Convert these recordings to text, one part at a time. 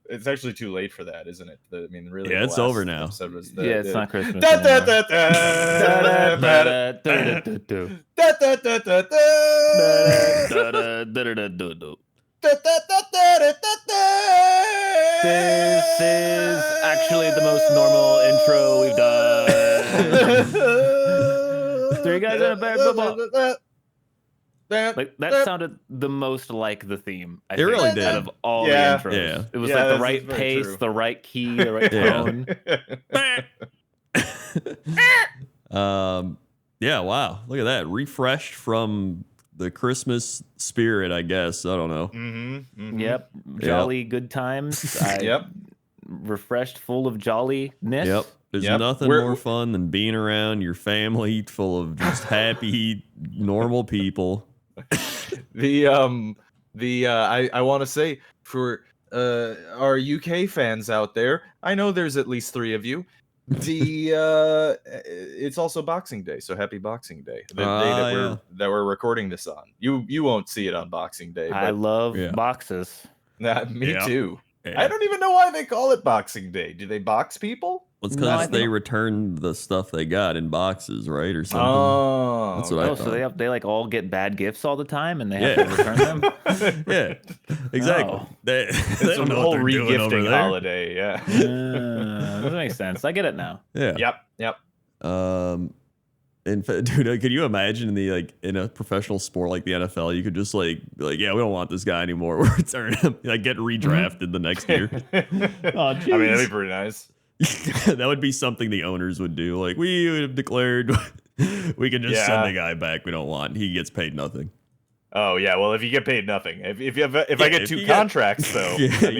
It's actually too late for that, isn't it? I mean, really. Yeah, it's over now. Was It's not Christmas anymore. This is actually the most normal intro we've done. Three guys in a bear football. Like that sounded the most like the theme. I think, really did. Out of all the intros, Yeah. It was like the right pace, the right key, the right tone. Yeah. Wow. Look at that. Refreshed from the Christmas spirit, I guess. I don't know. Yep. Jolly good times. Yep. Refreshed, full of jolliness. Yep. There's nothing more fun than being around your family full of just happy, normal people. I want to say for our UK fans out there, I know there's at least 3 of you. It's also Boxing Day, so happy Boxing Day. The day that we're recording this on. You won't see it on Boxing Day. But I love boxes. Me too. Yeah. I don't even know why they call it Boxing Day. Do they box people? Well, it's because they return the stuff they got in boxes, right, or something. Oh, that's what I thought. So they like all get bad gifts all the time, and they have to return them. Yeah, exactly. Oh. It's a whole re-gifting holiday. Yeah, that makes sense. I get it now. Yeah. Yep. In fact, dude, could you imagine in a professional sport like the NFL, you could just be like, yeah, we don't want this guy anymore. We'll return him. Get redrafted the next year. Oh, geez. I mean, that'd be pretty nice. That would be something the owners would do. Like, we would have declared we can just send the guy back we don't want. He gets paid nothing. Oh yeah, well if you get paid nothing, if I get 2 contracts though, you get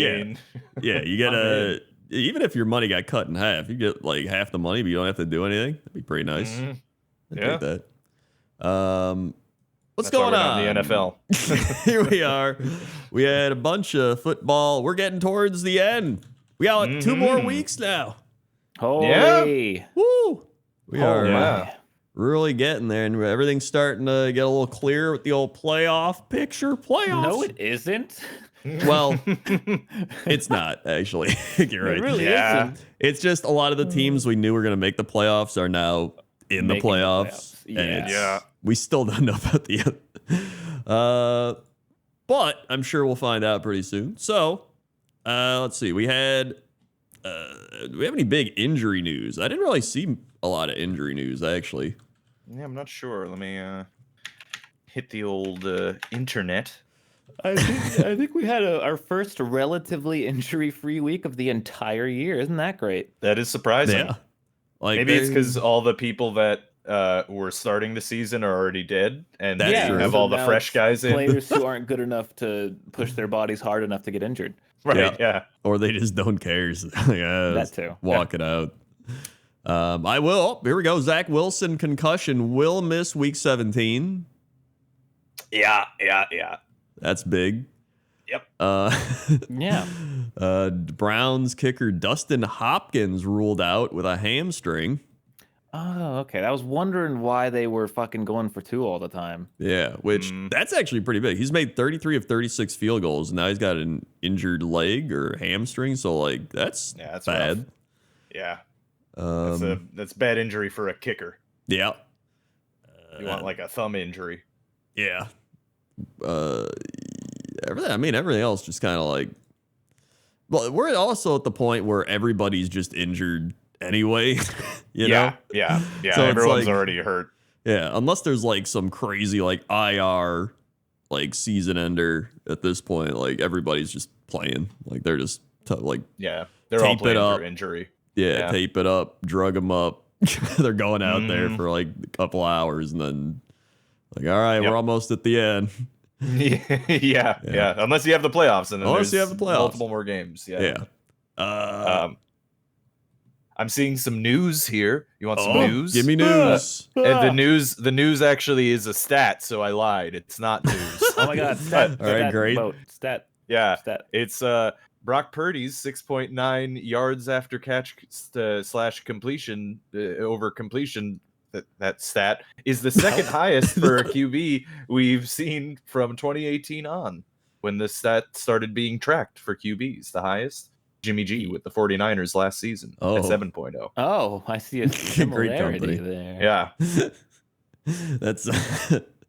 even if your money got cut in half, you get half the money, but you don't have to do anything. That'd be pretty nice. I'd take that. What's going on in the NFL? Here we are. We had a bunch of football. We're getting towards the end. We got 2 more weeks now. Holy. Woo! We are really getting there, and everything's starting to get a little clearer with the old playoff picture. Playoffs. No, it isn't. Well, it's not, actually. You're right. It really isn't. It's just a lot of the teams we knew were going to make the playoffs are now in the playoffs. Yeah. We still don't know about the other. But I'm sure we'll find out pretty soon. So, let's see. Do we have any big injury news? I didn't really see a lot of injury news, actually. Yeah, I'm not sure. Let me hit the old internet. I think we had our first relatively injury-free week of the entire year. Isn't that great? That is surprising. Yeah. Maybe it's because all the people that were starting the season are already dead, and you have all the fresh guys in. Players who aren't good enough to push their bodies hard enough to get injured. Right, yeah. Or they just don't care. That too. Walk it out. I will. Here we go. Zach Wilson concussion will miss week 17. Yeah. That's big. Yep. Browns kicker Dustin Hopkins ruled out with a hamstring. Oh, okay. I was wondering why they were fucking going for 2 all the time. Yeah, which that's actually pretty big. He's made 33 of 36 field goals, and now he's got an injured leg or hamstring. So that's bad. Rough. Yeah. That's bad injury for a kicker. Yeah. You want a thumb injury. Yeah. Everything else just kind of well, we're also at the point where everybody's just injured anyway. you know? Yeah. So everyone's already hurt. Yeah, unless there's some crazy IR season ender at this point. Everybody's just playing. They're just they're all playing for injury. Yeah, tape it up, drug them up. They're going out there for a couple hours, and then all right, we're almost at the end. Yeah. Unless you have the playoffs, and then unless you have the playoffs, multiple more games. Yeah. I'm seeing some news here. You want some news? Give me news. And the news actually is a stat, so I lied. It's not news. Oh my god! Stat. All right, great. Stat. Yeah. Stat. It's Brock Purdy's 6.9 yards after catch / completion over completion that stat is the second highest for a QB we've seen from 2018 on, when the stat started being tracked for QBs. The highest, Jimmy G with the 49ers last season at 7.0. Oh, I see a similarity there. Yeah. That's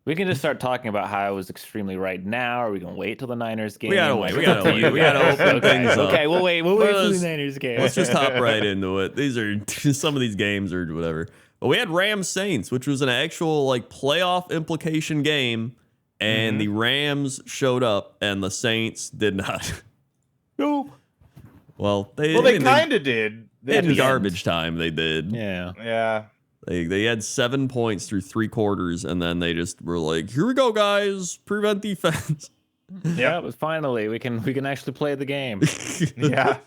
We can just start talking about how I was extremely right now, or we can wait till the Niners game. We gotta wait. We gotta open things up. Okay, we'll wait. We'll wait till the Niners game. Let's just hop right into it. These are some of these games or whatever. But we had Rams Saints, which was an actual like playoff implication game, and the Rams showed up and the Saints did not. Nope. Well, they kind of did. In garbage time, they did. Yeah. Yeah. They had 7 points through 3 quarters, and then they just were like, "Here we go, guys! Prevent defense." Yeah, it was finally we can actually play the game. Yeah.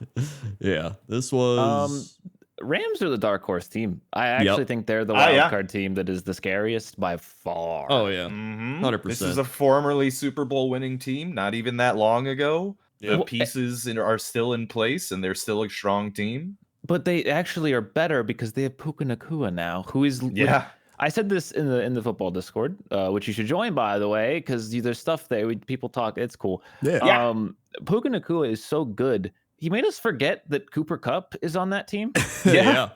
Yeah. This was Rams are the dark horse team. I actually think they're the wild card team that is the scariest by far. Oh yeah, 100%. This is a formerly Super Bowl winning team, not even that long ago. The pieces are still in place, and they're still a strong team. But they actually are better because they have Puka Nacua now, who is I said this in the football Discord, which you should join, by the way, because there's stuff there. People talk. It's cool. Yeah. Puka Nacua is so good. He made us forget that Cooper Kupp is on that team. Yeah.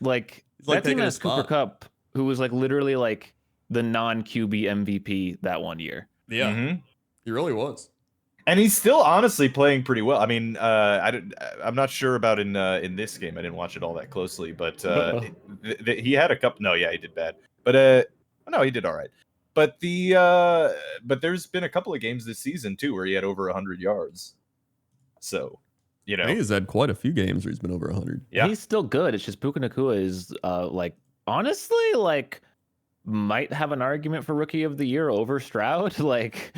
Like that team has Cooper Kupp, who was like literally like the non-QB MVP that one year. Yeah. He really was. And he's still honestly playing pretty well. I mean, I'm not sure about in this game. I didn't watch it all that closely, but he had a couple. No, yeah, he did bad. But no, he did all right. But but there's been a couple of games this season too where he had over 100 yards. So, you know, he's had quite a few games where he's been over 100. Yeah, he's still good. It's just Puka Nacua is like honestly like might have an argument for Rookie of the Year over Stroud. Like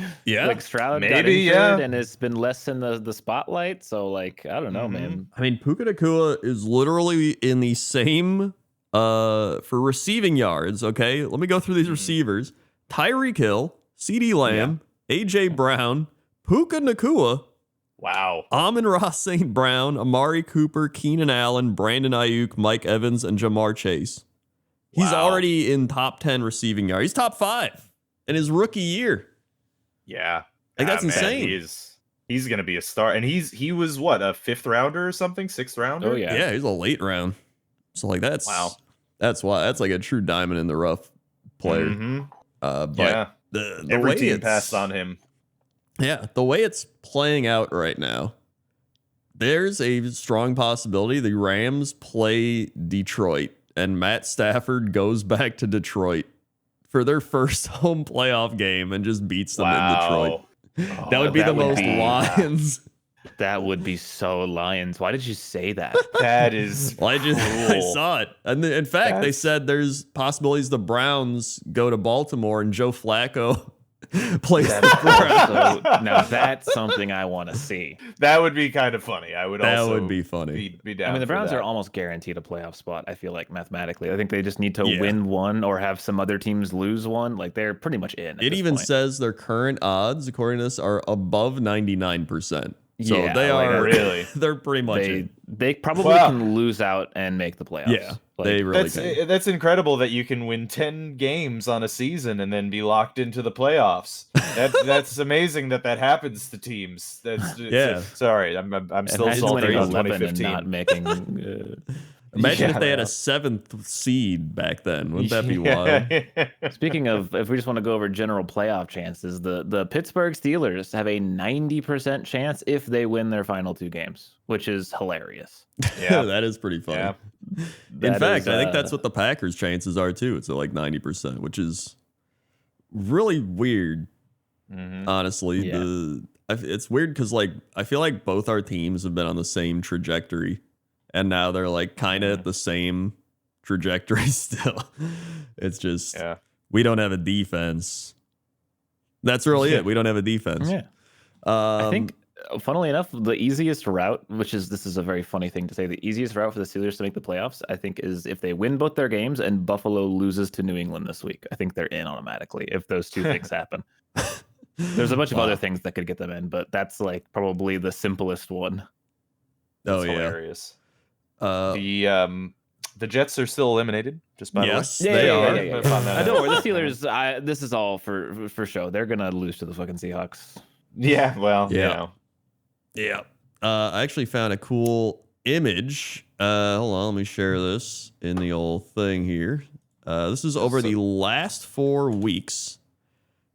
Stroud got injured and has been less in the spotlight. So like I don't know, man. I mean, Puka Nacua is literally in the same for receiving yards. Okay, let me go through these receivers: Tyreek Hill, CeeDee Lamb, AJ Brown, Puka Nacua. Wow. Amon-Ra St. Brown, Amari Cooper, Keenan Allen, Brandon Ayuk, Mike Evans, and Jamar Chase. He's already in top 10 receiving yards. He's top 5 in his rookie year. Yeah. Like that's insane. He's going to be a star. And he was what, a 5th rounder or something? 6th rounder? Oh yeah. Yeah, he's a late round. So like that's that's like a true diamond in the rough player. But the every way team passed on him. Yeah, the way it's playing out right now, there's a strong possibility the Rams play Detroit and Matt Stafford goes back to Detroit for their first home playoff game and just beats them in Detroit. Oh, that would be the most Lions. That would be so Lions. Why did you say that? That is I saw it. And in fact, they said there's possibilities the Browns go to Baltimore and Joe Flacco plays the Browns. So, now that's something I want to see. That would be kind of funny. I would that would be funny. Be down. I mean, the Browns are almost guaranteed a playoff spot, I feel like, mathematically. I think they just need to win one or have some other teams lose one. Like, they're pretty much in. It even says their current odds, according to this, are above 99%. So they are really. They're pretty much they probably can lose out and make the playoffs. Yeah, they really can. That's incredible that you can win 10 games on a season and then be locked into the playoffs. That's amazing that happens to teams. Sorry, I'm still salty on 2015. And not making. Imagine if they had a 7th seed back then. Wouldn't that be wild? Speaking of, if we just want to go over general playoff chances, the Pittsburgh Steelers have a 90% chance if they win their final 2 games, which is hilarious. Yeah, that is pretty funny. Yeah. In fact, I think that's what the Packers' chances are too. It's at like 90%, which is really weird. Honestly, it's weird because like I feel like both our teams have been on the same trajectory. And now they're like kind of at the same trajectory still. It's just we don't have a defense. That's really it. We don't have a defense. Yeah. I think, funnily enough, the easiest route, this is a very funny thing to say, the easiest route for the Steelers to make the playoffs, I think, is if they win both their games and Buffalo loses to New England this week. I think they're in automatically if those 2 things happen. There's a bunch of other things that could get them in, but that's like probably the simplest one. That's hilarious. The Jets are still eliminated, just by Yes, the way. they are. Don't worry, the Steelers. This is all for show. They're gonna lose to the fucking Seahawks. Yeah, well, Yeah. you know. Yeah. I actually found a cool image. Hold on, let me share this in the old thing here. This is over the last 4 weeks.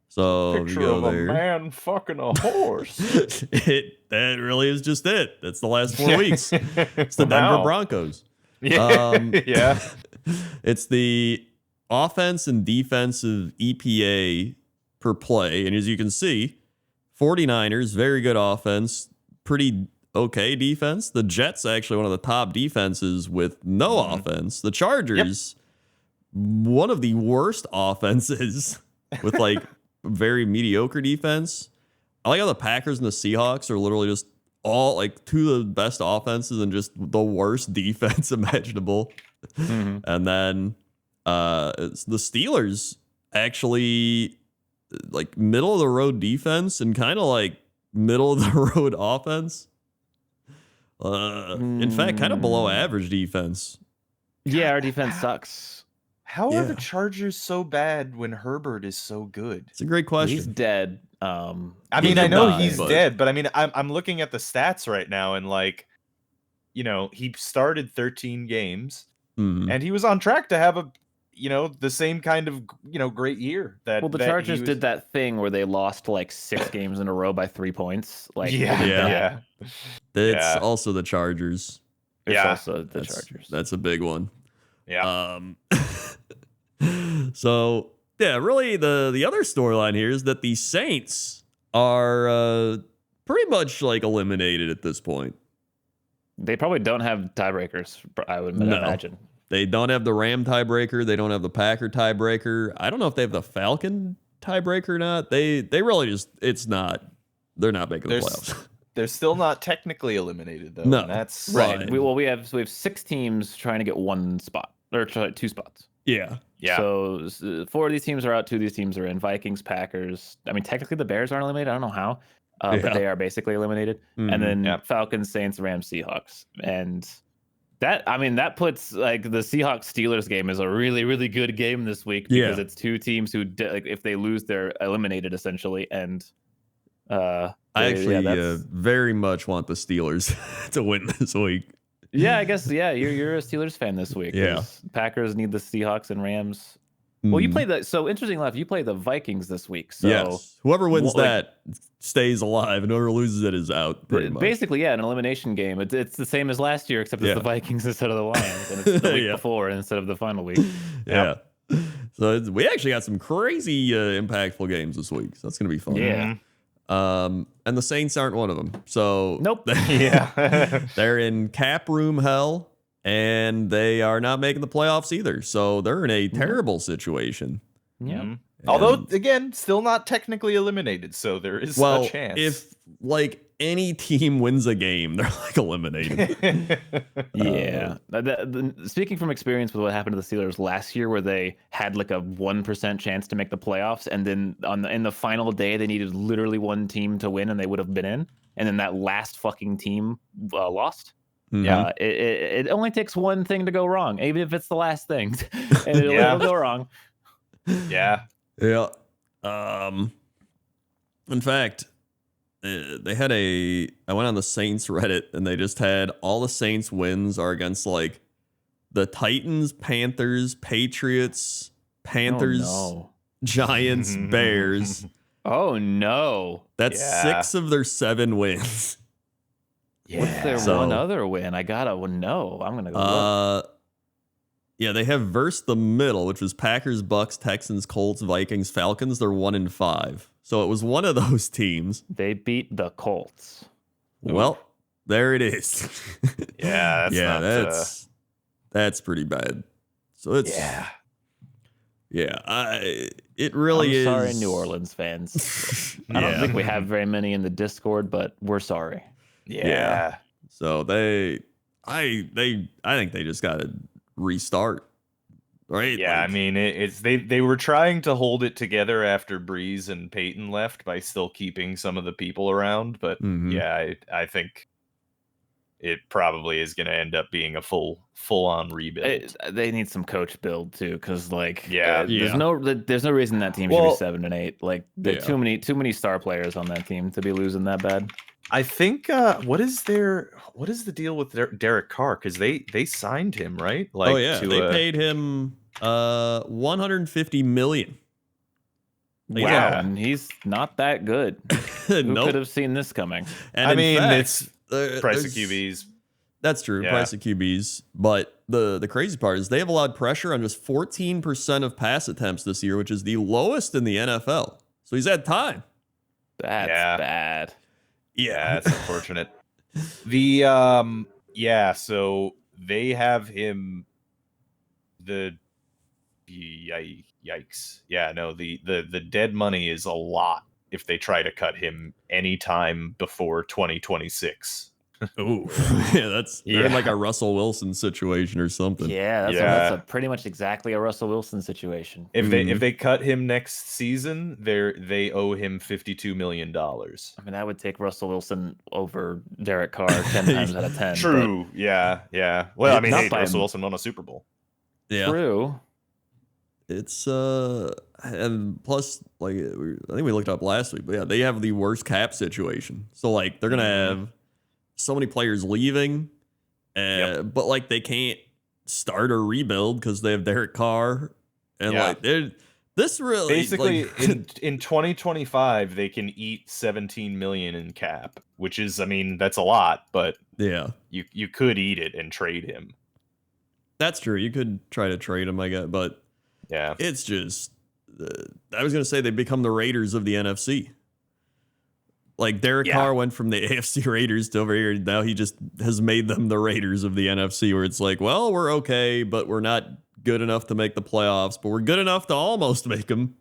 So if you Picture go of there. a man fucking a horse. That really is just it. That's the last 4 weeks. It's the Denver Broncos. Yeah. Yeah. It's the offense and defensive EPA per play. And as you can see, 49ers, very good offense, pretty okay defense. The Jets, actually one of the top defenses with no offense. The Chargers, one of the worst offenses with like very mediocre defense. I like how the Packers and the Seahawks are literally just all like two of the best offenses and just the worst defense imaginable. And then it's the Steelers actually like middle of the road defense and kind of like middle of the road offense. In fact, kind of below average defense. Yeah, our defense sucks. How are the Chargers so bad when Herbert is so good? It's a great question. He's dead. I mean, He I know died, he's but- dead, but I mean, I'm looking at the stats right now, and like, you know, he started 13 games, and he was on track to have a, you know, the same kind of, you know, great year. That Well, the that Chargers he was- did that thing where they lost like 6 games in a row by 3 points. Like, Yeah, Yeah. yeah. It's Yeah. also the Chargers. It's Yeah. also the That's- Chargers. That's a big one. Yeah. So yeah, really the other storyline here is that the Saints are pretty much like eliminated at this point. They probably don't have tiebreakers, I would imagine. They don't have the Ram tiebreaker. They don't have the Packer tiebreaker. I don't know if they have the Falcon tiebreaker or not. They really just they're not making the playoffs. They're still not technically eliminated though. No. And that's Right. We have 6 teams trying to get 1 spot or 2 spots. Yeah. Yeah. So 4 of these teams are out, 2 of these teams are in. Vikings, Packers. I mean, technically the Bears aren't eliminated. I don't know how, but they are basically eliminated. And then Falcons, Saints, Rams, Seahawks, and that puts like the Seahawks Steelers game is a really, really good game this week because it's 2 teams who like if they lose, they're eliminated essentially. And I actually very much want the Steelers to win this week. Yeah, I guess you're a Steelers fan this week. Yeah. Packers need the Seahawks and Rams. Well, you play interesting enough, you play the Vikings this week. So yes. Whoever wins that stays alive, and whoever loses it is out. Pretty much. Basically, an elimination game. It's the same as last year, except it's the Vikings instead of the Lions, and it's the week before instead of the final week. Yeah. So we actually got some crazy impactful games this week. So that's gonna be fun. Yeah. And the Saints aren't one of them. So Nope. Yeah. they're in cap room hell, and they are not making the playoffs either. So they're in a terrible situation. Yeah. Although again, still not technically eliminated, so there is a chance. If like any team wins a game, they're like eliminated. Yeah. Speaking from experience with what happened to the Steelers last year, where they had like a 1% chance to make the playoffs, and then in the final day they needed literally 1 team to win, and they would have been in, and then that last fucking team lost. Yeah. It only takes 1 thing to go wrong, even if it's the last thing, and it'll go wrong. Yeah. Yeah. In fact, they had I went on the Saints Reddit, and they just had all the Saints wins are against like the Titans, Panthers, Patriots, Giants, Bears. Oh no. That's 6 of their 7 wins. What's their one other win? I gotta know. I'm gonna go look. Yeah, they have versus the middle, which was Packers, Bucks, Texans, Colts, Vikings, Falcons. They're 1-5. So it was one of those teams. They beat the Colts. Well, there it is. Yeah, that's pretty bad. So it's it really is. Sorry, New Orleans fans. I don't think we have very many in the Discord, but we're sorry. Yeah. So I think they just got to restart, right? Yeah, Like, I mean, they were trying to hold it together after Breeze and Peyton left by still keeping some of the people around, but Mhm. yeah, I think it probably is going to end up being a full on rebuild. They need some coach build too, because Yeah. there's no reason that team should be 7-8. Like there too many star players on that team to be losing that bad. I think what is the deal with Derek Carr? Because they signed him, right? Like, they paid him $150 million. Wow, and he's not that good. Who could have seen this coming? And I mean, fact, it's price of QBs. That's true, price of QBs. But the crazy part is they have allowed pressure on just 14% of pass attempts this year, which is the lowest in the NFL. So he's had time. That's bad. Yeah, that's unfortunate. So they have him. Yikes. Yeah, no, the dead money is a lot if they try to cut him anytime before 2026. Oh, yeah, they're in like a Russell Wilson situation or something. Yeah, that's pretty much exactly a Russell Wilson situation. If they cut him next season, they owe him $52 million. I mean, I would take Russell Wilson over Derek Carr 10 times out of 10. True. Yeah. Well, I mean, Russell Wilson won a Super Bowl. Yeah. True. It's and plus, like, I think we looked up last week, but yeah, they have the worst cap situation. So like they're gonna have so many players leaving, but like they can't start or rebuild because they have Derek Carr, and like this really basically like, in 2025 they can eat 17 million in cap, which is, I mean, that's a lot, but you could eat it and trade him. That's true. You could try to trade him, I guess, but yeah, it's just I was gonna say they become the Raiders of the NFC. Like Derek Carr went from the AFC Raiders to over here. Now he just has made them the Raiders of the NFC, where it's like, well, we're okay, but we're not good enough to make the playoffs, but we're good enough to almost make them.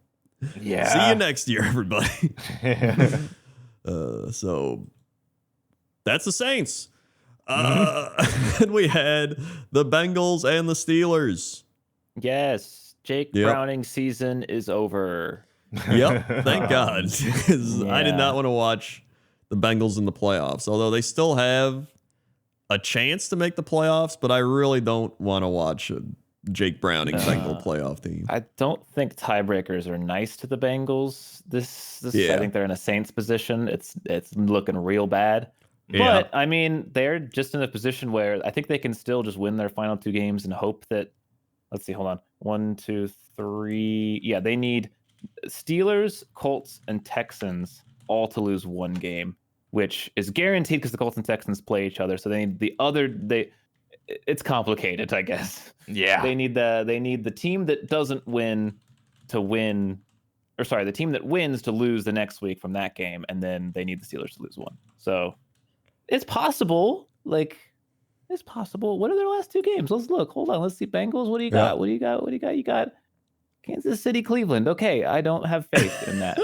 Yeah. See you next year, everybody. So that's the Saints. And we had the Bengals and the Steelers. Yes. Jake Browning's season is over. Yep, thank God. I did not want to watch the Bengals in the playoffs, although they still have a chance to make the playoffs, but I really don't want to watch a Jake Browning Bengal playoff team. I don't think tiebreakers are nice to the Bengals. I think they're in a Saints position. It's looking real bad. But I mean, they're just in a position where I think they can still just win their final 2 games and hope that, let's see, hold on. 1, 2, 3. Yeah, they need Steelers, Colts, and Texans all to lose 1 game, which is guaranteed because the Colts and Texans play each other. So they need it's complicated, I guess. Yeah. They need the team that doesn't win to win, or sorry, the team that wins to lose the next week from that game, and then they need the Steelers to lose 1. So it's possible. Like, it's possible. What are their last 2 games? Let's look. Hold on. Let's see. Bengals. What do you got? Yeah. What do you got? What do you got? You got Kansas City, Cleveland. Okay, I don't have faith in that.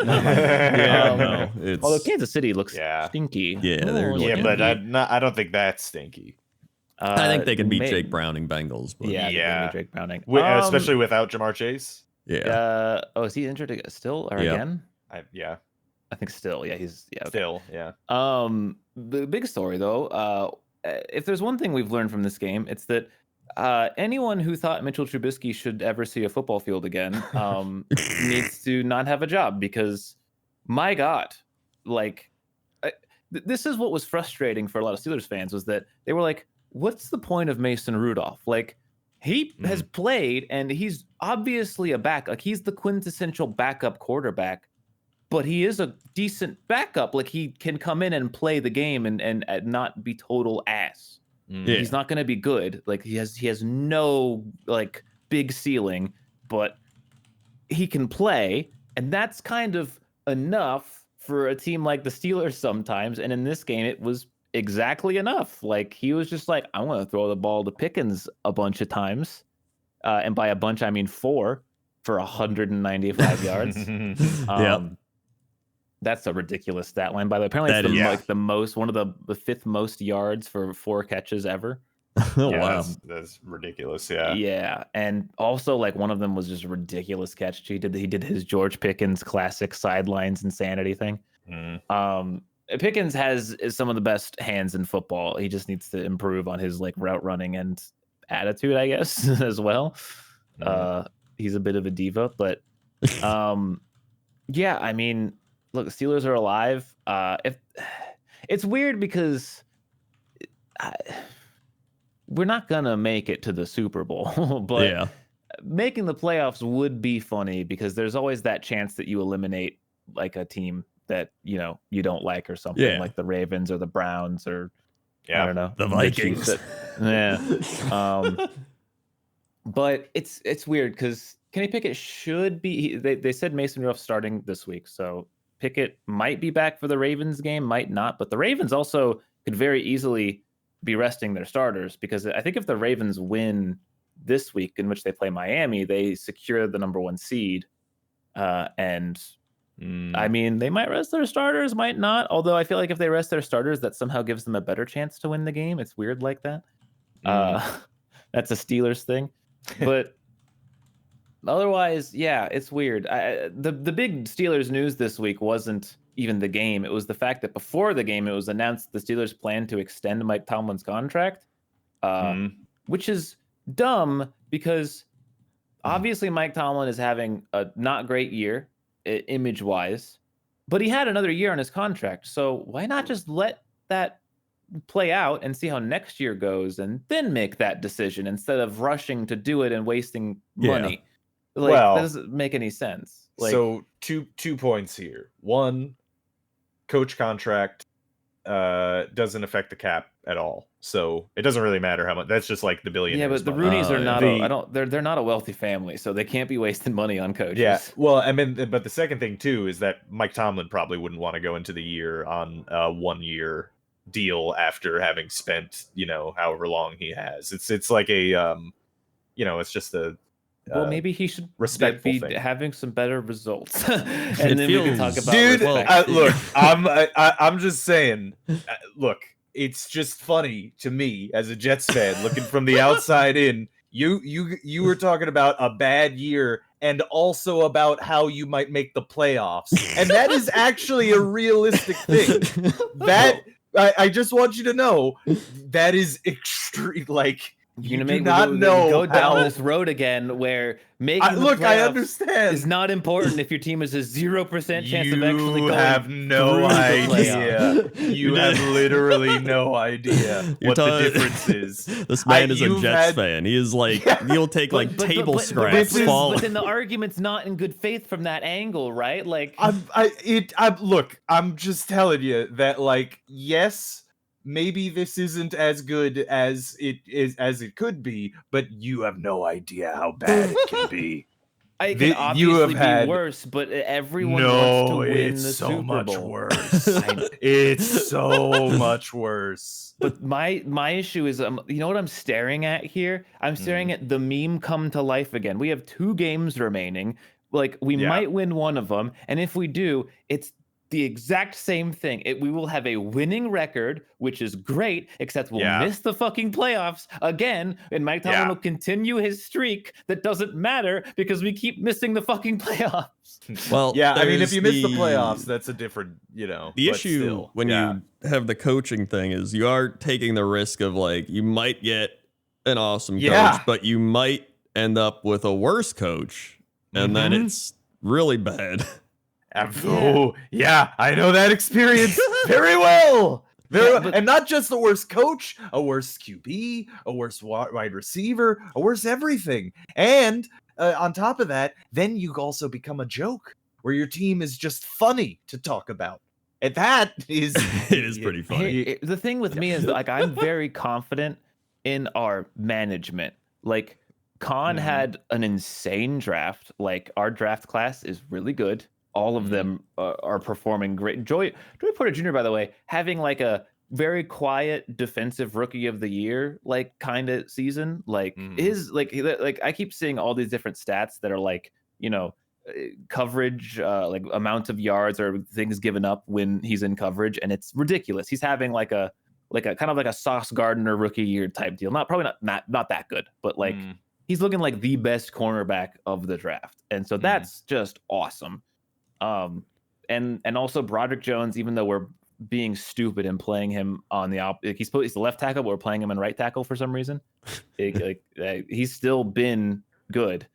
Although Kansas City looks stinky. Yeah, they're but I don't think that's stinky. I think they can beat Jake Browning Bengals. But They can beat Jake Browning, especially without Jamar Chase. Yeah. Is he injured still or again? I think still. Yeah, he's still. Yeah. The big story though, if there's one thing we've learned from this game, it's that anyone who thought Mitchell Trubisky should ever see a football field again needs to not have a job, because my God, like this is what was frustrating for a lot of Steelers fans, was that they were like, what's the point of Mason Rudolph? Like, he has played and he's obviously a back. Like, he's the quintessential backup quarterback, but he is a decent backup. Like, he can come in and play the game and not be total ass. Yeah. He's not going to be good. Like, he has no like big ceiling, but he can play, and that's kind of enough for a team like the Steelers sometimes. And in this game, it was exactly enough. Like, he was just like, I'm going to throw the ball to Pickens a bunch of times, and by a bunch I mean 4 for 195 yards. That's a ridiculous stat line, by the way. Apparently, it's the most, one of the 5th most yards for 4 catches ever. Wow, that's ridiculous. Yeah. Yeah, and also like one of them was just a ridiculous catch. He did his George Pickens classic sidelines insanity thing. Pickens is some of the best hands in football. He just needs to improve on his like route running and attitude, I guess, as well. He's a bit of a diva, but yeah, I mean, look, the Steelers are alive. If it's weird because we're not gonna make it to the Super Bowl, but making the playoffs would be funny because there's always that chance that you eliminate like a team that you don't like or something, like the Ravens or the Browns or I don't know, the Vikings. But it's weird because Kenny Pickett should be. They said Mason Rudolph starting this week, so Pickett might be back for the Ravens game, might not. But the Ravens also could very easily be resting their starters because I think if the Ravens win this week, in which they play Miami, they secure the number 1 seed. I mean, they might rest their starters, might not. Although I feel like if they rest their starters, that somehow gives them a better chance to win the game. It's weird like that. That's a Steelers thing. But otherwise, yeah, it's weird. The big Steelers news this week wasn't even the game. It was the fact that before the game, it was announced the Steelers plan to extend Mike Tomlin's contract, which is dumb because obviously Mike Tomlin is having a not great year image-wise, but he had another year on his contract. So why not just let that play out and see how next year goes and then make that decision instead of rushing to do it and wasting money? Like, that doesn't make any sense. Like, so two points here. One, coach contract doesn't affect the cap at all, so it doesn't really matter how much. That's just like the billionaires. Yeah, but the Rooneys are not. They're not a wealthy family, so they can't be wasting money on coaches. Yeah, well, I mean, but the second thing too is that Mike Tomlin probably wouldn't want to go into the year on a 1-year deal after having spent however long he has. It's like a it's just a well, maybe he should respectful be thing. Having some better results, and then we can talk about. Dude, look, I'm just saying. Look, it's just funny to me as a Jets fan looking from the outside in. You were talking about a bad year and also about how you might make the playoffs, and that is actually a realistic thing. That I just want you to know that is extreme. Like. You do not know go down this road again where making the playoffs I understand is not important if your team has a 0% chance of actually going. You have no idea. You have literally no idea what the difference is. This man is a Jets fan. He is like, he'll take table scraps. But then the argument's not in good faith from that angle, right? Like, look, I'm just telling you that, like, yes. Maybe this isn't as good as it could be, but you have no idea how bad it can be. It can obviously be worse, but everyone wants to win the Super Bowl. Much worse. It's so much worse. But my issue is, you know what I'm staring at here? I'm staring at the meme come to life again. We have 2 games remaining. Like, we might win one of them, and if we do, it's the exact same thing. We will have a winning record, which is great, except we'll miss the fucking playoffs again, and Mike Tomlin will continue his streak that doesn't matter because we keep missing the fucking playoffs. Well, I mean, if you miss the playoffs, that's a different, The issue when you have the coaching thing is you are taking the risk of, like, you might get an awesome coach, but you might end up with a worse coach, and then it's really bad. Oh, yeah, I know that experience very well. And not just the worst coach, a worse QB, a worse wide receiver, a worse everything. And on top of that, then you also become a joke where your team is just funny to talk about. And that is... it is pretty funny. The thing with me is, like, I'm very confident in our management. Like, Khan had an insane draft. Like, our draft class is really good. All of them are performing great. Joey Porter Jr., by the way, having like a very quiet defensive rookie of the year, like, kind of season. Like, is like I keep seeing all these different stats that are like, coverage, like amount of yards or things given up when he's in coverage, and it's ridiculous. He's having like a kind of like a Sauce Gardner rookie year type deal. Not that good, but like he's looking like the best cornerback of the draft, and so that's just awesome. And also Broderick Jones, even though we're being stupid and playing him on the he's the left tackle, but we're playing him in right tackle for some reason. He's still been good.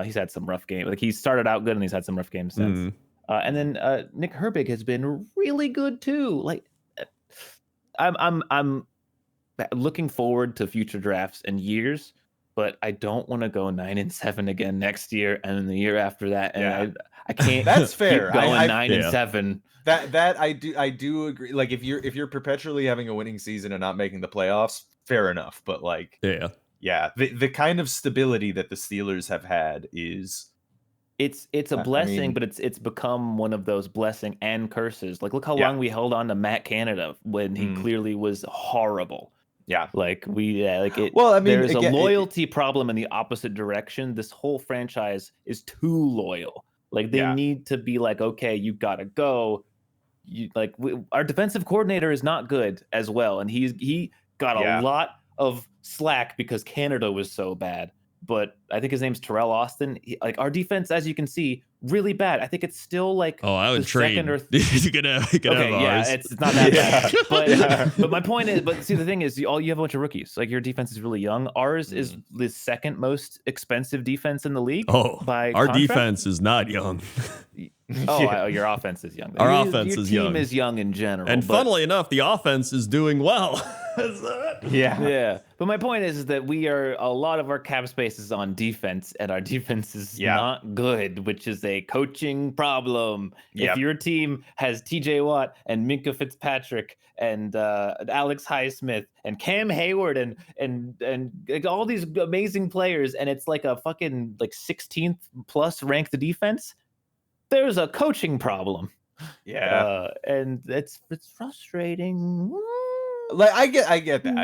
He's had some rough games. Like he started out good and he's had some rough games since. And then Nick Herbig has been really good too. Like I'm looking forward to future drafts and years, but I don't want to go 9-7 again next year and the year after that. And I can't. That's fair. Keep going 9-7. That I do agree. Like if you're perpetually having a winning season and not making the playoffs, fair enough. But like, the kind of stability that the Steelers have had is. It's a blessing, but it's become one of those blessing and curses. Like, look how long we held on to Matt Canada when he clearly was horrible. Yeah, like it. Well, I mean, there's a loyalty problem in the opposite direction. This whole franchise is too loyal. Like they need to be like, okay, you gotta go. Our defensive coordinator is not good as well, and he got a lot of slack because Canada was so bad. But I think his name's Terrell Austin. Our defense, as you can see, really bad. I think it's still like I would trade. You could have ours. It's not that bad. But my point is, see, the thing is, you have a bunch of rookies. Like your defense is really young. Ours is the second most expensive defense in the league. By our contract. defense is not young. Your offense is young. Our offense is young. Your team is young in general. And funnily enough, the offense is doing well. Yeah. But my point is that a lot of our cap space is on defense, and our defense is not good, which is a coaching problem. If your team has T.J. Watt and Minkah Fitzpatrick and Alex Highsmith and Cam Hayward and like all these amazing players, and it's like a fucking 16th plus ranked defense, there's a coaching problem. And it's frustrating. Like I get that.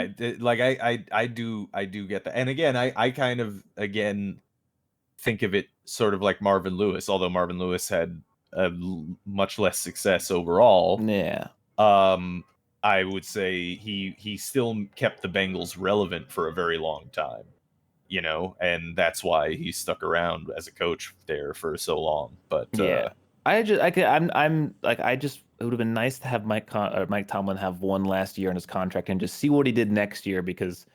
I do get that. And again, I kind of think of it sort of like Marvin Lewis, although Marvin Lewis had much less success overall. Yeah. I would say he still kept the Bengals relevant for a very long time, and that's why he stuck around as a coach there for so long. But it would have been nice to have Mike Tomlin have one last year in his contract and just see what he did next year, because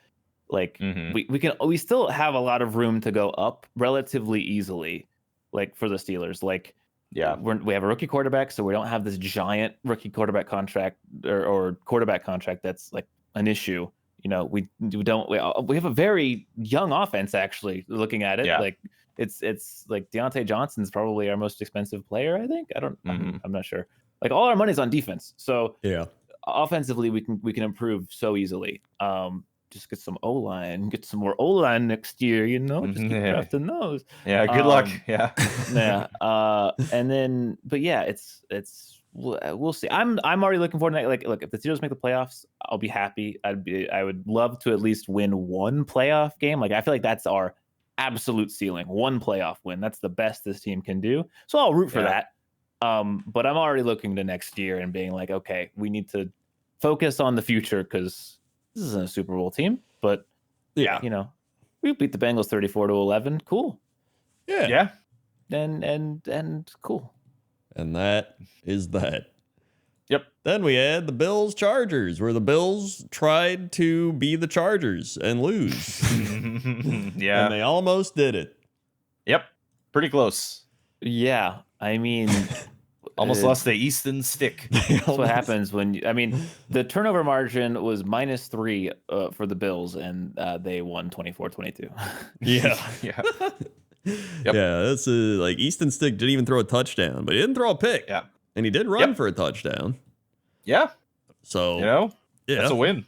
we still have a lot of room to go up relatively easily, like for the Steelers. We have a rookie quarterback, so we don't have this giant rookie quarterback contract or quarterback contract that's like an issue. We have a very young offense actually. Looking at it, it's like Deontay Johnson's probably our most expensive player. I think I'm not sure. Like all our money's on defense, so offensively we can improve so easily. Just get some O-line, get some more O-line next year. Just keep drafting those. Yeah, good luck. And then, but we'll see. I'm already looking forward to look, if the Steelers make the playoffs, I'll be happy. I would love to at least win one playoff game. Like I feel like that's our absolute ceiling. One playoff win. That's the best this team can do. So I'll root for that. But I'm already looking to next year and being like, okay, we need to focus on the future because this isn't a Super Bowl team. But we beat the Bengals 34-11. Cool. Yeah. And cool. And that is that. Yep. Then we had the Bills Chargers, where the Bills tried to be the Chargers and lose. And they almost did it. Yep. Pretty close. Yeah. I mean, almost lost the Easton stick. That's what happens when the turnover margin was -3 for the Bills, and they won 24-22. Yeah. Yep. Yeah, that's like Easton Stick didn't even throw a touchdown, but he didn't throw a pick. Yeah. And he did run for a touchdown. Yeah. So, that's a win.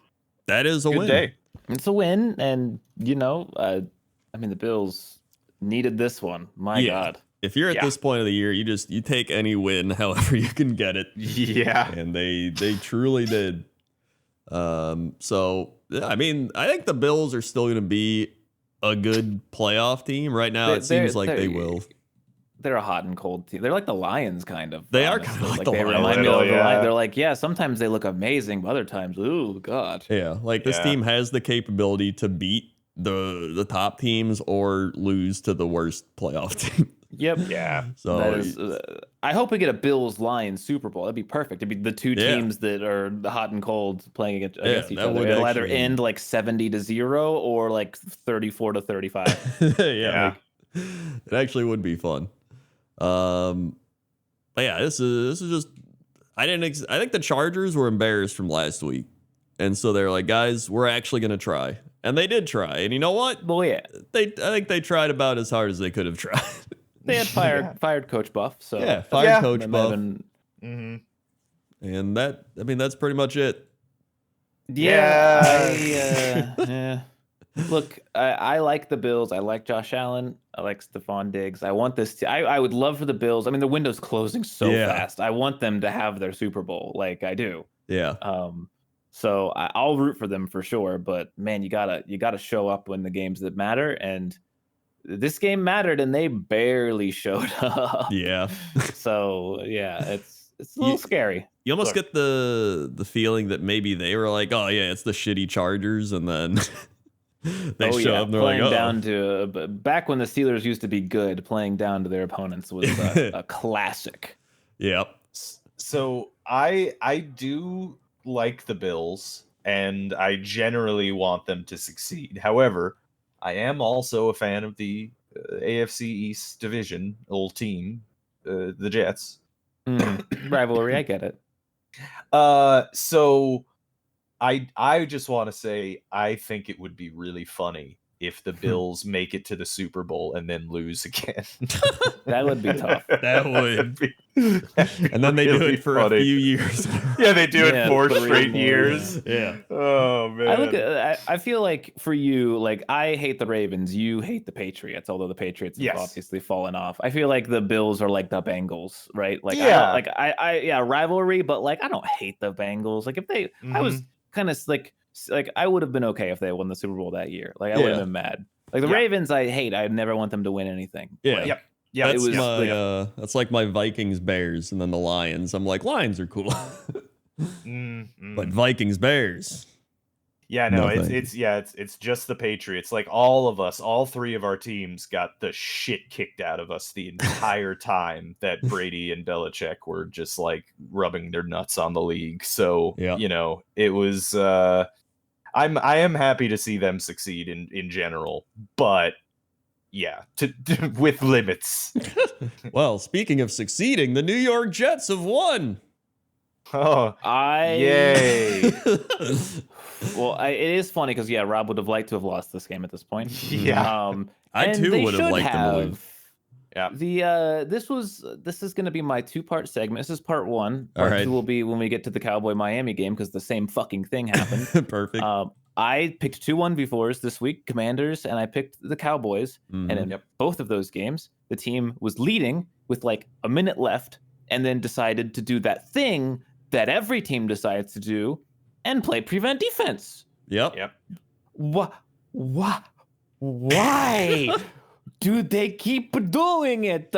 That is a Good win. Day. It's a win, and the Bills needed this one. My God. If you're at this point of the year, you take any win however you can get it. Yeah. And they truly did. So, I think the Bills are still going to be a good playoff team. Right now, it seems like they will. They're a hot and cold team. They're like the Lions, kind of. They are kind of like the they Lions. Remind me of the Lions. They're like, sometimes they look amazing, but other times, ooh, God. Yeah, like this team has the capability to beat the top teams or lose to the worst playoff team. Yep. Yeah. So I hope we get a Bills-Lions Super Bowl. That'd be perfect. It'd be the two teams that are hot and cold playing against each other. It'll either end like 70-0 or like 34-35. Yeah. It actually would be fun. But yeah, this is just I think the Chargers were embarrassed from last week. And so they're like, guys, we're actually going to try. And they did try. And you know what? Well, yeah. I think they tried about as hard as they could have tried. They had fired Coach Buff. So fired Coach Buff. Mm-hmm. And that's pretty much it. Yeah. Look, I like the Bills. I like Josh Allen. I like Stephon Diggs. I want this. I would love for the Bills. I mean, the window's closing so fast. I want them to have their Super Bowl. Like I do. Yeah. So I'll root for them for sure. But man, you gotta show up when the games that matter. And this game mattered, and they barely showed up. Yeah. So yeah, it's a little scary. You almost get the feeling that maybe they were like, oh yeah, it's the shitty Chargers, and then they show up and they're playing like, down to back when the Steelers used to be good, playing down to their opponents was a classic. Yep. So I do like the Bills, and I generally want them to succeed. However, I am also a fan of the AFC East division, old team, the Jets. Rivalry, I get it. So I just want to say I think it would be really funny if the Bills make it to the Super Bowl and then lose again. That would be tough. That would. And then they do it for a few years. Yeah, they do it 4 straight years. Yeah. Oh man. I feel like for you, like I hate the Ravens, you hate the Patriots, although the Patriots have obviously fallen off. I feel like the Bills are like the Bengals, right? Like rivalry, but like I don't hate the Bengals. Like if they I was kind of like I would have been okay if they won the Super Bowl that year. Like I would have been mad. Like the Ravens, I hate. I never want them to win anything. Yeah. Like, Yeah, that's like my Vikings Bears and then the Lions. I'm like, Lions are cool. But Vikings Bears. Yeah, no, it's just the Patriots. Like all 3 of our teams got the shit kicked out of us the entire time that Brady and Belichick were just like rubbing their nuts on the league. So, you know, it was I am happy to see them succeed in general, but yeah, with limits. Well, speaking of succeeding, the New York Jets have won. Oh, yay! Well, it is funny because Rob would have liked to have lost this game at this point. Yeah, I too would have liked them to win. Yeah. This is going to be my 2-part segment. This is part 1. Part 2 will be when we get to the Cowboy Miami game because the same fucking thing happened. Perfect. I picked 2 1v4s this week, Commanders, and I picked the Cowboys. And in both of those games, the team was leading with like a minute left, and then decided to do that thing that every team decides to do and play prevent defense. Yep. Why do they keep doing it?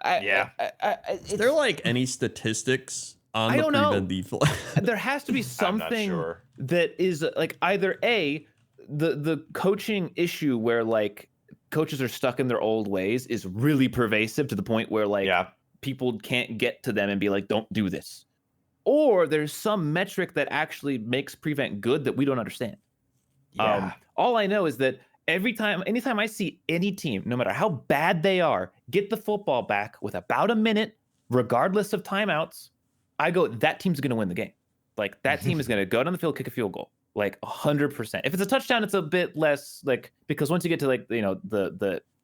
Is there like any statistics on the prevent defense? There has to be something that is like either the coaching issue where like coaches are stuck in their old ways is really pervasive to the point where like people can't get to them and be like, don't do this. Or there's some metric that actually makes prevent good that we don't understand. All I know is that anytime I see any team, no matter how bad they are, get the football back with about a minute, regardless of timeouts, I go, that team's going to win the game. Like that team is going to go down the field, kick a field goal, like 100%. If it's a touchdown, it's a bit less like, because once you get to like, you know,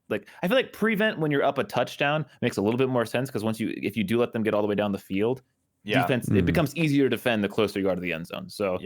like I feel like prevent when you're up a touchdown makes a little bit more sense because if you do let them get all the way down the field, defense, it becomes easier to defend the closer you are to the end zone. So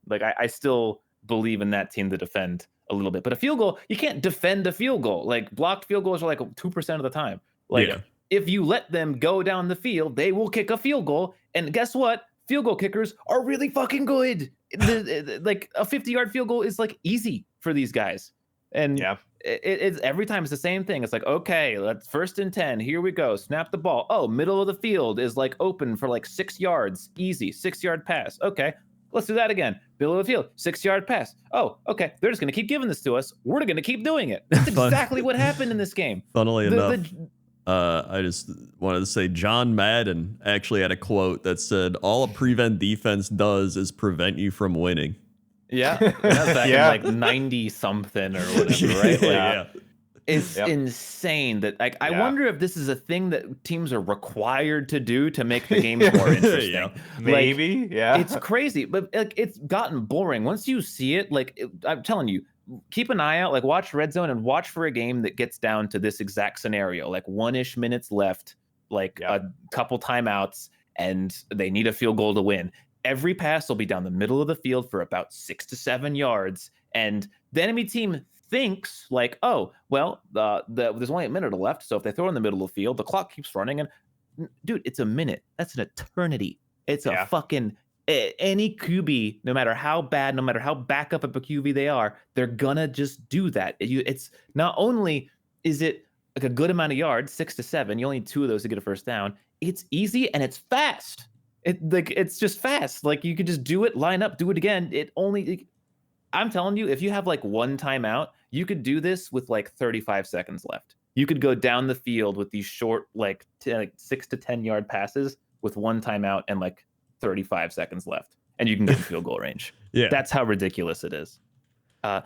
like I still believe in that team to defend a little bit, but a field goal, you can't defend a field goal. Like blocked field goals are like 2% of the time. Like if you let them go down the field, they will kick a field goal. And guess what? Field goal kickers are really fucking good. Like a 50-yard field goal is like easy for these guys. And it's every time it's the same thing. It's like, okay, let's 1st and 10. Here we go. Snap the ball. Oh, middle of the field is like open for like 6 yards. Easy. 6-yard pass. Okay. Let's do that again. Middle of the field. 6-yard pass. Oh, okay. They're just going to keep giving this to us. We're going to keep doing it. That's exactly what happened in this game. Funnily enough. I just wanted to say John Madden actually had a quote that said, "All a prevent defense does is prevent you from winning." Yeah, that was back in like 90 something or whatever, right? Like, Yeah. It's insane that like I wonder if this is a thing that teams are required to do to make the games more interesting. Yeah. Maybe, like, yeah. It's crazy, but like it's gotten boring once you see it. Like I'm telling you, keep an eye out. Like watch Red Zone and watch for a game that gets down to this exact scenario, like 1-ish minutes left, like a couple timeouts, and they need a field goal to win. Every pass will be down the middle of the field for about 6 to 7 yards, and the enemy team thinks like, oh, well, there's only a minute left, so if they throw in the middle of the field, the clock keeps running, and dude, it's a minute. That's an eternity. It's a fucking any QB, no matter how bad, no matter how back up of a QB they are, they're gonna just do that. It's not only is it like a good amount of yards, 6 to 7, you only need 2 of those to get a first down. It's easy and it's fast. It's just fast. Like you could just do it, line up, do it again. I'm telling you, if you have like one timeout, you could do this with like 35 seconds left. You could go down the field with these short, like 6 to 10 yard passes with one timeout and like 35 seconds left, and you can get in field goal range. Yeah, that's how ridiculous it is.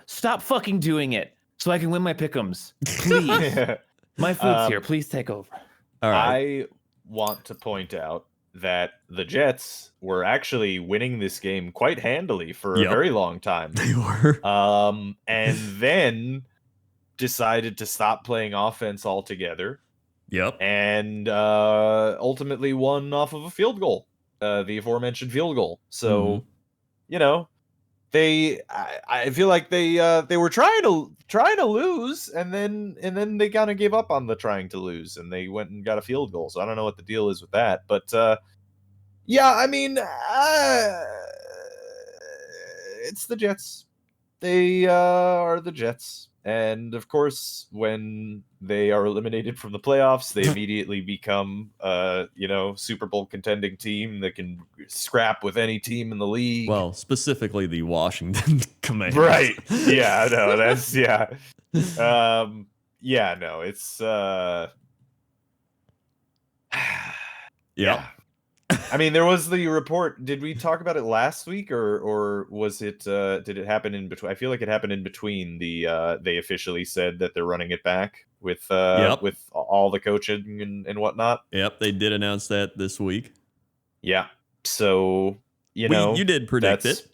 Stop fucking doing it so I can win my pick'ems, please. My food's here. Please take over. All right. I want to point out that the Jets were actually winning this game quite handily for a very long time. They were. And then decided to stop playing offense altogether. Yep. And ultimately won off of a field goal, the aforementioned field goal. So, you know, I feel like they were trying to lose, and then they kind of gave up on the trying to lose, and they went and got a field goal. So I don't know what the deal is with that, but yeah, I mean, it's the Jets. They are the Jets. And of course, when they are eliminated from the playoffs, they immediately become, Super Bowl contending team that can scrap with any team in the league. Well, specifically the Washington Commanders. Right. Yeah, no, that's, yeah. Yeah, no, it's, yeah. I mean, there was the report. Did we talk about it last week, or was it? Did it happen in between? I feel like it happened in between. They officially said that they're running it back with all the coaching and whatnot. Yep, they did announce that this week. Yeah. So you did predict it.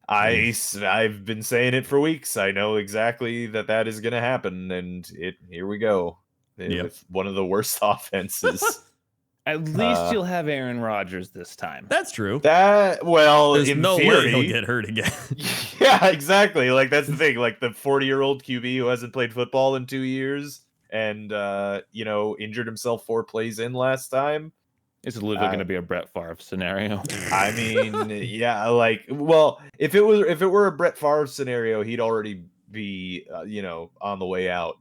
I've been saying it for weeks. I know exactly that is going to happen, and here we go with one of the worst offenses. At least you'll have Aaron Rodgers this time. That's true. There's in no theory, way he'll get hurt again. Yeah, exactly. Like that's the thing. Like the 40-year-old QB who hasn't played football in 2 years and injured himself 4 plays in last time. It's literally going to be a Brett Favre scenario. I mean, yeah, if it were a Brett Favre scenario, he'd already be on the way out.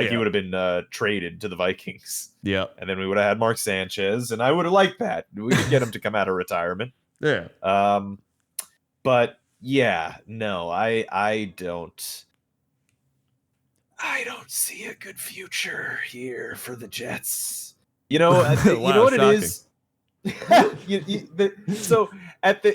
He would have been traded to the Vikings. Yeah. And then we would have had Mark Sanchez, and I would have liked that. We could get him to come out of retirement. Yeah. But yeah, no, I don't see a good future here for the Jets. You know, wow, you know what shocking. it is? So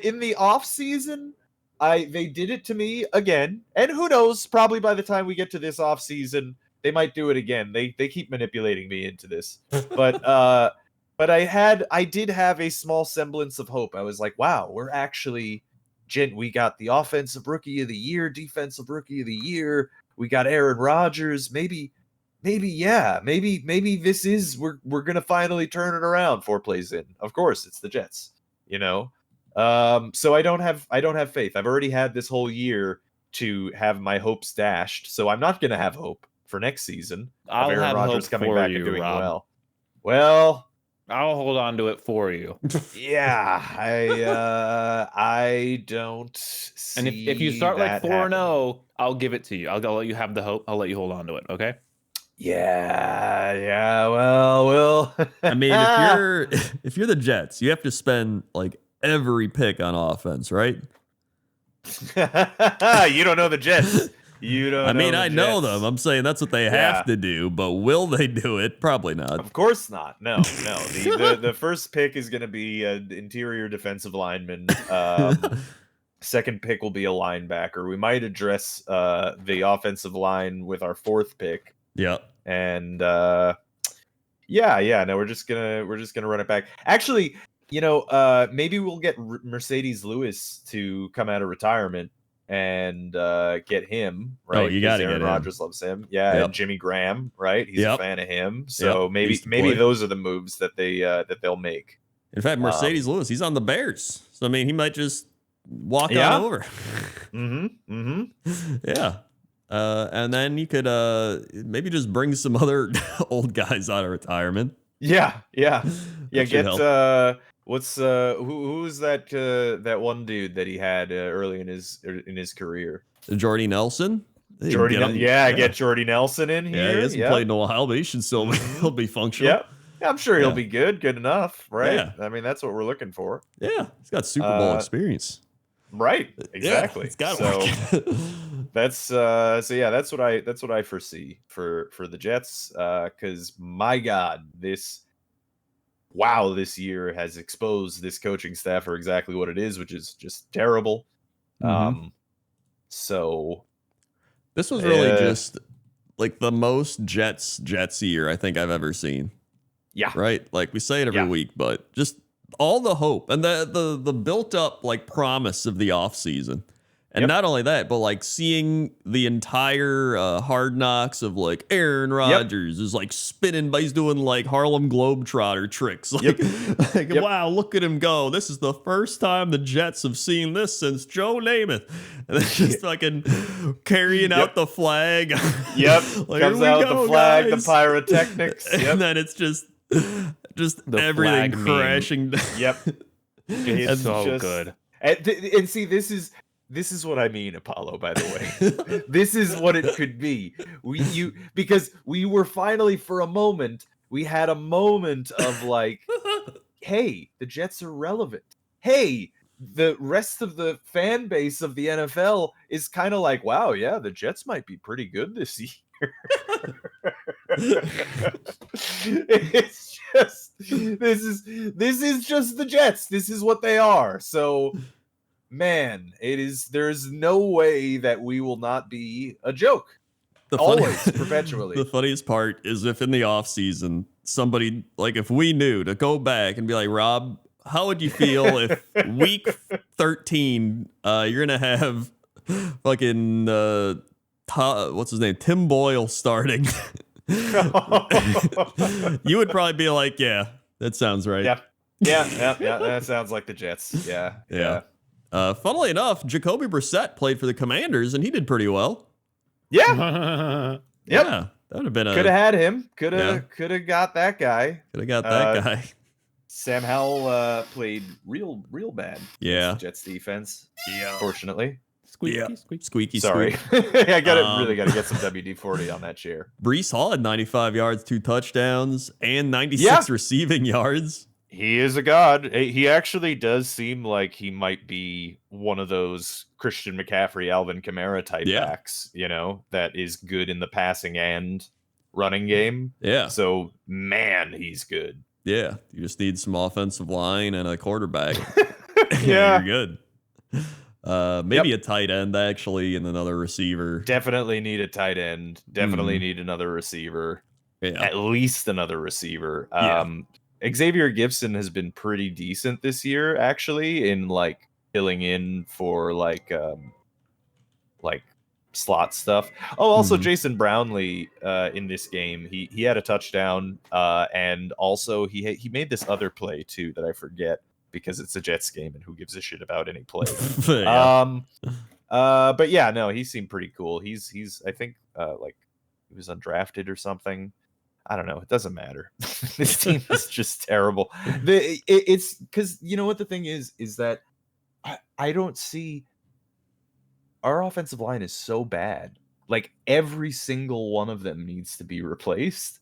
in the off season, they did it to me again, and who knows, probably by the time we get to this off season, they might do it again. They keep manipulating me into this. But I did have a small semblance of hope. I was like, wow, we're actually we got the offensive rookie of the year, defensive rookie of the year. We got Aaron Rodgers. Maybe this is we're gonna finally turn it around 4 plays in. Of course, it's the Jets, So I don't have faith. I've already had this whole year to have my hopes dashed, so I'm not gonna have hope for next season. I'll Aaron have Rodgers hope coming for back you, and doing Rob. well. Well, I'll hold on to it for you. yeah, I don't see. And if you start like 4-0, happening. I'll give it to you. I'll let you have the hope. I'll let you hold on to it. Okay. Yeah. Well. I mean, if you're the Jets, you have to spend like every pick on offense, right? You don't know the Jets. You don't. I mean, know I the know Jets. them. I'm saying that's what they have to do, but will they do it? Probably not. Of course not. No. The first pick is going to be an interior defensive lineman. Second pick will be a linebacker. We might address the offensive line with our fourth pick. Yeah. And no, we're just gonna run it back. Actually, maybe we'll get Mercedes Lewis to come out of retirement and get him, right? Oh, you got to get Aaron him. Rodgers loves him. Yeah, Yep. and Jimmy Graham, right? He's a fan of him. So Yep. maybe those are the moves that they'll make. In fact, Mercedes Lewis, he's on the Bears. So I mean, he might just walk on over. Yeah. And then you could Mm-hmm. maybe just bring some other old guys out of retirement. Yeah. That should Get help. who's that one dude that he had early in his career? Jordy Nelson. Jordy, get Jordy Nelson in here. Yeah, he hasn't played in a while, but he should still he'll be functional. Yep. Yeah, I'm sure he'll be good enough, right? Yeah. I mean, that's what we're looking for. Yeah, he's got Super Bowl experience. Right. Exactly. Yeah, it's got that's that's what I foresee for the Jets. Because my God, this year has exposed this coaching staff for exactly what it is, which is just terrible. So this was really just like the most Jets year I think I've ever seen. Yeah. Right? Like we say it every week, but just all the hope and the built up like promise of the offseason. And not only that, but like seeing the entire Hard Knocks of like Aaron Rodgers is like spinning, but he's doing like Harlem Globetrotter tricks. Like, wow, look at him go. This is the first time the Jets have seen this since Joe Namath. And it's just fucking carrying out the flag. Like, comes out with the flag, guys. The pyrotechnics. And then it's just the everything crashing down. It's so just good. And see, this is what I mean, Apollo, by the way. This is what it could be. Because we were finally, for a moment, we had a moment of like, hey, the Jets are relevant. Hey, the rest of the fan base of the NFL is kind of like, wow, yeah, the Jets might be pretty good this year. It's just this is just the Jets. This is what they are. So man, there's no way that we will not be a joke. Perpetually. The funniest part is if in the offseason somebody, like if we knew to go back and be like, Rob, how would you feel if week 13 you're gonna have fucking what's his name, Tim Boyle starting? You would probably be like, yeah, that sounds right. Yeah, that sounds like the Jets. Yeah. Funnily enough, Jacoby Brissett played for the Commanders and he did pretty well. Yeah. Yeah, that would have been could have had him. Could have got that guy. Could have got that guy. Sam Howell played real bad. Yeah. Jets defense. Yeah. Fortunately. Squeaky. Sorry. I really gotta get some WD-40 on that chair. Brees Hall had 95 yards, 2 touchdowns, and 96 receiving yards. He is a god. He actually does seem like he might be one of those Christian McCaffrey, Alvin Kamara type backs, that is good in the passing and running game. Yeah. So, man, he's good. Yeah. You just need some offensive line and a quarterback. Yeah. You're good. Maybe a tight end, actually, and another receiver. Definitely need a tight end. Definitely need another receiver. Yeah. At least another receiver. Yeah. Xavier Gibson has been pretty decent this year, actually, in like filling in for like slot stuff. Oh, also Jason Brownlee in this game, he had a touchdown, and also he made this other play too that I forget because it's a Jets game and who gives a shit about any play. But yeah, no, he seemed pretty cool. He's I think like he was undrafted or something. I don't know. It doesn't matter. This team is just terrible. It's because you know what the thing is that I don't see our offensive line is so bad. Like every single one of them needs to be replaced.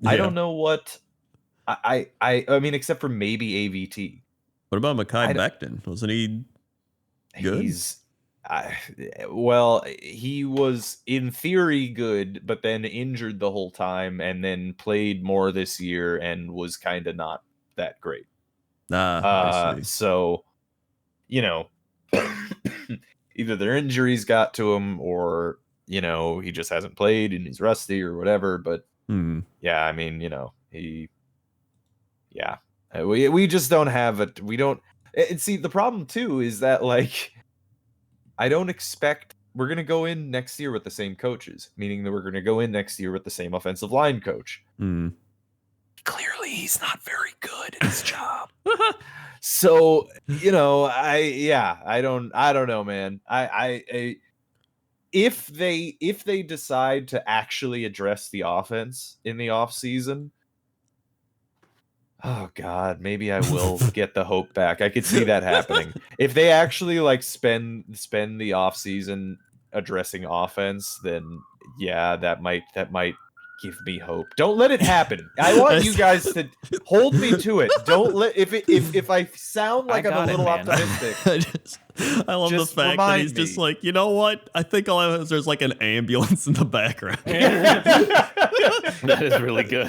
Yeah. I don't know what I mean, except for maybe AVT. What about Mekhi Becton? Wasn't he good? Well, he was in theory good, but then injured the whole time, and then played more this year and was kind of not that great. I see. So, you know, either their injuries got to him, or he just hasn't played and he's rusty or whatever. But yeah, I mean, we just don't have it. We don't. And see, the problem too is that I don't expect we're going to go in next year with the same coaches, meaning that we're going to go in next year with the same offensive line coach. Clearly, he's not very good at his job. So, I don't know, man. If they decide to actually address the offense in the offseason, oh God, maybe I will get the hope back. I could see that happening. If they actually spend the offseason addressing offense, then yeah, that might give me hope. Don't let it happen. I want you guys to hold me to it. Don't let if I sound like I'm a little optimistic. I love the fact that he's just like, you know what? I think all I have is there's an ambulance in the background. That is really good.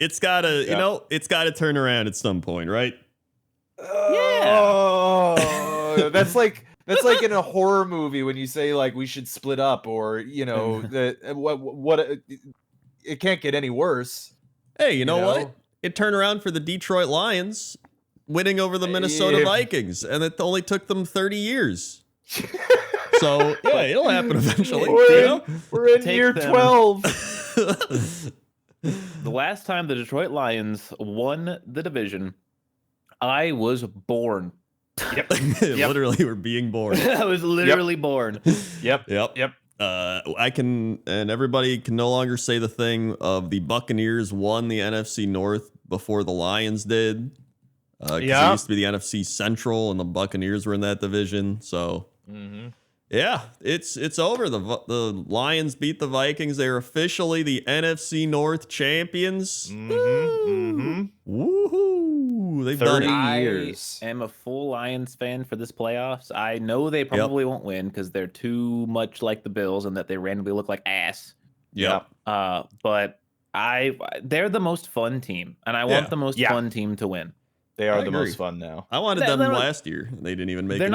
It's gotta, it's gotta turn around at some point, right? Oh, that's like in a horror movie when you say we should split up, or what it can't get any worse. Hey, you know what? It turned around for the Detroit Lions, winning over the Minnesota Vikings, and it only took them 30 years. So yeah, it'll happen eventually. We're in year 12. The last time the Detroit Lions won the division, I was born. Yep. Literally, we're being born. I was literally born. Yep. I can, and everybody can no longer say the thing of the Buccaneers won the NFC North before the Lions did. It used to be the NFC Central, and the Buccaneers were in that division. So, yeah, it's over. The Lions beat the Vikings. They're officially the NFC North champions. Woohoo! They've done 30 years. I am a full Lions fan for this playoffs. I know they probably won't win because they're too much like the Bills and that they randomly look like ass. Yep. But they're the most fun team, and I want the most fun team to win. They are the most fun now. I wanted them last year. They didn't even make it.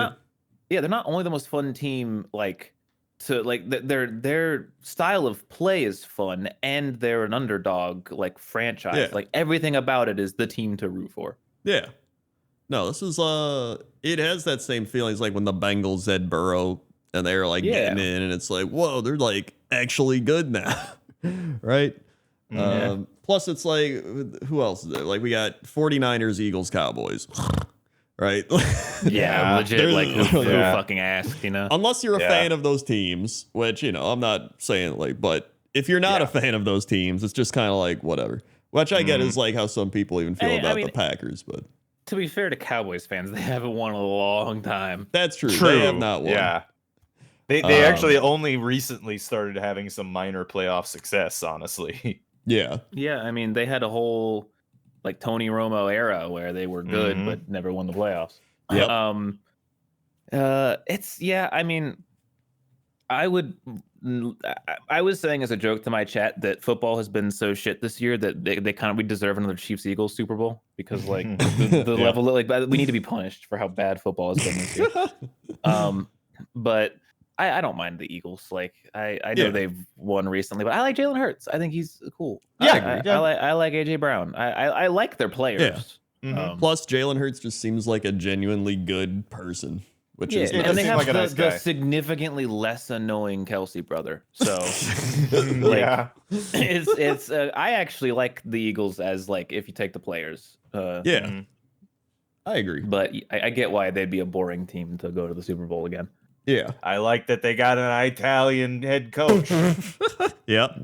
They're not only the most fun team, their style of play is fun, and they're an underdog franchise. Yeah. Everything about it is the team to root for. Yeah. No, this is it has that same feeling. It's like when the Bengals had Burrow and they're getting in, and it's whoa, they're actually good now. Right? Plus it's who else is there? We got 49ers, Eagles, Cowboys. Right? Yeah, legit. Who fucking asked, Unless you're a fan of those teams, which, I'm not saying but if you're not a fan of those teams, it's just kind of whatever. Which I get is how some people even feel about the Packers, but to be fair to Cowboys fans, they haven't won in a long time. That's true. They have not won. Yeah. They actually only recently started having some minor playoff success, honestly. Yeah. Yeah, I mean, they had a whole Tony Romo era where they were good but never won the playoffs. Yep. I mean, I was saying as a joke to my chat that football has been so shit this year that we deserve another Chiefs-Eagles Super Bowl because the level we need to be punished for how bad football has been this year. But I don't mind the Eagles. I know they've won recently, but I like Jalen Hurts. I think he's cool. Yeah, I like AJ Brown. I like their players. Yeah. Plus, Jalen Hurts just seems like a genuinely good person. Which is and they have the significantly less annoying Kelsey brother. So it's I actually like the Eagles as if you take the players. I agree. But I get why they'd be a boring team to go to the Super Bowl again. Yeah. I like that they got an Italian head coach. Yep.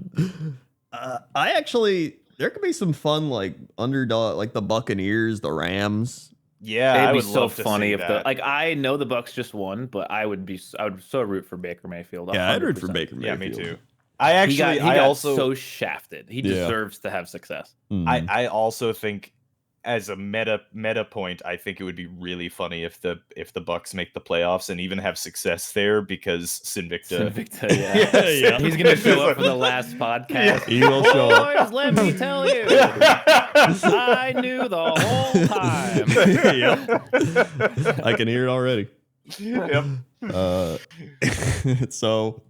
I actually, there could be some fun underdog, the Buccaneers, the Rams. Yeah, it'd I be would so love to funny see if that. I know the Bucs just won, but I would so root for Baker Mayfield. 100%. Yeah, I'd root for Baker Mayfield. Yeah, me too. I also so shafted. He deserves to have success. I also think as a meta point, I think it would be really funny if the Bucs make the playoffs and even have success there because Sinvicta. Yeah. He's gonna show up for the last podcast. Yeah. He will show up. Boys, let me tell you, I knew the whole time. Yep. I can hear it already. Yep. So,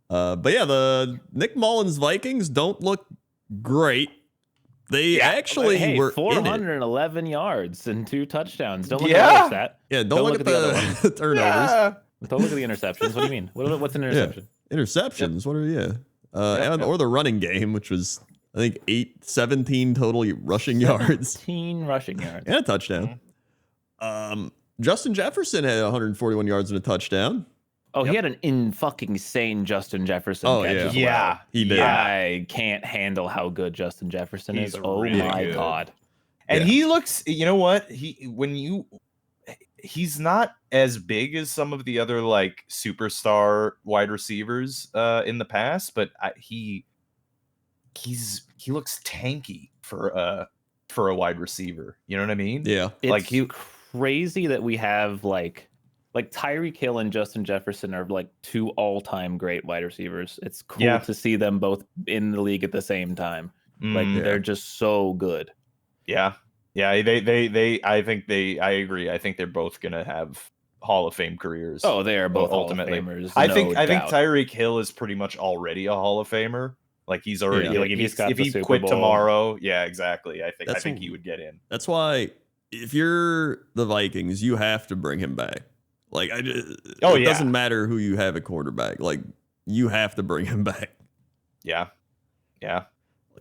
but yeah, the Nick Mullins Vikings don't look great. They actually were 411 yards and 2 touchdowns. Don't look Yeah. at the stat. Yeah, don't look at the turnovers. Yeah. Don't look at the interceptions. What do you mean? What's an interception? Interceptions. What are or the running game, which was I think 17 total rushing yards 17 rushing yards. and a touchdown. Justin Jefferson had 141 yards and a touchdown. Oh, he had an fucking insane Justin Jefferson catch as well. Yeah. He did. I can't handle how good Justin Jefferson He's is. Oh really my good. God. And Yeah. he looks, you know what? He's not as big as some of the other like superstar wide receivers in the past, but he looks tanky for a wide receiver. You know what I mean? Yeah. It's Like, he- crazy that we have like Tyreek Hill and Justin Jefferson are like 2 all-time great wide receivers. It's cool to see them both in the league at the same time. Like they're just so good. Yeah. Yeah, I agree. I think they're both gonna have Hall of Fame careers. Oh, they are both ultimately. Hall of Famers. I no think doubt. Tyreek Hill is pretty much already a Hall of Famer. Like he's already Yeah. like He's got if the he Super quit Bowl. tomorrow, yeah, exactly. I That's think he would get in. That's why if you're the Vikings, you have to bring him back. Like it doesn't matter who you have at quarterback. Like you have to bring him back. Yeah. Yeah.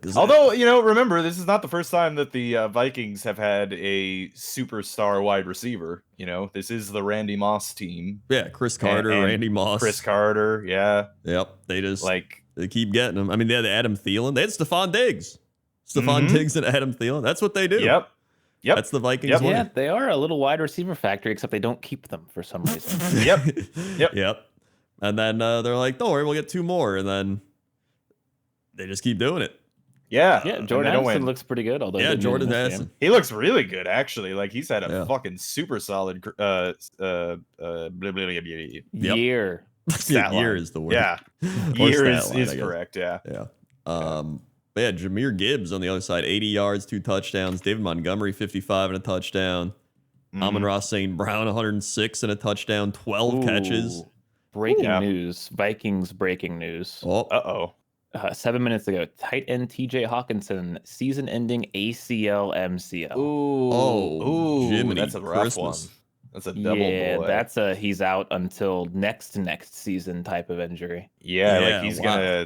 'Cause Although, remember, this is not the first time that the Vikings have had a superstar wide receiver. This is the Randy Moss team. Chris Carter, and Randy Moss, Chris Carter, yeah. Yep, they just Like, they keep getting them. I mean, they had Adam Thielen. They had Stephon Diggs. Diggs and Adam Thielen. That's what they do. yep. That's the Vikings. Yep. way. Yeah, they are a little wide receiver factory, except they don't keep them for some reason. Yep. And then they're like, don't worry, we'll get 2 more. And then they just keep doing it. Yeah. Yeah, and Jordan they don't Addison win. looks pretty good. Although he Yeah, didn't Jordan win this Addison. game. He looks really good, actually. Like, he's had a Yeah. fucking super solid Year. stat Year line. is the word. Yeah. Or Year stat line, is I guess. correct, yeah. Yeah. But yeah, Jahmyr Gibbs on the other side, 80 yards, 2 touchdowns. David Montgomery, 55 and a touchdown. Amon-Ra St. Brown, 106 and a touchdown, 12 catches. Breaking Yeah. news. Vikings breaking news. Oh, Uh-oh. 7 minutes ago, tight end TJ Hawkinson, season-ending ACL MCL. Oh, Jiminy that's a rough Christmas. one. That's a double Yeah, boy. that's a he's out until next season type of injury. Yeah, Yeah, like he's wow.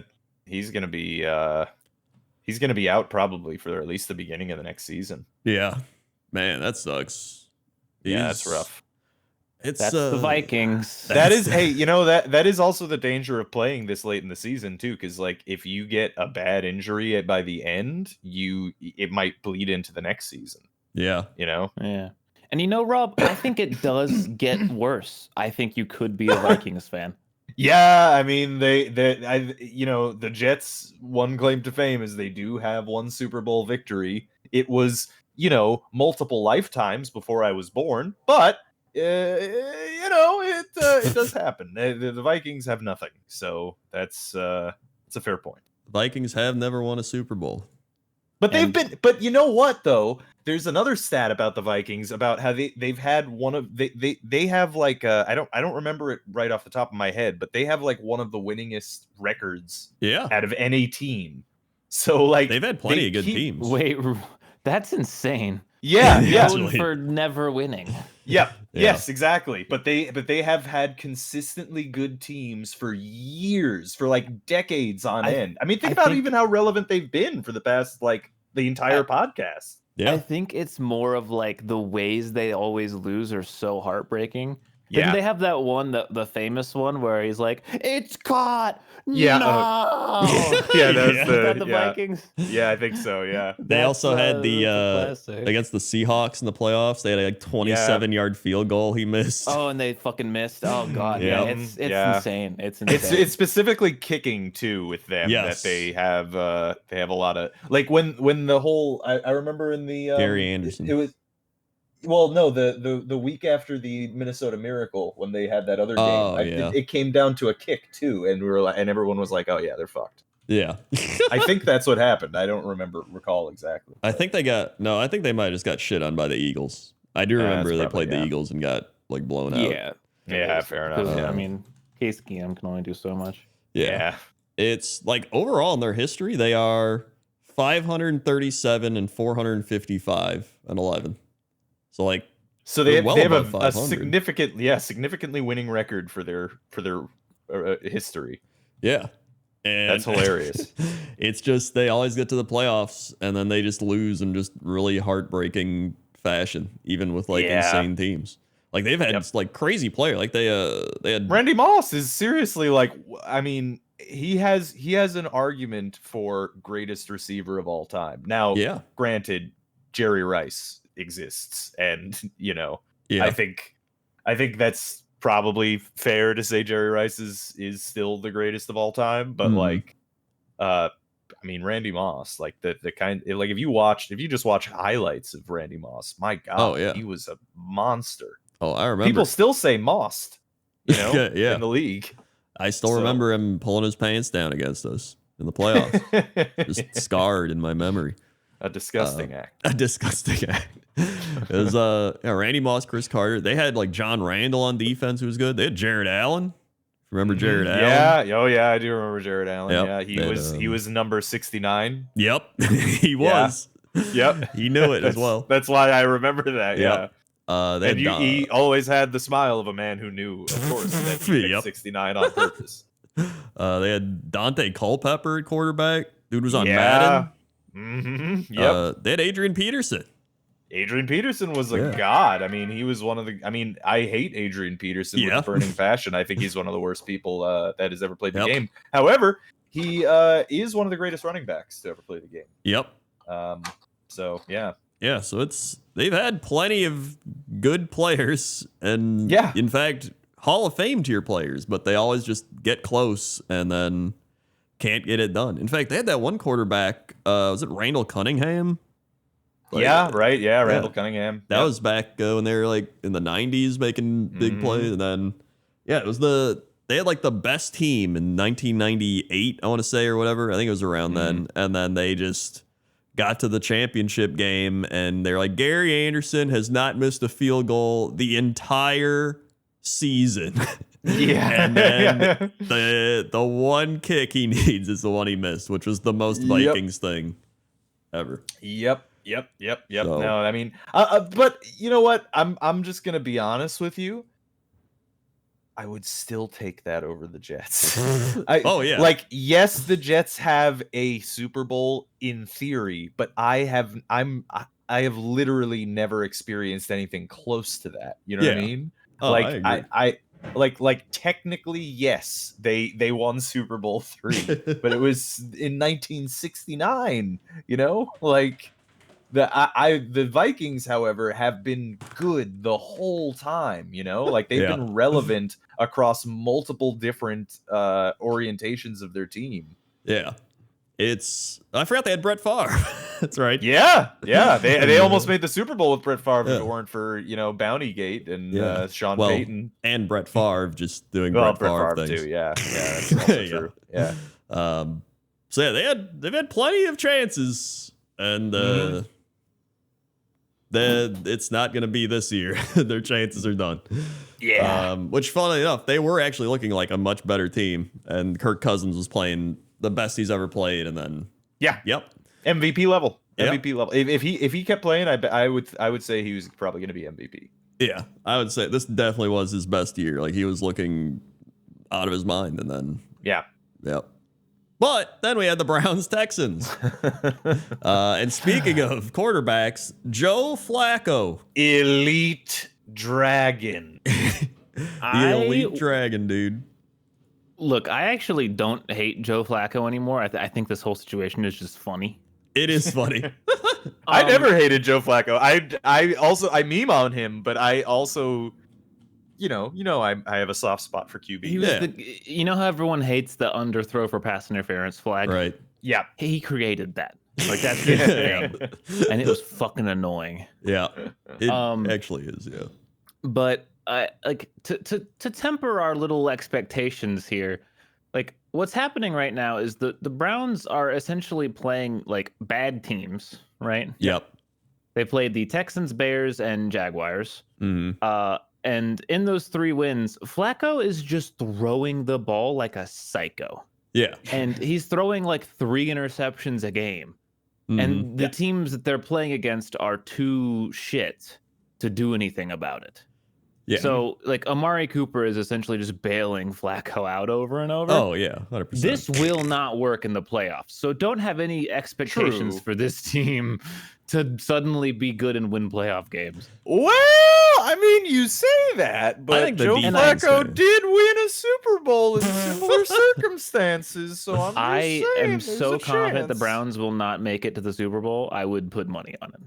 gonna be out probably for at least the beginning of the next season. Yeah. Man, that sucks. Yeah, that's rough. It's That's the Vikings. That is, hey, that is also the danger of playing this late in the season too, because like if you get a bad injury by the end, it might bleed into the next season. Yeah. Yeah. And Rob, I think it does get worse. I think you could be a Vikings fan. Yeah, I mean the Jets' one claim to fame is they do have one Super Bowl victory. It was, multiple lifetimes before I was born, but it does happen. The Vikings have nothing, so it's a fair point. Vikings have never won a Super Bowl. But but you know what though? There's another stat about the Vikings about how they've had one of they have like I don't remember it right off the top of my head, but they have like one of the winningest records Yeah. out of any team. So like They've had plenty they of good keep- teams. Wait, that's insane. Yeah, yeah. Known for never winning. Yeah. Yeah. Yes, exactly. But they have had consistently good teams for years, for like decades on end. I mean, think about even how relevant they've been for the past like the entire podcast. Yeah. I think it's more of like the ways they always lose are so heartbreaking. Didn't they have that one, the famous one where he's like, "It's caught." Yeah, No. yeah, that's Is that the yeah. Vikings? Yeah, I think so. Yeah. They also had the that's a classic. against the Seahawks in the playoffs. They had a 27-yard field goal he missed. Oh, and they fucking missed. Oh god, Yeah. it's Yeah. insane. It's insane. It's specifically kicking too with them Yes. that they have a lot of like when the whole I remember in the Gary Anderson. it was well no the week after the Minnesota Miracle when they had that other game Oh, yeah. it came down to a kick too and we were like and everyone was like, oh yeah, they're fucked. Yeah. I think that's what happened. I don't recall exactly. I think they might have just got shit on by the Eagles. I do remember that's they probably, played the Eagles and got like blown out. Yeah, fair enough. Because, Yeah. I mean, Case Keenum can only do so much. Yeah. It's like overall in their history, they are 537 and 455 and 11. So like, So they well have above a 500. significantly winning record for their history. yeah. And That's hilarious. It's just they always get to the playoffs and then they just lose in just really heartbreaking fashion, even with like insane teams. Like they've had like crazy player. Like they had Randy Moss is seriously like, I mean, he has an argument for greatest receiver of all time. Now, granted, Jerry Rice exists, and I think that's probably fair to say Jerry Rice is still the greatest of all time. But like, I mean, Randy Moss, like the kind like if you just watch highlights of Randy Moss, my God, he was a monster. Oh, I remember. People still say Mossed, in the league. I still remember him pulling his pants down against us in the playoffs. Just scarred in my memory. A disgusting act. A disgusting act. It was Randy Moss, Chris Carter. They had like John Randall on defense, who was good. They had Jared Allen. Remember Jared Allen? Yeah. Oh yeah, I do remember Jared Allen. Yep. Yeah, he was number 69. Yep, he was. Yep, he knew it as well. That's why I remember that. Yep. Yeah. He always had the smile of a man who knew, of course, that he picked 69 on purpose. They had Dante Culpepper at quarterback. Dude was on Madden. Mm-hmm. Yep. They had Adrian Peterson. Adrian Peterson was a god. I mean, he was one of the. I mean, I hate Adrian Peterson with a burning passion. I think he's one of the worst people that has ever played the game. However, he is one of the greatest running backs to ever play the game. Yep. So yeah. Yeah, so they've had plenty of good players and in fact, Hall of Fame tier players, but they always just get close and then can't get it done. In fact, they had that one quarterback, was it Randall Cunningham? Randall Cunningham. That was back when they were like in the 90s making big plays, and then it was they had like the best team in 1998, I want to say, or whatever. I think it was around then, and then they just got to the championship game, and they're like, Gary Anderson has not missed a field goal the entire season. And then the one kick he needs is the one he missed, which was the most Vikings thing ever. Yep. So, No, I mean, but you know what? I'm just gonna be honest with you. I would still take that over the Jets. Like, yes, the Jets have a Super Bowl in theory, but I have literally never experienced anything close to that. You know what I mean? I like technically, yes, they won Super Bowl 3, but it was in 1969. Like. The Vikings, however, have been good the whole time, like they've been relevant across multiple different orientations of their team. Yeah. I forgot they had Brett Favre. That's right. Yeah. They almost made the Super Bowl with Brett Favre if it weren't for, Bountygate and Sean Payton. And Brett Favre just doing Brett Favre things. Too. Yeah. That's also true. Yeah. So they've had plenty of chances, and it's not going to be this year. Their chances are done. Yeah. Which, funnily enough, they were actually looking like a much better team, and Kirk Cousins was playing the best he's ever played, and then MVP level. MVP level. If he kept playing, I would say he was probably going to be MVP. Yeah, I would say this definitely was his best year. Like, he was looking out of his mind, and then But then we had the Browns-Texans. And speaking of quarterbacks, Joe Flacco. Elite Dragon. The elite dragon, dude. Look, I actually don't hate Joe Flacco anymore. I think this whole situation is just funny. It is funny. I never hated Joe Flacco. I meme on him, but I also, I have a soft spot for QB. He was you know how everyone hates the underthrow for pass interference flag? Right. Yeah. He created that. Like that's his thing. And it was fucking annoying. Yeah. It actually is, yeah. But like to temper our little expectations here, like what's happening right now is the Browns are essentially playing like bad teams, right? Yep. They played the Texans, Bears, and Jaguars. Mm-hmm. And in those 3 wins, Flacco is just throwing the ball like a psycho. Yeah. And he's throwing like 3 interceptions a game. Mm-hmm. And the teams that they're playing against are too shit to do anything about it. Yeah. So, like, Amari Cooper is essentially just bailing Flacco out over and over. Oh, yeah, 100%. This will not work in the playoffs. So don't have any expectations for this team to suddenly be good and win playoff games. Well, I mean, you say that, but Joe Flacco did win a Super Bowl in similar circumstances, so I'm just saying, am so confident the chance. Browns will not make it to the Super Bowl. I would put money on it.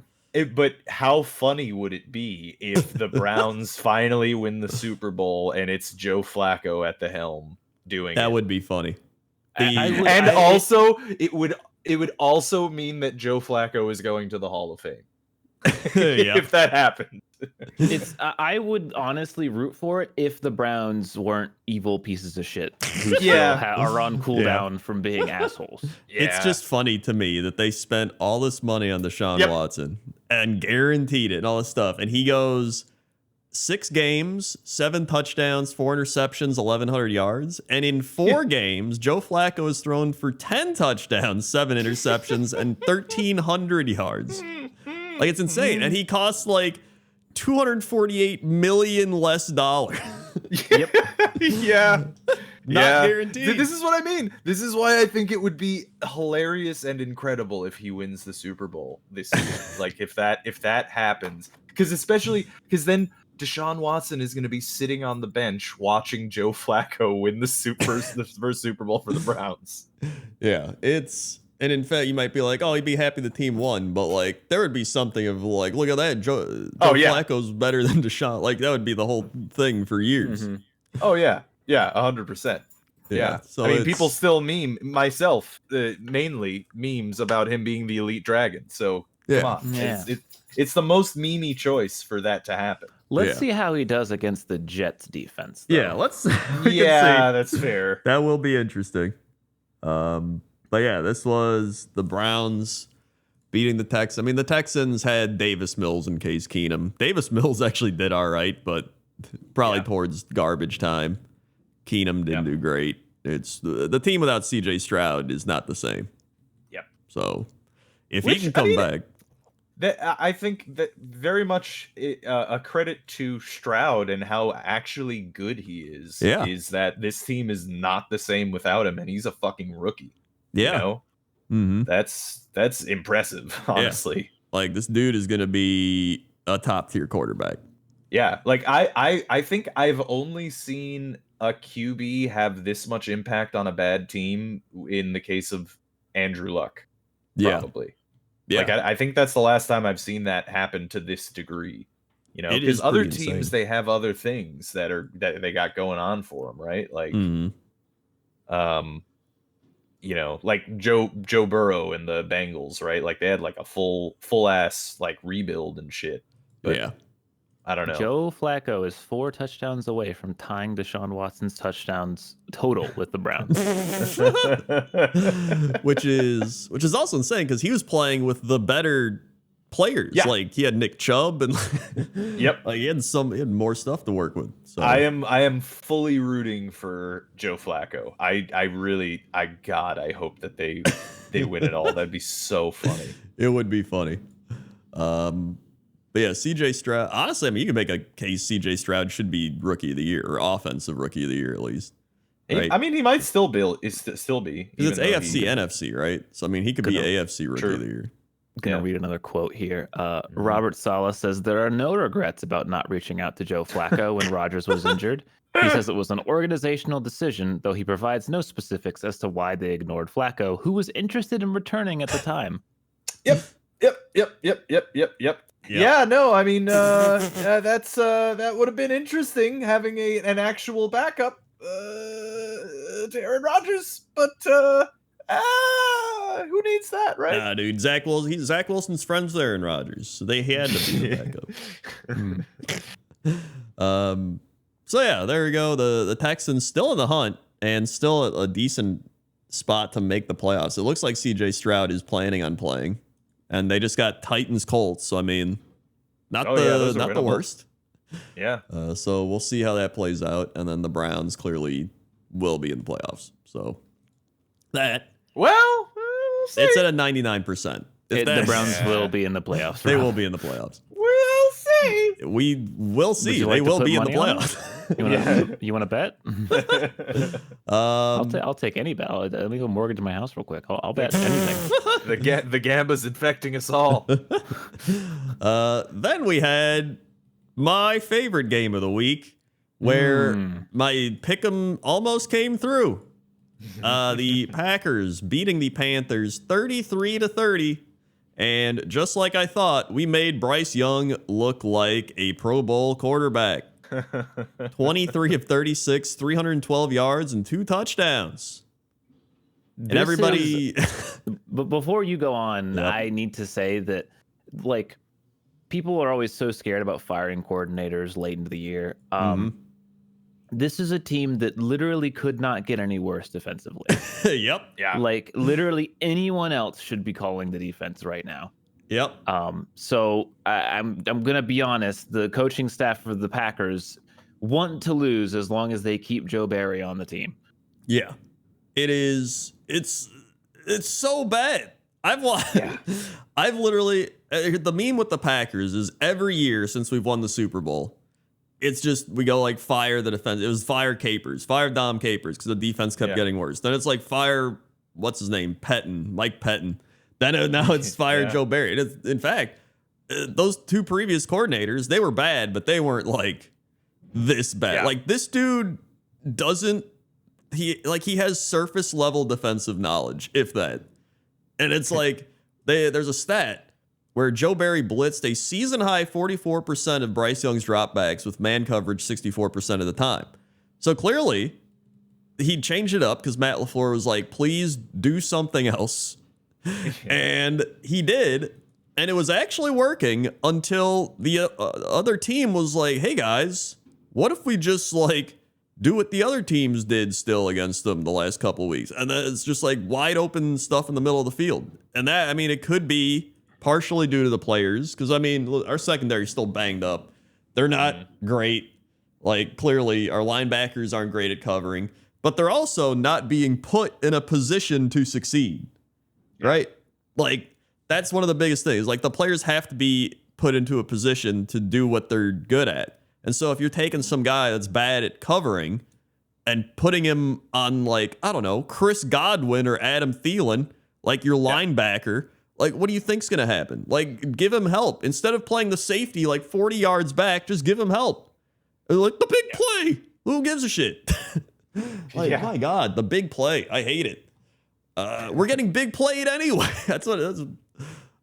But how funny would it be if the Browns finally win the Super Bowl and it's Joe Flacco at the helm doing that it? Would be funny. Also, it would also mean that Joe Flacco is going to the Hall of Fame. If that happened. I would honestly root for it if the Browns weren't evil pieces of shit who are on cooldown from being assholes. Yeah. It's just funny to me that they spent all this money on Deshaun Watson and guaranteed it and all this stuff, and he goes 6 games, 7 touchdowns, 4 interceptions, 1,100 yards, and in 4 games, Joe Flacco has thrown for 10 touchdowns, 7 interceptions, and 1,300 yards. Like, it's insane, and he costs like $248 million less dollars. Yep. Yeah. Not guaranteed. This is what I mean. This is why I think it would be hilarious and incredible if he wins the Super Bowl this year. Like if that happens, because then Deshaun Watson is going to be sitting on the bench watching Joe Flacco win the first Super Bowl for the Browns. Yeah, and in fact, you might be like, oh, he'd be happy the team won, but like there would be something of like, look at that, Joe Flacco's better than Deshaun. Like that would be the whole thing for years. Mm-hmm. Oh yeah, 100%. Yeah. So I mean, people still meme myself, mainly memes about him being the elite dragon. So come on, it's the most memey choice for that to happen. Let's see how he does against the Jets defense. Though. Yeah, let's. That's fair. That will be interesting. But yeah, this was the Browns beating the Texans. I mean, the Texans had Davis Mills and Case Keenum. Davis Mills actually did all right, but probably towards garbage time. Keenum didn't do great. It's the team without CJ Stroud is not the same. Yep. So if he can come back. I think that very much a credit to Stroud and how actually good he is. Is that this team is not the same without him, and he's a fucking rookie. Yeah. You know? Mm-hmm. That's impressive, honestly. Yeah. Like this dude is gonna be a top tier quarterback. Yeah, like I think I've only seen a QB have this much impact on a bad team in the case of Andrew Luck. Probably. Yeah. Like I think that's the last time I've seen that happen to this degree. You know, because other teams they have other things that they got going on for them, right? Like, you know, like Joe Burrow and the Bengals, right? Like they had like a full ass like rebuild and shit. But yeah, I don't know. Joe Flacco is 4 touchdowns away from tying Deshaun Watson's touchdowns total with the Browns, which is also insane because he was playing with the better players. Yeah. Like he had Nick Chubb and like he had more stuff to work with. So I am fully rooting for Joe Flacco. I hope that they win it all. That'd be so funny. It would be funny. But yeah, CJ Stroud. Honestly, I mean, you can make a case CJ Stroud should be Rookie of the Year or Offensive Rookie of the Year at least. Right? I mean, he might still be. Because it's AFC, NFC, right? So I mean, he could be AFC Rookie of the Year. gonna read another quote here. Robert Saleh says there are no regrets about not reaching out to Joe Flacco when Rodgers was injured. He says it was an organizational decision, though he provides no specifics as to why they ignored Flacco, who was interested in returning at the time. Yep. Yeah, no, I mean, that would have been interesting having an actual backup to Aaron Rodgers, but who needs that, right? Nah, dude, Zach Wilson's friends with Aaron Rodgers, so he had to be the backup. So yeah, there we go. The Texans still in the hunt and still a decent spot to make the playoffs. It looks like CJ Stroud is planning on playing, and they just got Titans Colts. So I mean, not the worst. Yeah. So we'll see how that plays out, and then the Browns clearly will be in the playoffs. So that we'll see. It's at a 99%. The Browns will be in the playoffs. They will be in the playoffs. We'll see. We will see. They will be in the playoffs. You want to bet? I'll take any bet. Let me go mortgage my house real quick. I'll bet anything. The Gamba's infecting us all. Then we had my favorite game of the week, where my pick'em almost came through. The Packers beating the Panthers 33-30. And just like I thought, we made Bryce Young look like a Pro Bowl quarterback. 23 of 36, 312 yards, and 2 touchdowns. And everybody... But before you go on, Yep. I need to say that, like, people are always so scared about firing coordinators late into the year. This is a team that literally could not get any worse defensively. Yep. Yeah. Like, literally anyone else should be calling the defense right now. Yep. So I'm gonna be honest. The coaching staff for the Packers want to lose as long as they keep Joe Barry on the team. Yeah. It is. It's so bad. I've literally the meme with the Packers is every year since we've won the Super Bowl, it's just we go like fire the defense. It was fire Dom Capers because the defense kept getting worse. Then it's like fire what's his name Mike Pettin. Then now it's fire Joe Barry. In fact, those 2 previous coordinators, they were bad, but they weren't like this bad. Yeah. Like this dude he has surface level defensive knowledge, if that. And it's like there's a stat where Joe Barry blitzed a season high 44% of Bryce Young's dropbacks with man coverage 64% of the time. So clearly he changed it up because Matt LaFleur was like, please do something else. And he did. And it was actually working until the other team was like, hey guys, what if we just like do what the other teams did still against them the last couple of weeks? And then it's just like wide open stuff in the middle of the field. And that, I mean, it could be partially due to the players. Because, I mean, our secondary is still banged up. They're not great. Like, clearly, our linebackers aren't great at covering. But they're also not being put in a position to succeed. Right? Like, that's one of the biggest things. Like, the players have to be put into a position to do what they're good at. And so if you're taking some guy that's bad at covering and putting him on, like, I don't know, Chris Godwin or Adam Thielen, like your linebacker, like, what do you think's going to happen? Like, give him help. Instead of playing the safety like 40 yards back, just give him help. Like, the big play. Who gives a shit? Like, my God, the big play. I hate it. We're getting big played anyway. That's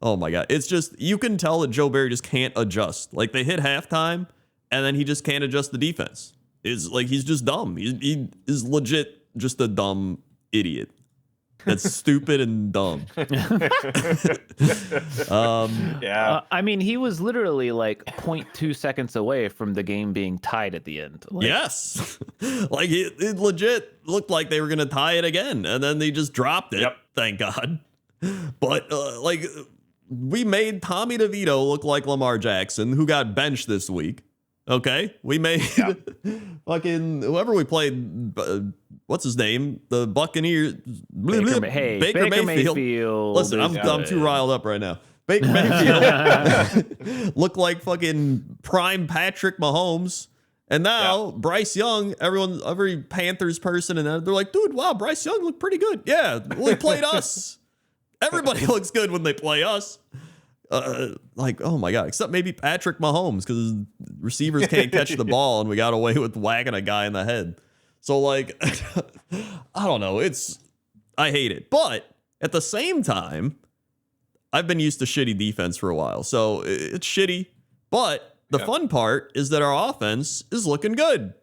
oh, my God. It's just, you can tell that Joe Barry just can't adjust. Like, they hit halftime, and then he just can't adjust the defense. It's like he's just dumb. He is legit just a dumb idiot. That's stupid and dumb. I mean, he was literally like 0.2 seconds away from the game being tied at the end. Like, yes. Like it legit looked like they were going to tie it again. And then they just dropped it. Yep. Thank God. But like we made Tommy DeVito look like Lamar Jackson, who got benched this week. Okay. We made fucking whoever we played. What's his name? The Buccaneers. Baker Mayfield. Listen, I'm too riled up right now. Baker Mayfield looked like fucking prime Patrick Mahomes. And now Bryce Young, every Panthers person, and they're like, dude, wow, Bryce Young looked pretty good. Yeah, well, he played us. Everybody looks good when they play us. Like, oh my God, except maybe Patrick Mahomes, because receivers can't catch the ball and we got away with whacking a guy in the head. So like, I don't know. I hate it. But at the same time, I've been used to shitty defense for a while. So it's shitty. But the fun part is that our offense is looking good,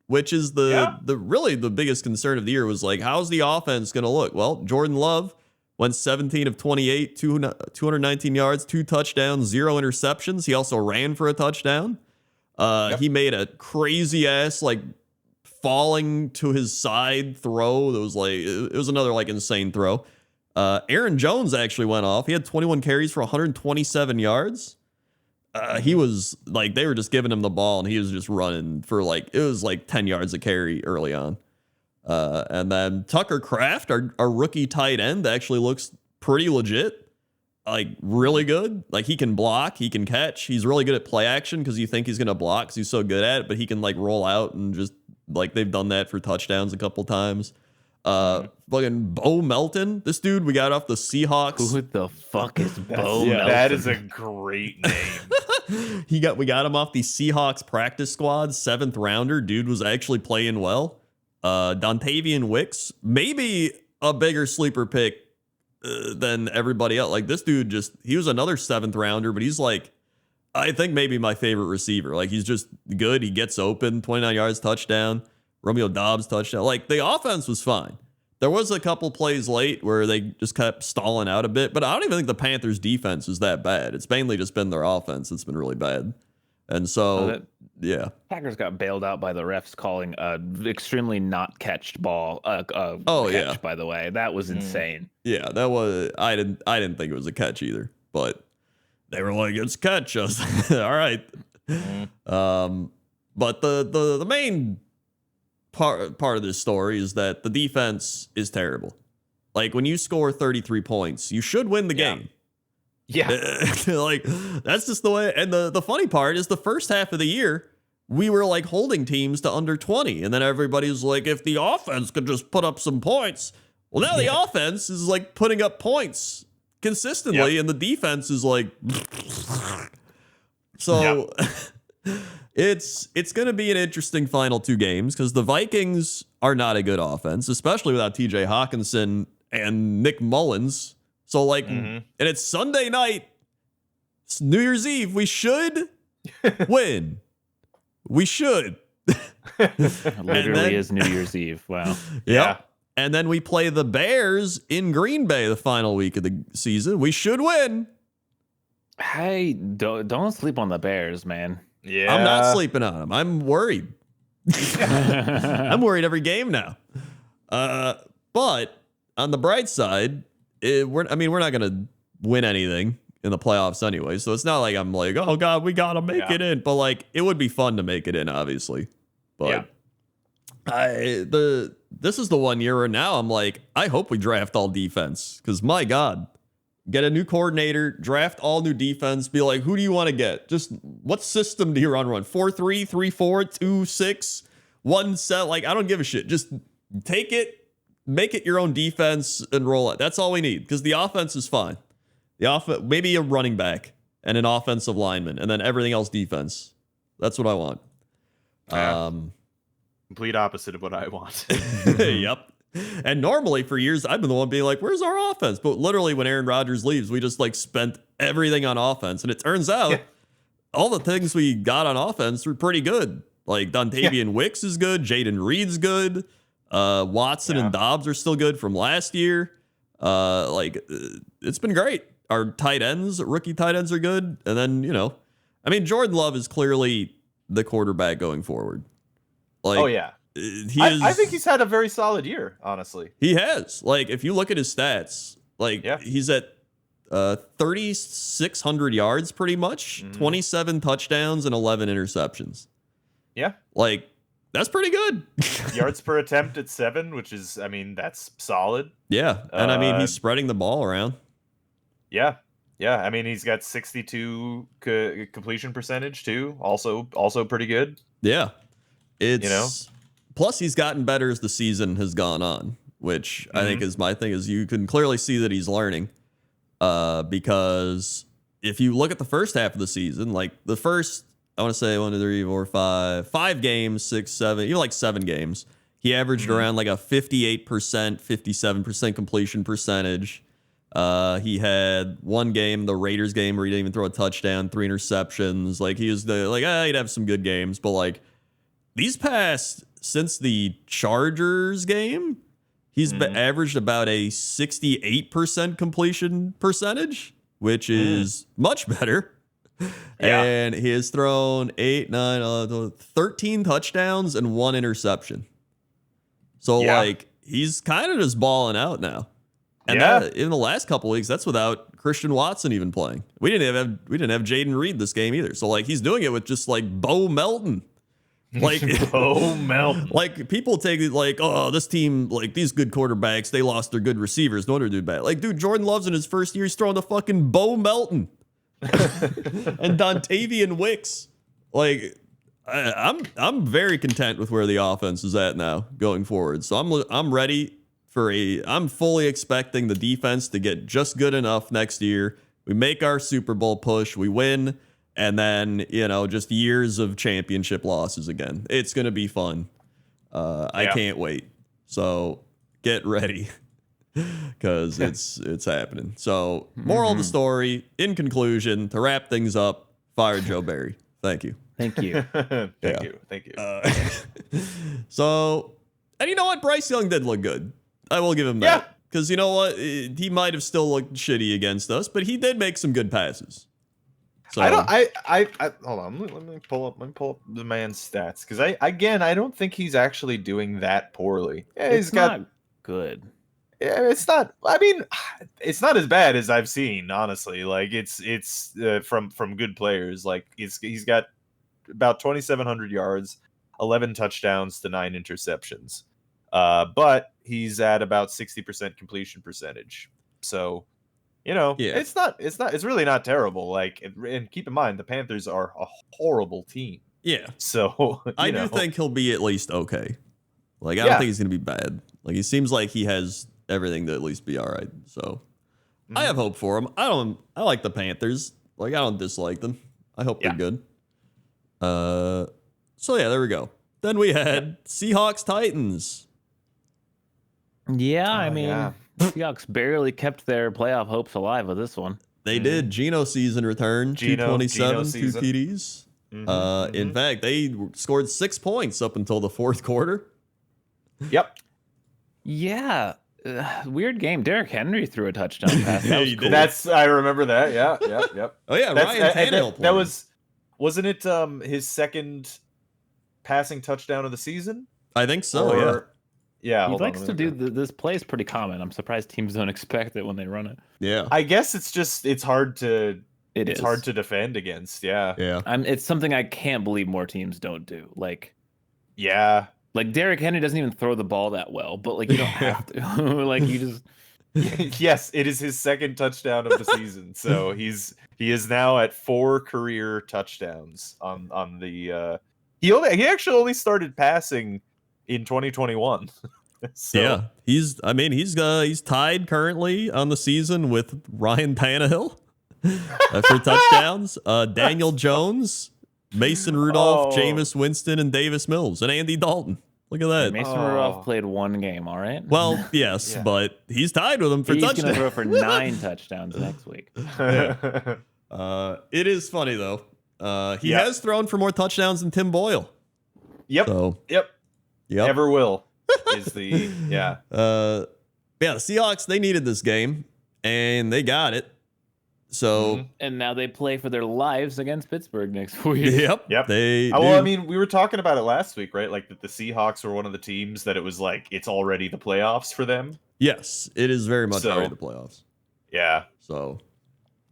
which is the really the biggest concern of the year was like, how's the offense going to look? Well, Jordan Love went 17 of 28, 219 yards, 2 touchdowns, 0 interceptions. He also ran for a touchdown. He made a crazy ass, like, falling to his side throw. That was like, it was another like insane throw. Aaron Jones actually went off. He had 21 carries for 127 yards. He was like, they were just giving him the ball and he was just running for like, it was like 10 yards a carry early on. And then Tucker Kraft, our rookie tight end, actually looks pretty legit, like really good. Like he can block, he can catch. He's really good at play action because you think he's going to block because he's so good at it, but he can like roll out and just like they've done that for touchdowns a couple times. Fucking Bo Melton, this dude we got off the Seahawks. Who the fuck is Bo Melton? That is a great name. We got him off the Seahawks practice squad, 7th rounder. Dude was actually playing well. Dontavian Wicks, maybe a bigger sleeper pick than everybody else. Like this dude he was another 7th rounder, but he's like, I think maybe my favorite receiver. Like he's just good. He gets open, 29 yards, touchdown. Romeo Dobbs touchdown. Like the offense was fine. There was a couple plays late where they just kept stalling out a bit, but I don't even think the Panthers defense is that bad. It's mainly just been their offense that's been really bad. And so, Packers got bailed out by the refs calling extremely not catched ball. Catch, by the way, that was insane. Yeah, that was. I didn't think it was a catch either, but they were like, "It's catch us." All right. But the main part of this story is that the defense is terrible. Like when you score 33 points, you should win the game. Yeah. Like that's just the way. And the funny part is the first half of the year, we were like holding teams to under 20. And then everybody was like, if the offense could just put up some points. Well, now the offense is like putting up points consistently. And the defense is like, so it's going to be an interesting final 2 games because the Vikings are not a good offense, especially without TJ Hawkinson and Nick Mullins. So like, and it's Sunday night, it's New Year's Eve. We should win. We should. Literally is New Year's Eve. Wow. Yeah. And then we play the Bears in Green Bay the final week of the season. We should win. Hey, don't sleep on the Bears, man. Yeah. I'm not sleeping on them. I'm worried. I'm worried every game now. But on the bright side, we're not going to win anything in the playoffs anyway. So it's not like I'm like, oh God, we got to make it in. But like, it would be fun to make it in, obviously. But this is the one year where now I'm like, I hope we draft all defense because my God, get a new coordinator, draft all new defense, be like, who do you want to get? Just what system do you run? 4-3, 3-4, 2-6, 1-7. Like, I don't give a shit. Just take it, make it your own defense and roll it. That's all we need because the offense is fine. Maybe a running back and an offensive lineman and then everything else defense. That's what I want. Complete opposite of what I want. Yep. And normally for years, I've been the one being like, where's our offense? But literally when Aaron Rodgers leaves, we just like spent everything on offense. And it turns out all the things we got on offense were pretty good. Like Dontavian Wicks is good. Jaden Reed's good. Watson and Dobbs are still good from last year. It's been great. Our rookie tight ends are good. And then, Jordan Love is clearly the quarterback going forwd. Like, I think he's had a very solid year, honestly. He has. Like, if you look at his stats, he's at 3,600 yards pretty much, 27 touchdowns and 11 interceptions. Yeah. Like, that's pretty good. Yards per attempt at 7, which is, that's solid. Yeah. And he's spreading the ball around. Yeah. Yeah. He's got 62 completion percentage too. Also pretty good. Yeah. Plus he's gotten better as the season has gone on, which I think is my thing. Is you can clearly see that he's learning, because if you look at the first half of the season, like the first, I want to say 1, 2, 3, 4, 5 games, 6, 7, even like 7 games, he averaged around like a 58%, 57% completion percentage. He had one game, the Raiders game, where he didn't even throw a touchdown, 3 interceptions. Like he was he'd have some good games, but like these past, since the Chargers game, he's averaged about a 68% completion percentage, which is much better. Yeah. And he has thrown 8, 9, 11, 13 touchdowns and 1 interception. So like he's kind of just balling out now. And that, in the last couple weeks, that's without Christian Watson even playing. We didn't have Jaden Reed this game either. So like he's doing it with just like Bo Melton. Like Bo Melton. Like people take it like, oh, this team, like these good quarterbacks, they lost their good receivers. No wonder they're bad. Like, dude, Jordan Love's in his first year, he's throwing the fucking Bo Melton and Dontavian Wicks. Like, I'm very content with where the offense is at now going forward. So I'm ready for I'm fully expecting the defense to get just good enough next year. We make our Super Bowl push, we win, and then, just years of championship losses again. It's going to be fun. I can't wait. So get ready because it's happening. So moral of the story, in conclusion, to wrap things up, fire Joe Barry. Thank you. Thank you. Thank you. So, and you know what? Bryce Young did look good. I will give him that. Because you know what? He might have still looked shitty against us, but he did make some good passes. So I hold on. Let me pull up the man's stats, because I don't think he's actually doing that poorly. Yeah, it's not good. Yeah, it's not. I mean, it's not as bad as I've seen, honestly. Like it's from good players. Like he's got about 2,700 yards, 11 touchdowns to 9 interceptions. But he's at about 60% completion percentage. So, it's really not terrible. Like, and keep in mind, the Panthers are a horrible team. Yeah. So I do think he'll be at least okay. Like, I don't think he's going to be bad. Like, he seems like he has everything to at least be all right. So I have hope for him. I like the Panthers. Like, I don't dislike them. I hope they're good. So yeah, there we go. Then we had Seahawks Titans. Yeah, I mean, Seahawks barely kept their playoff hopes alive with this one. They did. Geno season return, 227, 2 TDs. In fact, they scored 6 points up until the fourth quarter. Yep. Yeah. Weird game. Derek Henry threw a touchdown pass. That was cool. I remember that. Yep. Oh yeah, Ryan Tannehill. That wasn't it his second passing touchdown of the season? I think so. Yeah. He likes to do this play is pretty common. I'm surprised teams don't expect it when they run it. Yeah. I guess it's hard to hard to defend against. Yeah. It's something I can't believe more teams don't do. Like Derrick Henry doesn't even throw the ball that well, but like you don't have to. Like you just. Yes, it is his second touchdown of the season. So he is now at 4 career touchdowns on the. He actually only started passing in 2021. So. Yeah, he's tied currently on the season with Ryan Tannehill for touchdowns. Daniel Jones, Mason Rudolph, Jameis Winston, and Davis Mills, and Andy Dalton. Look at that. Mason Rudolph played 1 game, all right? Well, yes, but he's tied with him for touchdowns. He's going to throw for 9 touchdowns next week. It is funny, though. He has thrown for more touchdowns than Tim Boyle. Yep. So, yep. Ever will is the the Seahawks, they needed this game and they got it. So and now they play for their lives against Pittsburgh next week. Yep. I mean, we were talking about it last week, right? Like that the Seahawks were one of the teams that it was like it's already the playoffs for them. Yes, it is very much already the playoffs. Yeah. So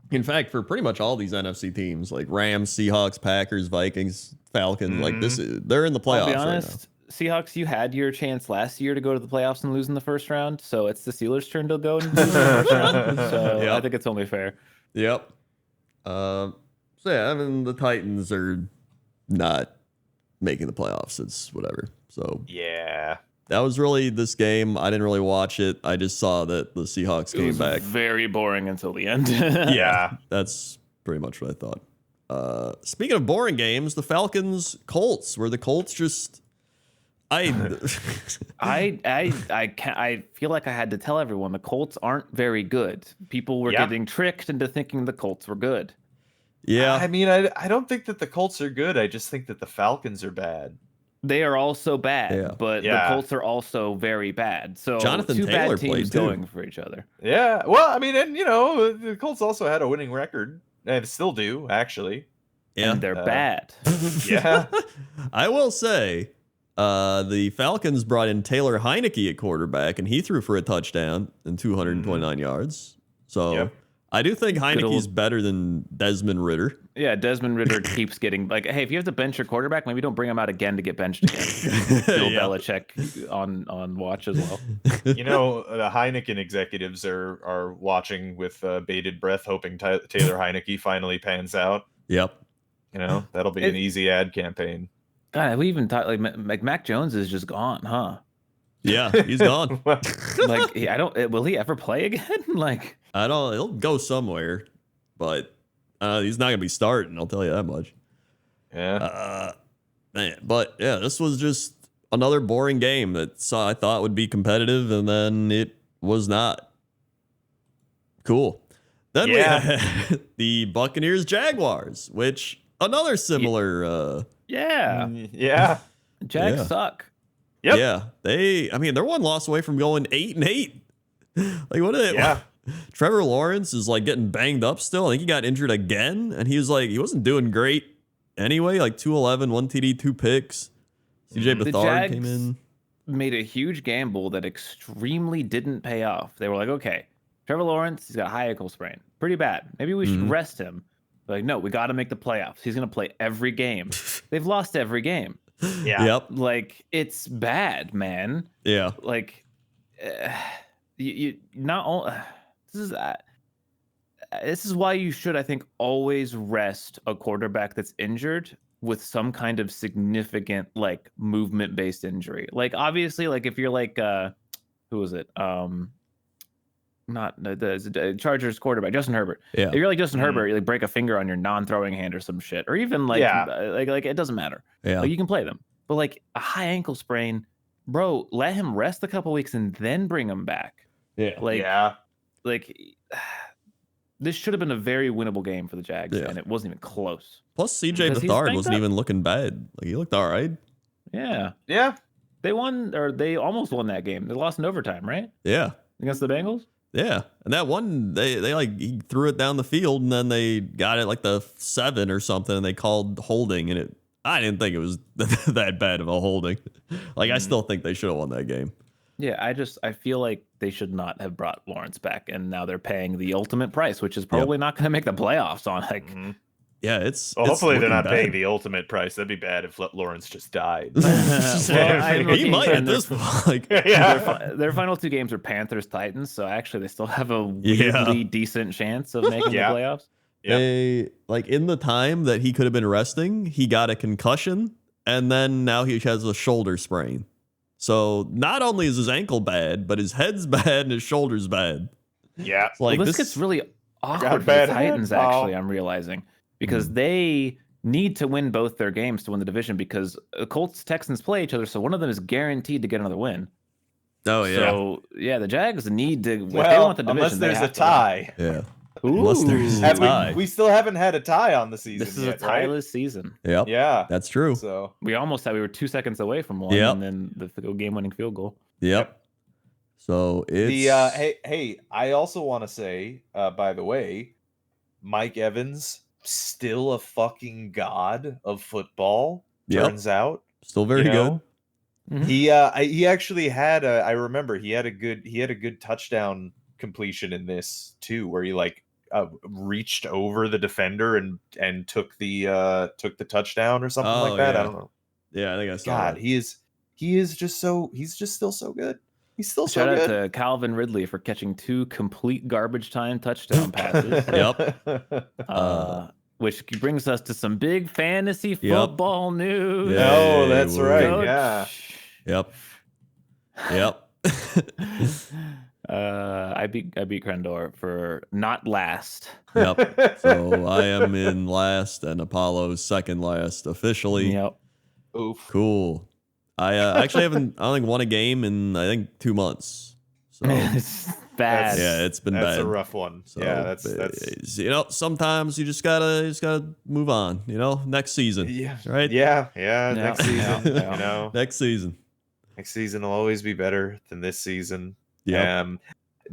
in fact, for pretty much all these NFC teams, like Rams, Seahawks, Packers, Vikings, Falcons, like they're in the playoffs. I'll be honest, right now. Seahawks, you had your chance last year to go to the playoffs and lose in the first round, so it's the Steelers' turn to go into the first round. So I think it's only fair. Yep. So yeah, I mean the Titans are not making the playoffs. It's whatever. So yeah, that was really this game. I didn't really watch it. I just saw that the Seahawks came back. Very boring until the end. Yeah. That's pretty much what I thought. Speaking of boring games, the Falcons Colts, where the Colts just I feel like I had to tell everyone the Colts aren't very good. People were getting tricked into thinking the Colts were good. Yeah. I mean, I don't think that the Colts are good. I just think that the Falcons are bad. They are also bad, but the Colts are also very bad. So Jonathan two Taylor bad teams played, too. going for each other. Yeah. Well, I mean, and the Colts also had a winning record, and still do, actually. Yeah. And they're bad. Yeah. I will say, the Falcons brought in Taylor Heineke at quarterback, and he threw for a touchdown and 229 yards. So I do think Heineke's better than Desmond Ridder. Yeah, Desmond Ridder keeps getting like, hey, if you have to bench your quarterback, maybe don't bring him out again to get benched again. Bill Belichick on watch as well. The Heineken executives are watching with bated breath, hoping Taylor Heineke finally pans out. Yep. That'll be an easy ad campaign. God, we even thought like Mac Jones is just gone, huh? Yeah, he's gone. Like will he ever play again? Like I don't. He'll go somewhere, but he's not gonna be starting. I'll tell you that much. Yeah. Man, but yeah, this was just another boring game that I thought would be competitive, and then it was not. Cool. Then we had the Buccaneers Jaguars, which another similar. Yeah. Jags suck. Yep. Yeah, they're one loss away from going 8-8. Like, what are they? Yeah. Trevor Lawrence is like getting banged up still. I think he got injured again, and he wasn't doing great anyway. Like 211, 1 TD, 2 picks. CJ Beathard came in. Made a huge gamble that extremely didn't pay off. They were like, okay, Trevor Lawrence, he's got a high ankle sprain, pretty bad. Maybe we should rest him. They're like, no, we got to make the playoffs. He's gonna play every game. They've lost every game. Yeah. Yep. Like, it's bad, man. Yeah. Like, you not only this is why you should, I think, always rest a quarterback that's injured with some kind of significant like movement based injury. Like, obviously, like if you're like who was it? Not the Chargers quarterback, Justin Herbert. Yeah. If you're like Justin Herbert, you like break a finger on your non-throwing hand or some shit, or even like like it doesn't matter. Yeah. Like, you can play them, but like a high ankle sprain, bro, let him rest a couple weeks and then bring him back. Yeah. Like this should have been a very winnable game for the Jags, and it wasn't even close. Plus, CJ Beathard wasn't even looking bad. Like, he looked all right. Yeah. Yeah. They won, or they almost won that game. They lost in overtime, right? Yeah. Against the Bengals? Yeah. And that one, they like, he threw it down the field, and then they got it like the 7 or something, and they called holding, and I didn't think it was that bad of a holding. Like, I still think they should have won that game. Yeah, I feel like they should not have brought Lawrence back, and now they're paying the ultimate price, which is probably not going to make the playoffs on. Like, yeah, it's. Well, hopefully they're not bad. paying the ultimate price. That'd be bad if Lawrence just died. He might at this point. Like, their final 2 games are Panthers Titans, so actually they still have a weirdly decent chance of making the playoffs. They like in the time that he could have been resting, he got a concussion, and then now he has a shoulder sprain. So not only is his ankle bad, but his head's bad and his shoulder's bad. Yeah. Like, this gets really awkward for the Titans, actually, I'm realizing. Because they need to win both their games to win the division, because the Colts, Texans play each other, so one of them is guaranteed to get another win. Oh, yeah. So, yeah, the Jags need to, if they Well, want the division, unless there's a have to tie. Yeah. Ooh. Unless there's a tie. We still haven't had a tie on the season This is yet, a right? tieless season. Yep. Yeah. That's true. So We were 2 seconds away from one, and then the game-winning field goal. Yep. So it's hey, I also want to say, by the way, Mike Evans still a fucking god of football. Turns out, still very good. Mm-hmm. He actually had I remember he had a good touchdown completion in this too, where he like reached over the defender and took the touchdown or something like that. I don't know. Yeah, I think I saw God, that. he's just still so good. He's still so Shout good. out to Calvin Ridley for catching 2 complete garbage time touchdown passes. Which brings us to some big fantasy football news. Oh, that's right. Coach. Yeah. Yep. Yep. I beat Krendor for not last. Yep. So I am in last and Apollo's second last officially. Yep. Oof. Cool. I actually haven't, I don't think, won a game in, I think, 2 months. So It's bad. yeah, it's been That's bad. a rough one. So, Yeah, that's you know, sometimes you just gotta move on. You know, next season. yeah, Right? Yeah. Yeah, Next season, yeah. you know, Next season. next season will always be better than this season. Yeah.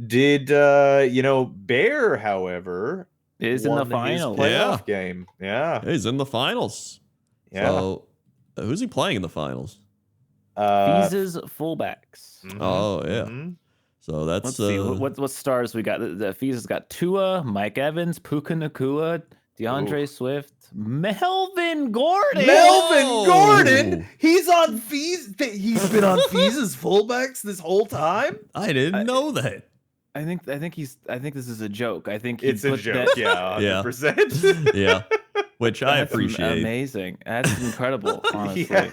Did Bear, however, Is in the won his finals. playoff game? Yeah, He's in the finals. yeah. So who's he playing in the finals? Fee's fullbacks. Mhm, Oh yeah. mhm. So that's Let's see what stars we got. The Fees has got Tua, Mike Evans, Puka Nakua, DeAndre Swift, Melvin Gordon. Melvin Whoa! Gordon, he's on Fees. He's been on Fees' fullbacks this whole time. I didn't know that. I think this is a joke. I think he It's a put joke. that- Yeah, Yeah. 100%. Yeah. Which I That's appreciate. amazing. That's incredible, honestly. Yeah.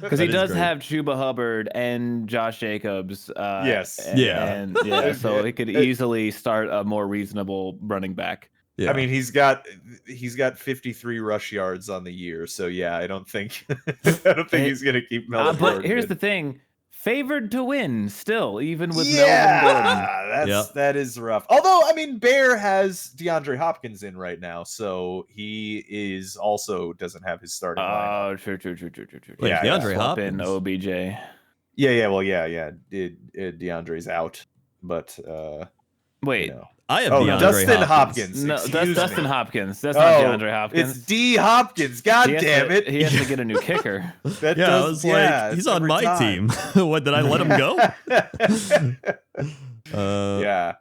Because he That is does great. have Chuba Hubbard and Josh Jacobs. Yes. And Yeah. so he could easily start a more reasonable running back. Yeah. I mean, he's got 53 rush yards on the year, so yeah, I don't think he's gonna keep Melvin. But Gordon here's in. the thing: favored to win still, even with Melvin Gordon. That is rough. Although, I mean, Bear has DeAndre Hopkins in right now, so he is also doesn't have his starting lineup. Oh, true. Wait, yeah, DeAndre Swap in Hopkins. OBJ. Yeah. Well, yeah. DeAndre's out, but Wait, you know. I have Oh, DeAndre Dustin Hopkins. Hopkins. no, that's Excuse Dustin me. Hopkins. That's not DeAndre Hopkins. It's D Hopkins. God He has damn to- it! He has to get a new kicker. That Yeah, I does- was yeah, like, he's it's on every my time. team. What, did I let him go? Yeah.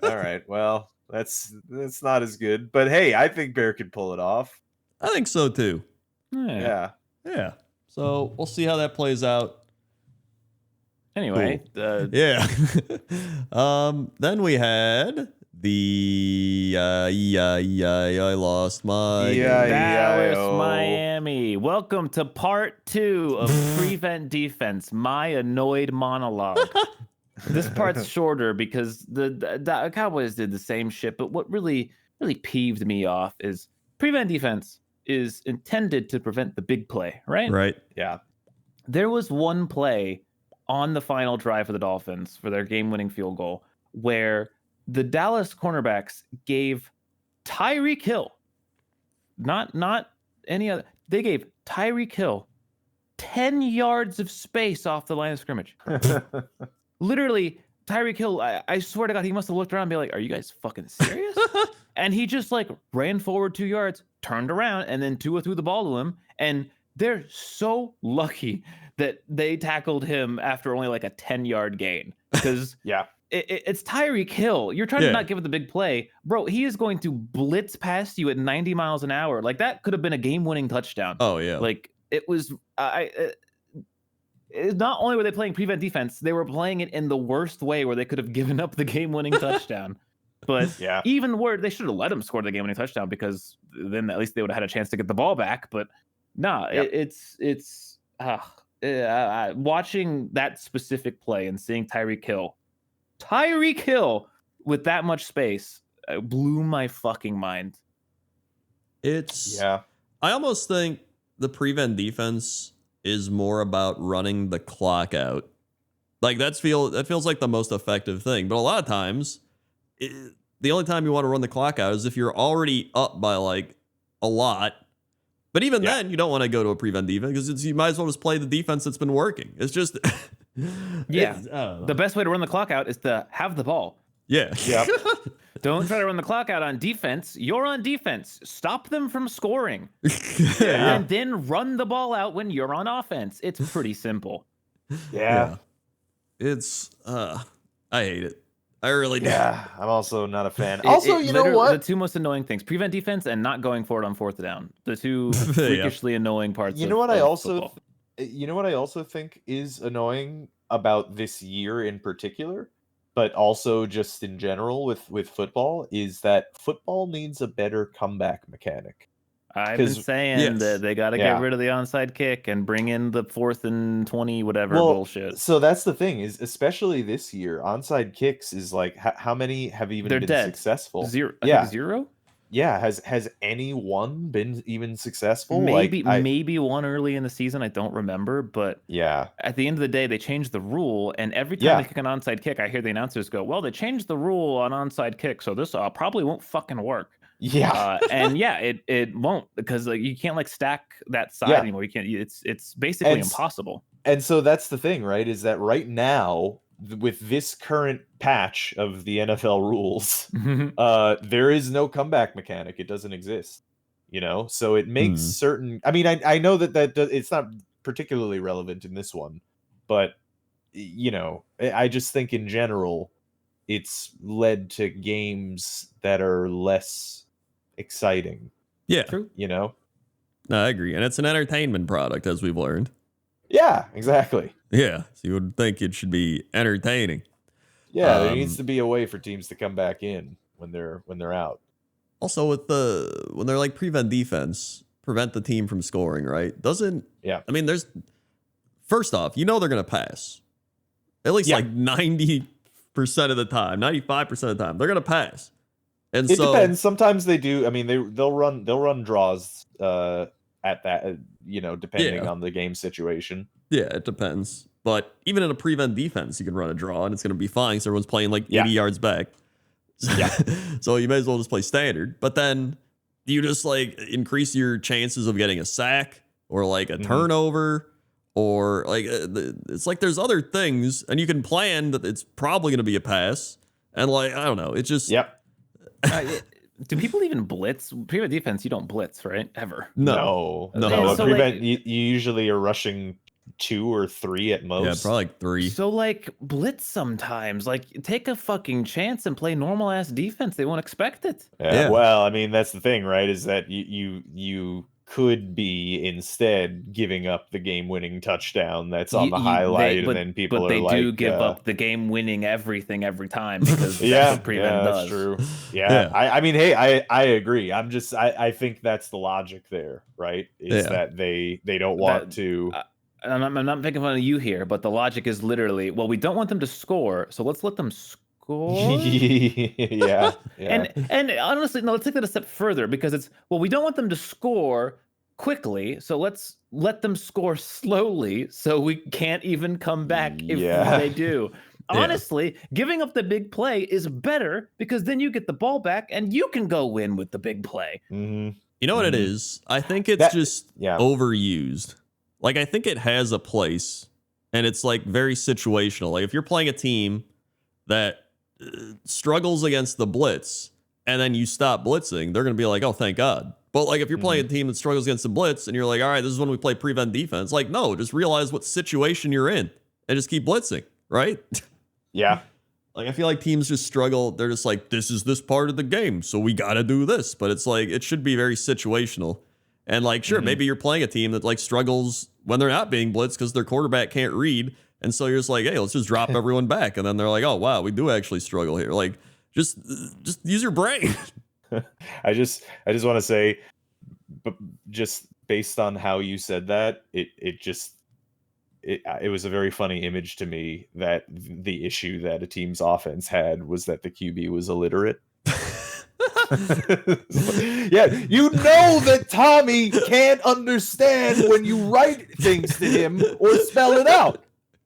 All right. Well, that's not as good. But hey, I think Bear could pull it off. I think so too. Yeah. Yeah. So we'll see how that plays out. Anyway, Yeah. Then we had the I lost my Dallas, E-I-E-I-O. Miami. Welcome to part 2 of Prevent Defense, my annoyed monologue. This part's shorter because the Cowboys did the same shit, but what really peeved me off is Prevent Defense is intended to prevent the big play, right? Right. Yeah. There was one play on the final drive for the Dolphins for their game-winning field goal where the Dallas cornerbacks gave Tyreek Hill, not any other, they gave Tyreek Hill 10 yards of space off the line of scrimmage. Literally, Tyreek Hill, I swear to God, he must have looked around and be like, are you guys fucking serious? And he just like ran forward 2 yards, turned around, and then Tua threw the ball to him. And they're so lucky that they tackled him after only like a 10-yard gain. Because Yeah. it's Tyreek Hill. You're trying to not give it the big play. Bro, he is going to blitz past you at 90 miles an hour. Like that could have been a game-winning touchdown. Oh yeah. Like it was not only were they playing prevent defense, they were playing it in the worst way where they could have given up the game-winning touchdown. But Yeah. even worse, they should have let him score the game-winning touchdown because then at least they would have had a chance to get the ball back. But nah, Yep. it's watching that specific play and seeing Tyreek Hill with that much space blew my fucking mind. It's Yeah. I almost think the prevent defense is more about running the clock out. Like that feels like the most effective thing. But a lot of times, the only time you want to run the clock out is if you're already up by like a lot. But even then, you don't want to go to a prevent defense because you might as well just play the defense that's been working. It's just Yeah. I don't know. The best way to run the clock out is to have the ball. Yeah. Yep. Don't try to run the clock out on defense. You're on defense. Stop them from scoring. Yeah. And then run the ball out when you're on offense. It's pretty simple. Yeah. It's I hate it. I really do. Yeah. I'm also not a fan. Also, you know literally, what? The two most annoying things: prevent defense and not going for it on 4th down. The two freakishly annoying parts. You know what I of also football. you know what I also think is annoying about this year in particular, but also just in general with football, is that football needs a better comeback mechanic. I've been saying that they got to get rid of the onside kick and bring in the 4th and 20 whatever bullshit. So that's the thing is, especially this year, onside kicks is like how many have even been successful? Zero. I think 0. Yeah, has any one been even successful? Maybe one early in the season. I don't remember, but yeah. At the end of the day, they changed the rule, and every time they kick an onside kick, I hear the announcers go, "Well, they changed the rule on onside kick, so this probably won't fucking work." Yeah, it won't, because you can't stack that side anymore. You can't. It's basically impossible. And so that's the thing, right? Is that right now, with this current patch of the NFL rules, there is no comeback mechanic. It doesn't exist, So it makes certain. I mean, I know that it's not particularly relevant in this one, but I just think in general, it's led to games that are less exciting. Yeah, true. No, I agree, and it's an entertainment product, as we've learned. Yeah, exactly. Yeah, so you would think it should be entertaining. Yeah, there needs to be a way for teams to come back in when they're out. Also, when they're prevent defense, prevent the team from scoring, right? I mean, there's first off, they're gonna pass. At least 90% of the time, 95% of the time, they're gonna pass. And it depends. Sometimes they do. I mean, they'll run draws at that, depending on the game situation. Yeah, it depends. But even in a prevent defense, you can run a draw and it's going to be fine because everyone's playing 80 yards back. Yeah. So you may as well just play standard. But then you just increase your chances of getting a sack or a turnover, or it's there's other things, and you can plan that it's probably going to be a pass. And I don't know. It's just do people even blitz? Prevent defense, you don't blitz, right? Ever? No. So prevent, you usually are rushing 2 or 3 at most. Yeah, probably 3. So blitz sometimes. Take a fucking chance and play normal ass defense. They won't expect it. Yeah. Well, I mean, that's the thing, right? Is that you could be instead giving up the game-winning touchdown that's on the highlight, and then people they do give up the game-winning everything every time, because that's what prevent does. That's true. Yeah. I mean, hey, I agree. I think that's the logic there, right? Is that they don't want to. I'm not making fun of you here, but the logic is literally, well, we don't want them to score, so let's let them score. Yeah. And honestly, no, let's take that a step further, because we don't want them to score quickly, so let's let them score slowly so we can't even come back if they do. Honestly, giving up the big play is better, because then you get the ball back and you can go win with the big play. You know what it is? I think it's just overused. I think it has a place, and it's very situational. If you're playing a team that struggles against the blitz, and then you stop blitzing, they're going to be like, oh, thank God. But if you're playing a team that struggles against the blitz, and you're like, all right, this is when we play prevent defense. No, just realize what situation you're in and just keep blitzing, right? Yeah. I feel like teams just struggle. They're just this is this part of the game, so we got to do this. But it's it should be very situational. And sure, maybe you're playing a team that struggles when they're not being blitzed because their quarterback can't read. And so you're just hey, let's just drop everyone back. And then they're oh, wow, we do actually struggle here. Just use your brain. I just want to say, but just based on how you said that, it was a very funny image to me that the issue that a team's offense had was that the QB was illiterate. Yeah, that Tommy can't understand when you write things to him or spell it out.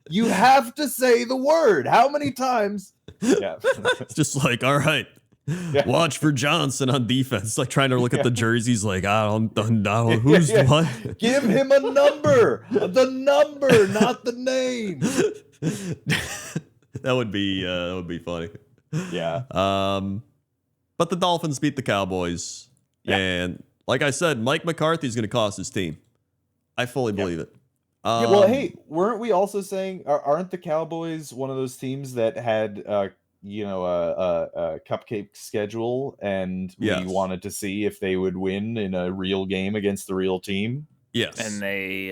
You have to say the word. How many times? Yeah. It's just all right. Yeah. Watch for Johnson on defense. Trying to look at the jerseys. I don't know who's what. Give him a number. The number, not the name. That would be funny. Yeah. But the Dolphins beat the Cowboys. Yeah. And like I said, Mike McCarthy's going to cost his team. I fully believe it. Well, hey, weren't we also saying, aren't the Cowboys one of those teams that had, a cupcake schedule, and we wanted to see if they would win in a real game against the real team? Yes. And they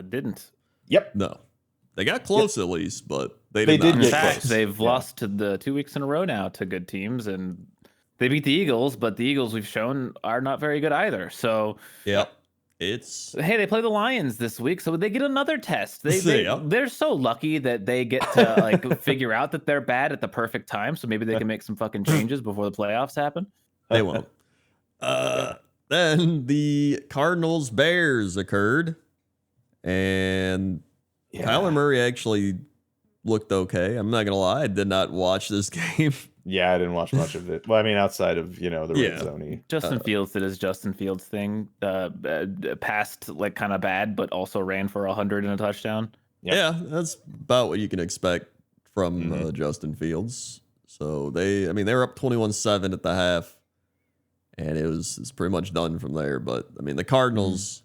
didn't. Yep. No. They got close at least, but they did not. get In fact, close. they've lost to the 2 weeks in a row now to good teams, and They beat the Eagles, but the Eagles we've shown are not very good either. So Yep. It's hey, they play the Lions this week, so they get another test. Yep. They're so lucky that they get to like figure out that they're bad at the perfect time. So maybe they can make some fucking changes before the playoffs happen. They won't. Then the Cardinals Bears occurred, and Kyler Murray actually looked okay. I'm not gonna lie, I did not watch this game. Yeah, I didn't watch much of it. Well, I mean, outside of the red zone. Justin Fields did his Justin Fields thing. Passed like kind of bad, but also ran for 100 and a touchdown. Yeah, that's about what you can expect from Justin Fields. So they were up 21-7 at the half, and it's pretty much done from there. But I mean, the Cardinals,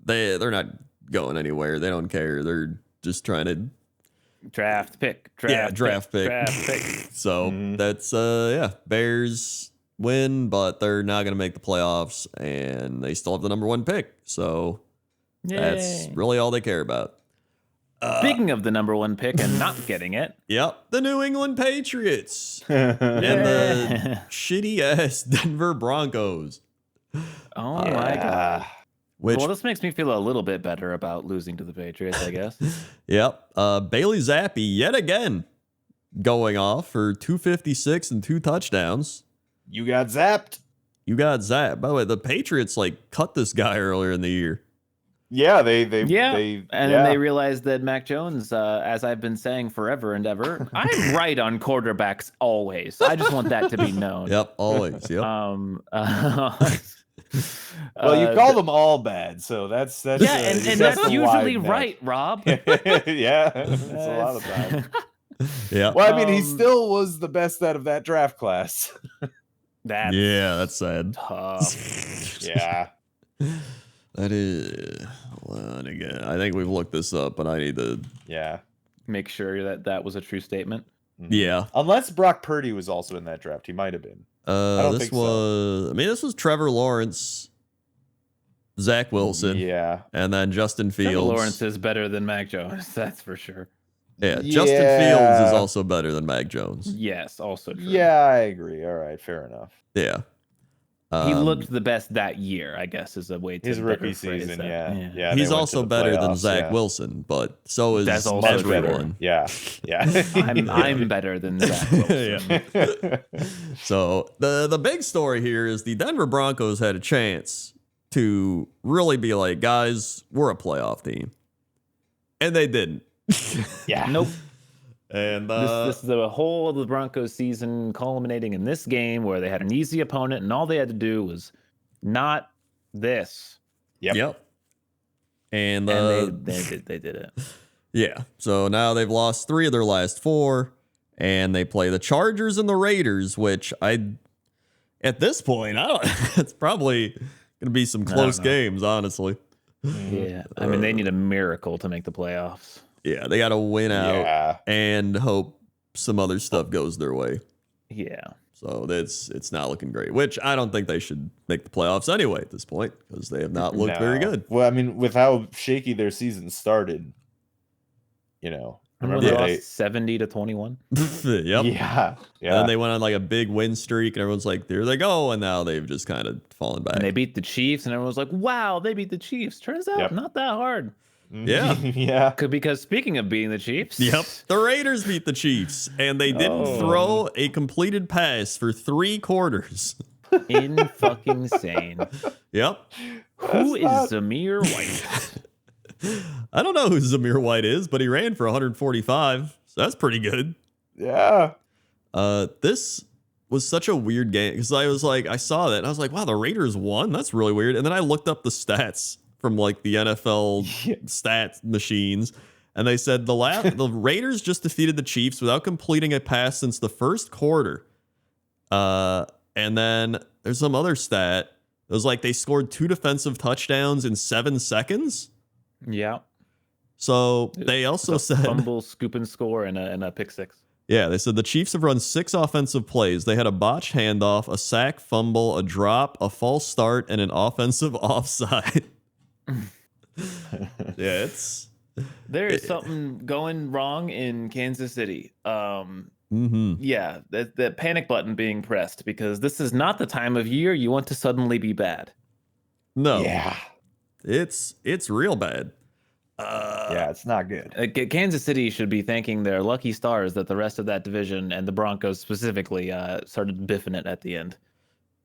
they're not going anywhere. They don't care. They're just trying to draft pick. So that's Bears win, but they're not going to make the playoffs, and they still have the number 1 pick. So that's really all they care about. Speaking of the number 1 pick and not getting it, the New England Patriots and the shitty ass Denver Broncos. Oh my god. Well, this makes me feel a little bit better about losing to the Patriots, I guess. Bailey Zappi yet again going off for 256 and 2 touchdowns. You got zapped. By the way, the Patriots cut this guy earlier in the year. Yeah, they then they realized that Mac Jones, as I've been saying forever and ever, I'm right on quarterbacks always. I just want that to be known. Always. Well, you call them all bad, so that's and that's usually right, Rob. Yeah, that's a lot of time. Yeah. Well, I mean, he still was the best out of that draft class. That's sad. Tough. Yeah. That is. Well, again, I think we've looked this up, but I need to. Yeah. Make sure that was a true statement. Yeah. Unless Brock Purdy was also in that draft, he might have been. I don't think so. This was Trevor Lawrence, Zach Wilson, and then Justin Fields. Trevor Lawrence is better than Mac Jones, that's for sure. Yeah, Justin Fields is also better than Mac Jones. Yes, also true. Yeah, I agree. All right, fair enough. Yeah. He looked the best that year, I guess, is a way to his rookie season. Yeah. He's also better than Zach Wilson, but so is everyone. Yeah. I'm better than Zach Wilson. So the big story here is the Denver Broncos had a chance to really be like, guys, we're a playoff team, and they didn't. Nope. And this is the whole of the Broncos season culminating in this game where they had an easy opponent and all they had to do was not this. Yep. And they did it. Yeah. So now they've lost 3 of their last 4, and they play the Chargers and the Raiders, which at this point, it's probably going to be some close games, honestly. Yeah. I mean, they need a miracle to make the playoffs. Yeah, they got to win out and hope some other stuff goes their way. Yeah. So it's not looking great, which I don't think they should make the playoffs anyway at this point because they have not looked very good. Well, I mean, with how shaky their season started, remember they lost 70-21? Yep. Yeah. And they went on a big win streak, and everyone's like, there they go. And now they've just kind of fallen back. And they beat the Chiefs, and everyone's like, wow, they beat the Chiefs. Turns out not that hard. Yeah. Yeah. Because speaking of beating the Chiefs. The Raiders beat the Chiefs, and they didn't throw a completed pass for 3 quarters. Fucking sane. Yep. Who is Zamir White? I don't know who Zamir White is, but he ran for 145, so that's pretty good. Yeah. This was such a weird game because I saw that and I was like, wow, the Raiders won? That's really weird. And then I looked up the stats from the NFL stat machines, and they said the Raiders just defeated the Chiefs without completing a pass since the first quarter. And then there's some other stat. It was they scored 2 defensive touchdowns in 7 seconds. Yeah. So they also said fumble, scoop and score, and a pick 6. Yeah, they said the Chiefs have run 6 offensive plays. They had a botched handoff, a sack, fumble, a drop, a false start, and an offensive offside. There is something going wrong in Kansas City. Yeah, the panic button being pressed because this is not the time of year you want to suddenly be bad. No. Yeah. It's real bad. Yeah, it's not good. Kansas City should be thanking their lucky stars that the rest of that division and the Broncos specifically started biffing it at the end.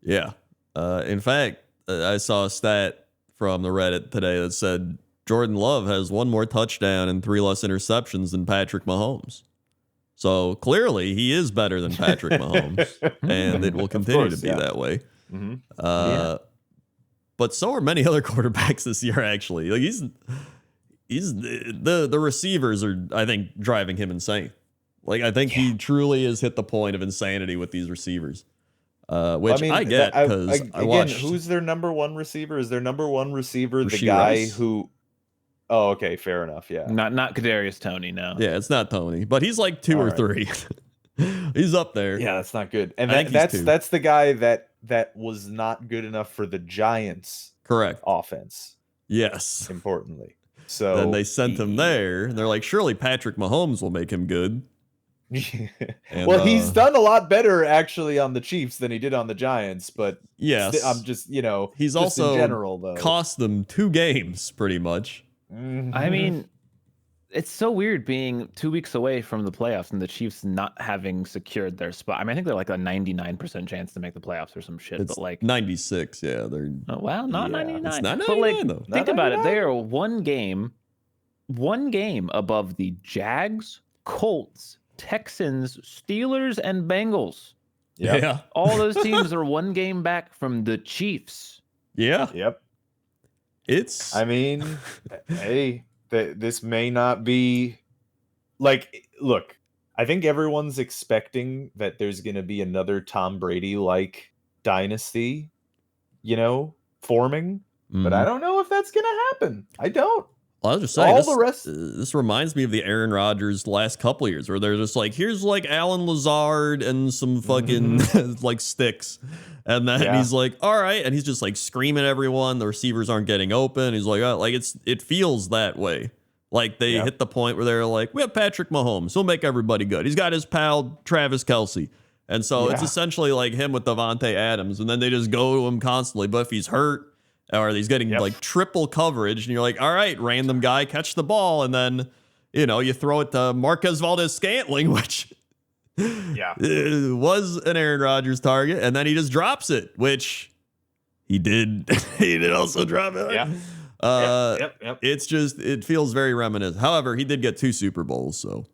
Yeah. In fact, I saw a stat from the Reddit today that said Jordan Love has one more touchdown and 3 less interceptions than Patrick Mahomes. So clearly he is better than Patrick Mahomes, and it will continue to be that way. Mm-hmm. But so are many other quarterbacks this year, actually. Like he's the receivers are, I think, driving him insane. Like I think he truly has hit the point of insanity with these receivers. Which I get because I watched. Who's their number one receiver? Is their number one receiver the Rasheed guy Rice? who? Oh, okay, fair enough. Yeah, Not Kadarius Toney, no. Yeah, it's not Tony, but he's like 2 or 3. He's up there. Yeah, that's not good. And I think that's the guy that was not good enough for the Giants. Correct. Offense. Yes. Importantly. So then they sent him there. And they're like, surely Patrick Mahomes will make him good. And, well, he's done a lot better actually on the Chiefs than he did on the Giants, but yes, I'm just he's just also in general though cost them 2 games pretty much. Mm-hmm. I mean, it's so weird being 2 weeks away from the playoffs and the Chiefs not having secured their spot. I mean, I think they're like a 99% chance to make the playoffs or some shit. It's but like 96, yeah. They're well, not 99. It's not 99 but like, though. Think about it. They are one game above the Jags, Colts, Texans, Steelers, and Bengals. Yep. Yeah. All those teams are one game back from the Chiefs. Yeah. Yep. It's I mean, hey, this may not be like, look, I think everyone's expecting that there's going to be another Tom Brady like dynasty, forming, but I don't know if that's going to happen. I don't. Well, I was just saying, the rest. This reminds me of the Aaron Rodgers last couple of years, where they're just like, here's like Alan Lazard and some fucking like sticks, and then he's like, all right, and he's just like screaming at everyone. The receivers aren't getting open. He's like, oh, like it feels that way. Like they hit the point where they're like, we have Patrick Mahomes, he'll make everybody good. He's got his pal Travis Kelce, and so it's essentially like him with Davante Adams, and then they just go to him constantly. But if he's hurt, or he's getting like triple coverage, and you're like, all right, random guy, catch the ball, and then you throw it to Marquez Valdez-Scantling, which was an Aaron Rodgers target, and then he just drops it, which he did. He did also drop it. Yep. It's just, it feels very reminiscent. However, he did get 2 Super Bowls, so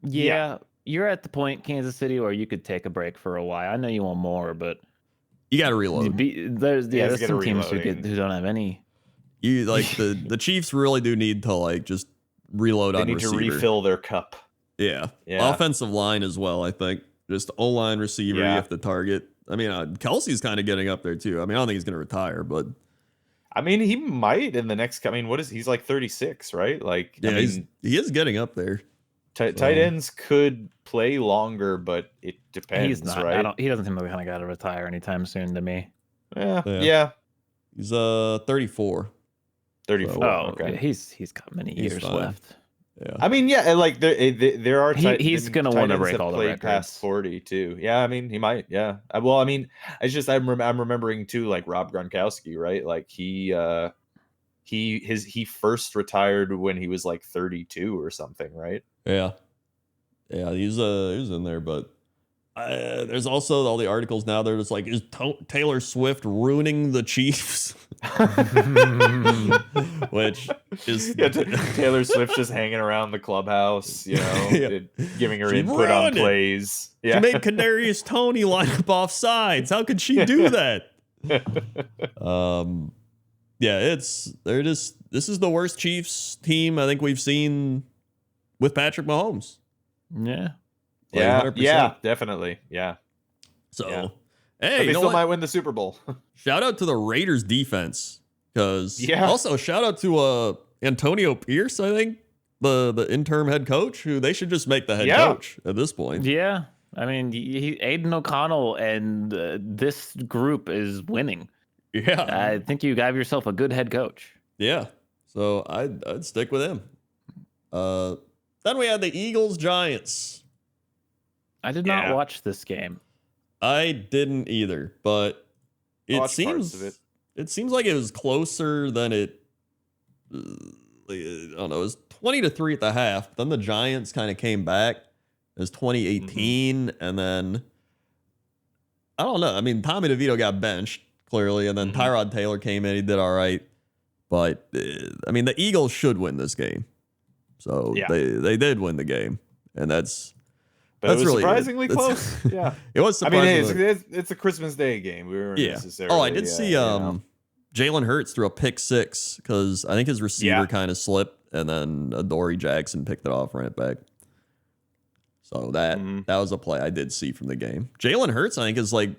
yeah, you're at the point, Kansas City, where you could take a break for a while. I know you want more, but you got to reload. There's some teams who don't have any. You like the Chiefs really do need to like just reload on receiver. They need to refill their cup. Yeah. Offensive line as well, I think. Just O-line receiver, you have to target. I mean, Kelsey's kind of getting up there too. I mean, I don't think he's going to retire, but I mean, he might in the next. I mean, he's like 36, right? Like, yeah, he is getting up there. Tight ends could play longer, but it depends. He's not. Right? He doesn't seem like the kind of guy to retire anytime soon to me. Yeah. He's 34. 34. Oh, okay. He's got many years left. Yeah. I mean, like there are. He's gonna want to break all the records. Past 40 too. Yeah, I mean, he might. Yeah. Well, I mean, it's just I'm remembering too, like Rob Gronkowski, right? Like he first retired when he was like 32 or something, right? Yeah, he was in there, but there's also all the articles now. They're just like, is Taylor Swift ruining the Chiefs? Which is Taylor Swift just hanging around the clubhouse, giving her input on plays. She made Kadarius Toney line up off sides. How could she do that? This is the worst Chiefs team I think we've seen with Patrick Mahomes. Yeah. Like 100%. Definitely. Yeah. So, hey, but they still might win the Super Bowl. Shout out to the Raiders defense, because also shout out to Antonio Pierce, I think, the interim head coach, who they should just make the head coach at this point. Yeah. I mean, Aiden O'Connell and this group is winning. Yeah. I think you have yourself a good head coach. Yeah. So I'd stick with him. Then we had the Eagles Giants. I did not watch this game. I didn't either, but it seems like it was closer than it. I don't know. It was 20-3 at the half. Then the Giants kind of came back. It was 2018, and then I don't know. I mean, Tommy DeVito got benched clearly, and then Tyrod Taylor came in. He did all right, but I mean, the Eagles should win this game, so they did win the game, and that's really surprisingly it. Close. Yeah, it was surprisingly. I mean, it's a Christmas Day game. We weren't necessarily. Oh, I did see Jalen Hurts threw a pick 6 because I think his receiver kind of slipped, and then Adoree Jackson picked it off, ran it back. So that was a play I did see from the game. Jalen Hurts, I think, is like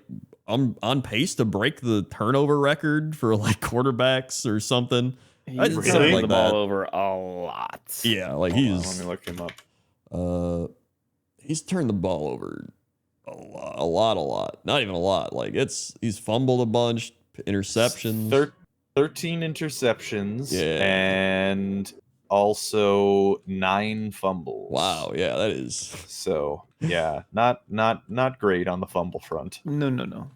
on pace to break the turnover record for like quarterbacks or something. He's turned the ball over a lot. Yeah, like let me look him up. He's turned the ball over a lot. Not even a lot. Like he's fumbled a bunch. Interceptions, 13 interceptions, and also 9 fumbles. Wow, yeah, that is so. Yeah, not great on the fumble front. No.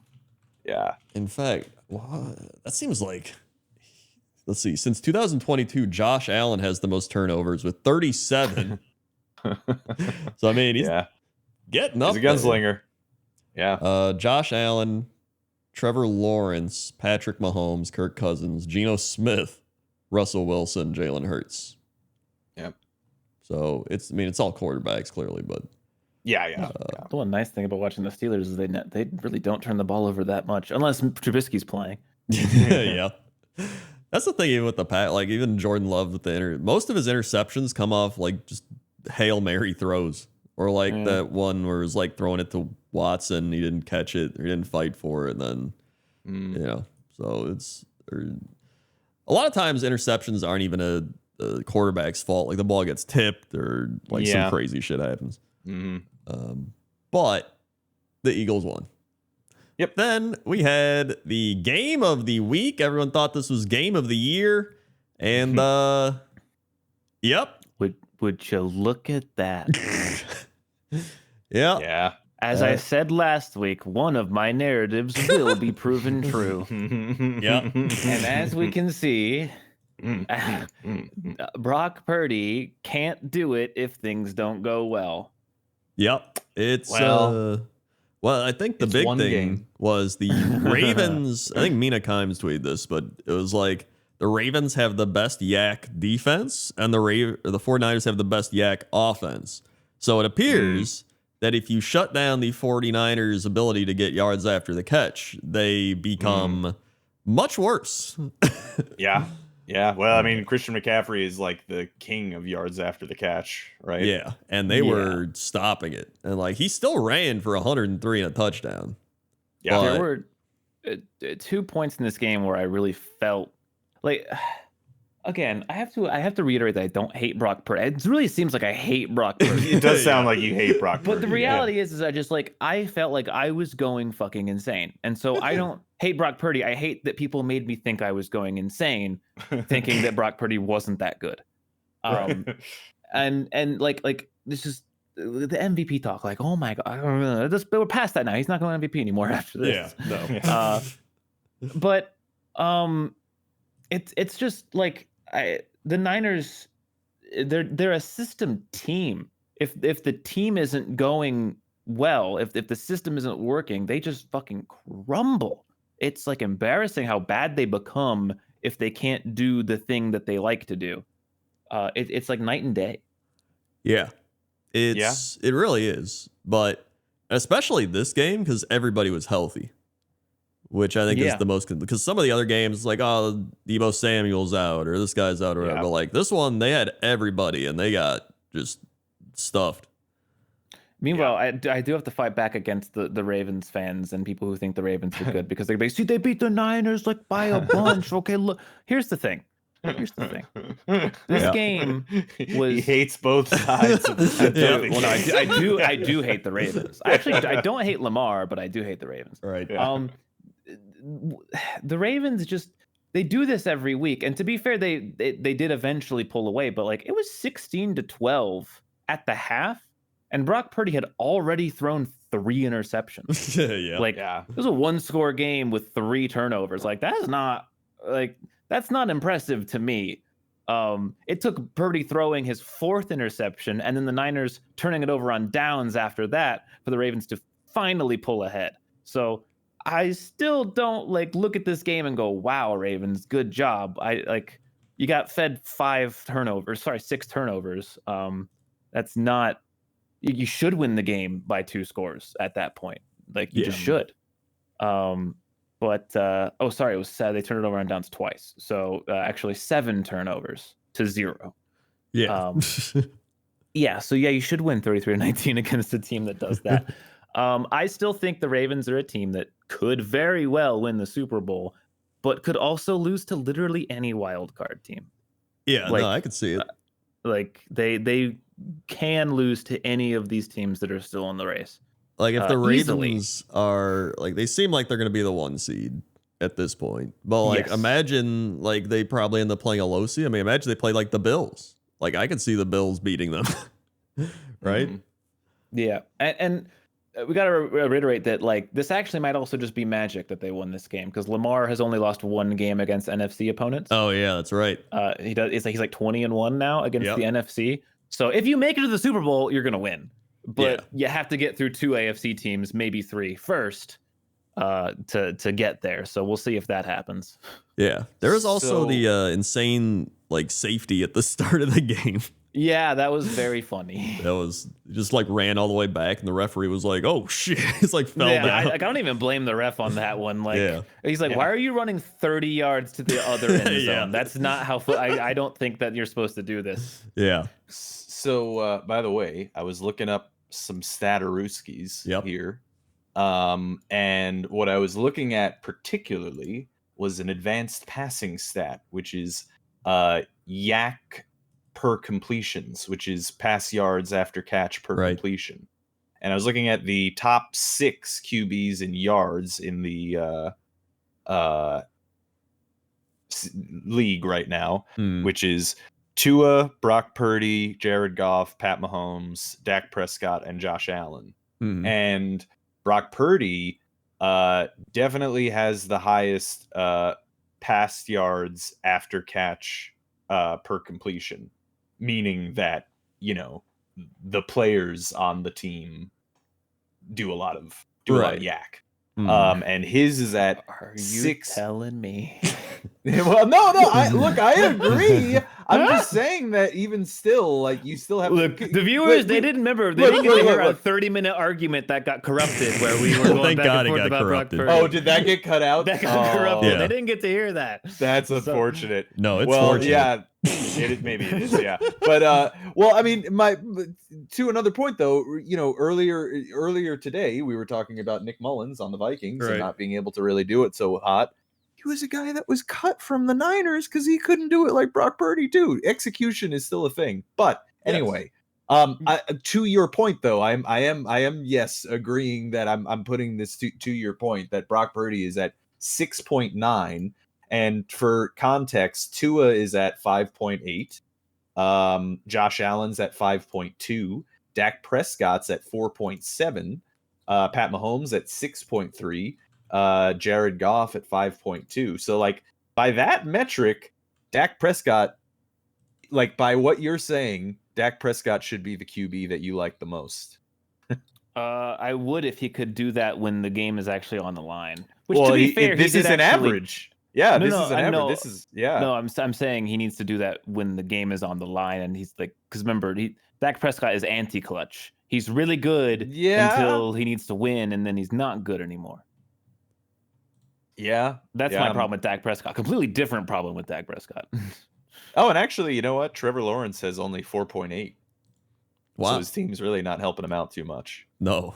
Yeah, in fact, that seems like. Let's see. Since 2022, Josh Allen has the most turnovers with 37. So I mean, he's getting up. He's a gunslinger. There. Yeah. Josh Allen, Trevor Lawrence, Patrick Mahomes, Kirk Cousins, Geno Smith, Russell Wilson, Jalen Hurts. Yep. So it's all quarterbacks clearly, but yeah. The one nice thing about watching the Steelers is they really don't turn the ball over that much unless Trubisky's playing. Yeah. That's the thing even with the Pat, like even Jordan Love with most of his interceptions come off like just Hail Mary throws. Or like that one where it was like throwing it to Watson, he didn't catch it, or he didn't fight for it, and then so it's a lot of times interceptions aren't even a quarterback's fault. Like the ball gets tipped or like some crazy shit happens. But the Eagles won. Yep. Then we had the game of the week. Everyone thought this was game of the year, and yep. Would you look at that? Yeah. As I said last week, one of my narratives will be proven true. Yeah. And as we can see, Brock Purdy can't do it if things don't go well. Yep. It's well, I think the big thing was the Ravens. I think Mina Kimes tweeted this, but it was like the Ravens have the best yak defense and the 49ers have the best yak offense. So it appears that if you shut down the 49ers' ability to get yards after the catch, they become much worse. Yeah. Well, I mean, Christian McCaffrey is like the king of yards after the catch, right? Yeah, and they were stopping it. And like he still ran for 103 and a touchdown. Yeah, there were 2 points in this game where I really felt like, again, I have to reiterate that I don't hate Brock Purdy. It really seems like I hate Brock Purdy. It does sound like you hate Brock Purdy. But the reality is I felt like I was going fucking insane. And so I don't hate Brock Purdy. I hate that people made me think I was going insane, thinking that Brock Purdy wasn't that good. And like this is the MVP talk. Like, oh my God, we're past that now. He's not going MVP anymore after this. Yeah, no. But it's just like the Niners. They're a system team. If the team isn't going well, if the system isn't working, they just fucking crumble. It's like embarrassing how bad they become if they can't do the thing that they like to do. It's like night and day. Yeah, it really is. But especially this game because everybody was healthy, which I think is the most, because some of the other games like, oh, Deebo Samuel's out or this guy's out or whatever. But like this one, they had everybody and they got just stuffed. Meanwhile, I do have to fight back against the Ravens fans and people who think the Ravens are good because they're like, see, they beat the Niners like by a bunch. Okay, look, here's the thing. This game was. He hates both sides. Of the well, no, I do hate the Ravens. I don't hate Lamar, but I do hate the Ravens. Right. Yeah. The Ravens just they do this every week, and to be fair, they did eventually pull away, but like it was 16-12 at the half. and Brock Purdy had already thrown 3 interceptions. Yeah. Like, it was a 1-score game with 3 turnovers. Like, that's not impressive to me. It took Purdy throwing his 4th interception and then the Niners turning it over on downs after that for the Ravens to finally pull ahead. So I still don't look at this game and go, wow, Ravens, good job. You got fed 6 turnovers. That's not, you should win the game by 2 scores at that point. You just should. But it was sad. They turned it over on downs twice. So actually 7 turnovers to 0. Yeah. So you should win 33-19 against a team that does that. I still think the Ravens are a team that could very well win the Super Bowl, but could also lose to literally any wild card team. Yeah, no, I could see it. They can lose to any of these teams that are still in the race. If the Ravens easily. are they seem like they're going to be the 1 seed at this point. But imagine they probably end up playing a low seed. I mean, imagine they play the Bills. I could see the Bills beating them, right? Mm-hmm. Yeah, and we got to reiterate that this actually might also just be magic that they won this game, because Lamar has only lost 1 game against NFC opponents. Oh yeah, that's right. He does. He's 20-1 now against the NFC. So if you make it to the Super Bowl, you're gonna win. But you have to get through 2 AFC teams, maybe 3 first, to get there. So we'll see if that happens. Yeah, there was also the insane safety at the start of the game. Yeah, that was very funny. That was just ran all the way back, and the referee was like, "Oh shit!" It's fell down. I don't even blame the ref on that one. He's like, "Why are you running 30 yards to the other end zone? That's not how. I don't think that you're supposed to do this." Yeah. So, by the way, I was looking up some Statarooskies here, and what I was looking at particularly was an advanced passing stat, which is yak per completions, which is pass yards after catch per completion. And I was looking at the top 6 QBs in yards in the league right now, which is Tua, Brock Purdy, Jared Goff, Pat Mahomes, Dak Prescott, and Josh Allen. And Brock Purdy definitely has the highest pass yards after catch per completion, meaning that, the players on the team do a lot of yak. And his is at Are you 6. telling me? Well, no. I agree. I'm just saying that even still, you still have Look, the viewers, they didn't remember. They didn't get to hear a 30-minute argument that got corrupted where we were going back and forth about Brock Purdy. Oh, did that get cut out? That got corrupted. Yeah. They didn't get to hear that. That's unfortunate. No, it's fortunate. Yeah. Maybe it is, yeah. But I mean, to another point though, earlier today we were talking about Nick Mullins on the Vikings and not being able to really do it so hot. He was a guy that was cut from the Niners because he couldn't do it like Brock Purdy too. Execution is still a thing. But anyway, to your point though, I am yes agreeing that I'm putting this to your point that Brock Purdy is at 6.9. And for context, Tua is at 5.8. Josh Allen's at 5.2. Dak Prescott's at 4.7. Pat Mahomes at 6.3. Jared Goff at 5.2. So by that metric, Dak Prescott, by what you're saying, Dak Prescott should be the QB that you like the most. I would if he could do that when the game is actually on the line. Which, well, to be fair, this is an average. Yeah, this is an average. No, this is No, I'm saying he needs to do that when the game is on the line, and he's because remember, Dak Prescott is anti-clutch. He's really good until he needs to win, and then he's not good anymore. Yeah, that's my problem with Dak Prescott. Completely different problem with Dak Prescott. Oh, and actually, you know what? Trevor Lawrence has only 4.8. Wow, so his team's really not helping him out too much. No,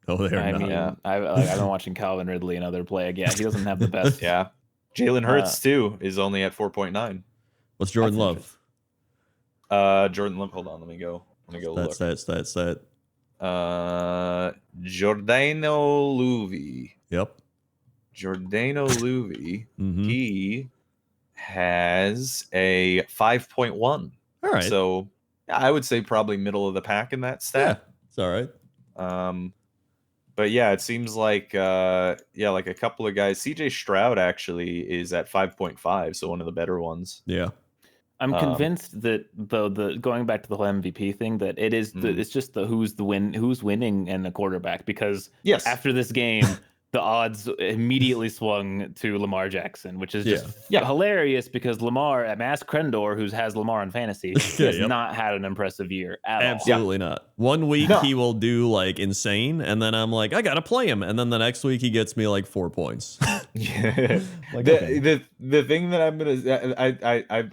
they're not. Mean, I've been watching Calvin Ridley and other play again. He doesn't have the best. Yeah. Jalen Hurts too is only at 4.9. What's Jordan Love? Jordan Love. Hold on, let me go. That's Giordano Luvi. Yep. Giordano Luvi. He has a 5.1. All right. So I would say probably middle of the pack in that stat. Yeah, it's all right. But yeah, it seems like like a couple of guys. CJ Stroud actually is at 5.5, so one of the better ones. Yeah. I'm convinced that the going back to the whole MVP thing, that it is it's just the who's winning and the quarterback, because after this game the odds immediately swung to Lamar Jackson, which is just hilarious, because Lamar, Mass Crendor, who has Lamar in fantasy, has not had an impressive year at all. Absolutely not. 1 week he will do like insane, and then I'm like, I gotta play him, and then the next week he gets me like 4 points. Yeah. The thing that I'm gonna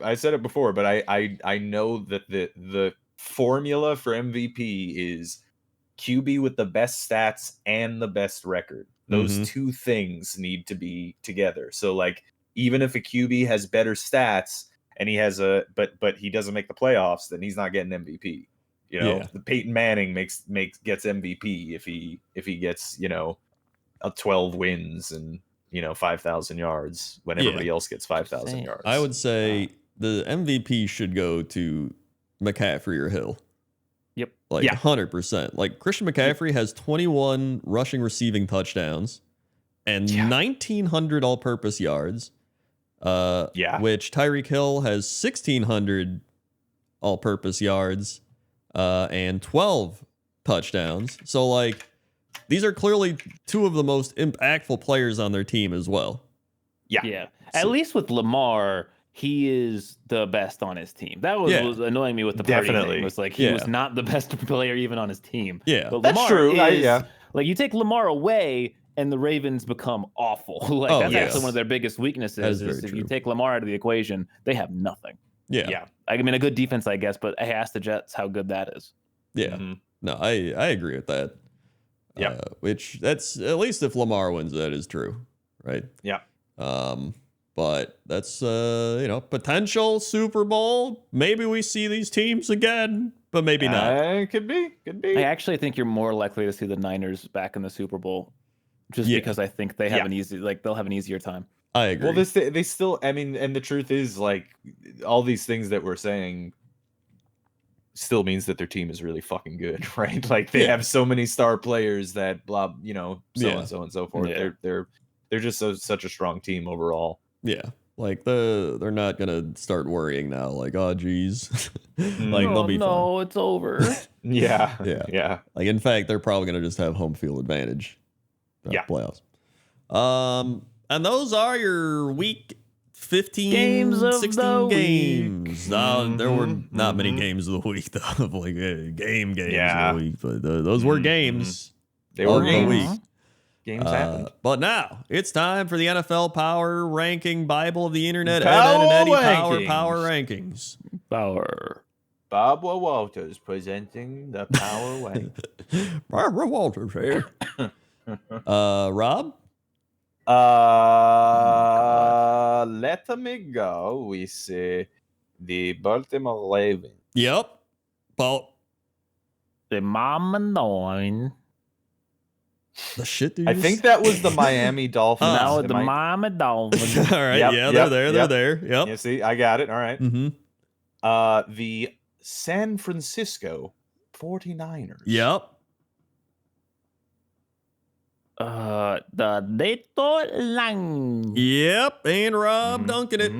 I said it before, but I know that the formula for MVP is QB with the best stats and the best record. Those two things need to be together. So like, even if a QB has better stats and he has but he doesn't make the playoffs, then he's not getting MVP. You know, the Peyton Manning gets MVP if he gets, you know, a 12 wins and, you know, 5,000 yards when everybody else gets 5,000 yards. I would say the MVP should go to McCaffrey or Hill. Yep. Like 100%. Like Christian McCaffrey has 21 rushing receiving touchdowns and 1,900 all-purpose yards. Which Tyreek Hill has 1,600 all-purpose yards and 12 touchdowns. So like, these are clearly two of the most impactful players on their team as well. Yeah. At least with Lamar, he is the best on his team. That was annoying me with the Purdy thing. It was like he was not the best player even on his team. Yeah, but that's Lamar true. Like, you take Lamar away and the Ravens become awful. Like that's actually one of their biggest weaknesses. Is if you take Lamar out of the equation, they have nothing. Yeah. I mean, a good defense, I guess, but I asked the Jets how good that is. Yeah. No, I agree with that. Yeah. Which that's, at least if Lamar wins, that is true, right? Yeah. But that's you know, potential Super Bowl. Maybe we see these teams again, but maybe not. Could be. I actually think you're more likely to see the Niners back in the Super Bowl, just because I think they have they'll have an easier time. I agree. Well, they still, I mean, and the truth is, like, all these things that we're saying still means that their team is really fucking good, right? Like, they have so many star players that blah, you know, and so on and so forth. Yeah. They're just such a strong team overall. Yeah. Like they're not gonna start worrying now. Like, oh geez, like they'll be fine. It's over. Yeah. Like, in fact, they're probably gonna just have home field advantage. Playoffs. And those are your week 15 games of 16 the games. There were not many games of the week though. Like games of the week, but those were games. They were games. The week. Games happened. But now it's time for the NFL Power Ranking Bible of the Internet. Ed and Eddie Power Rankings. Barbara Walters presenting the Power Ranking. Barbara Walters here. Rob? Let me go. We see the Baltimore Ravens. Yep. The Mama 9. The shit, dude. I think that was the Miami Dolphins. Now the Miami Dolphins. All right, they're there. Yep. You see, I got it. All right. The San Francisco 49ers. Yep. The Detroit Lions. Yep, and Rob dunking it.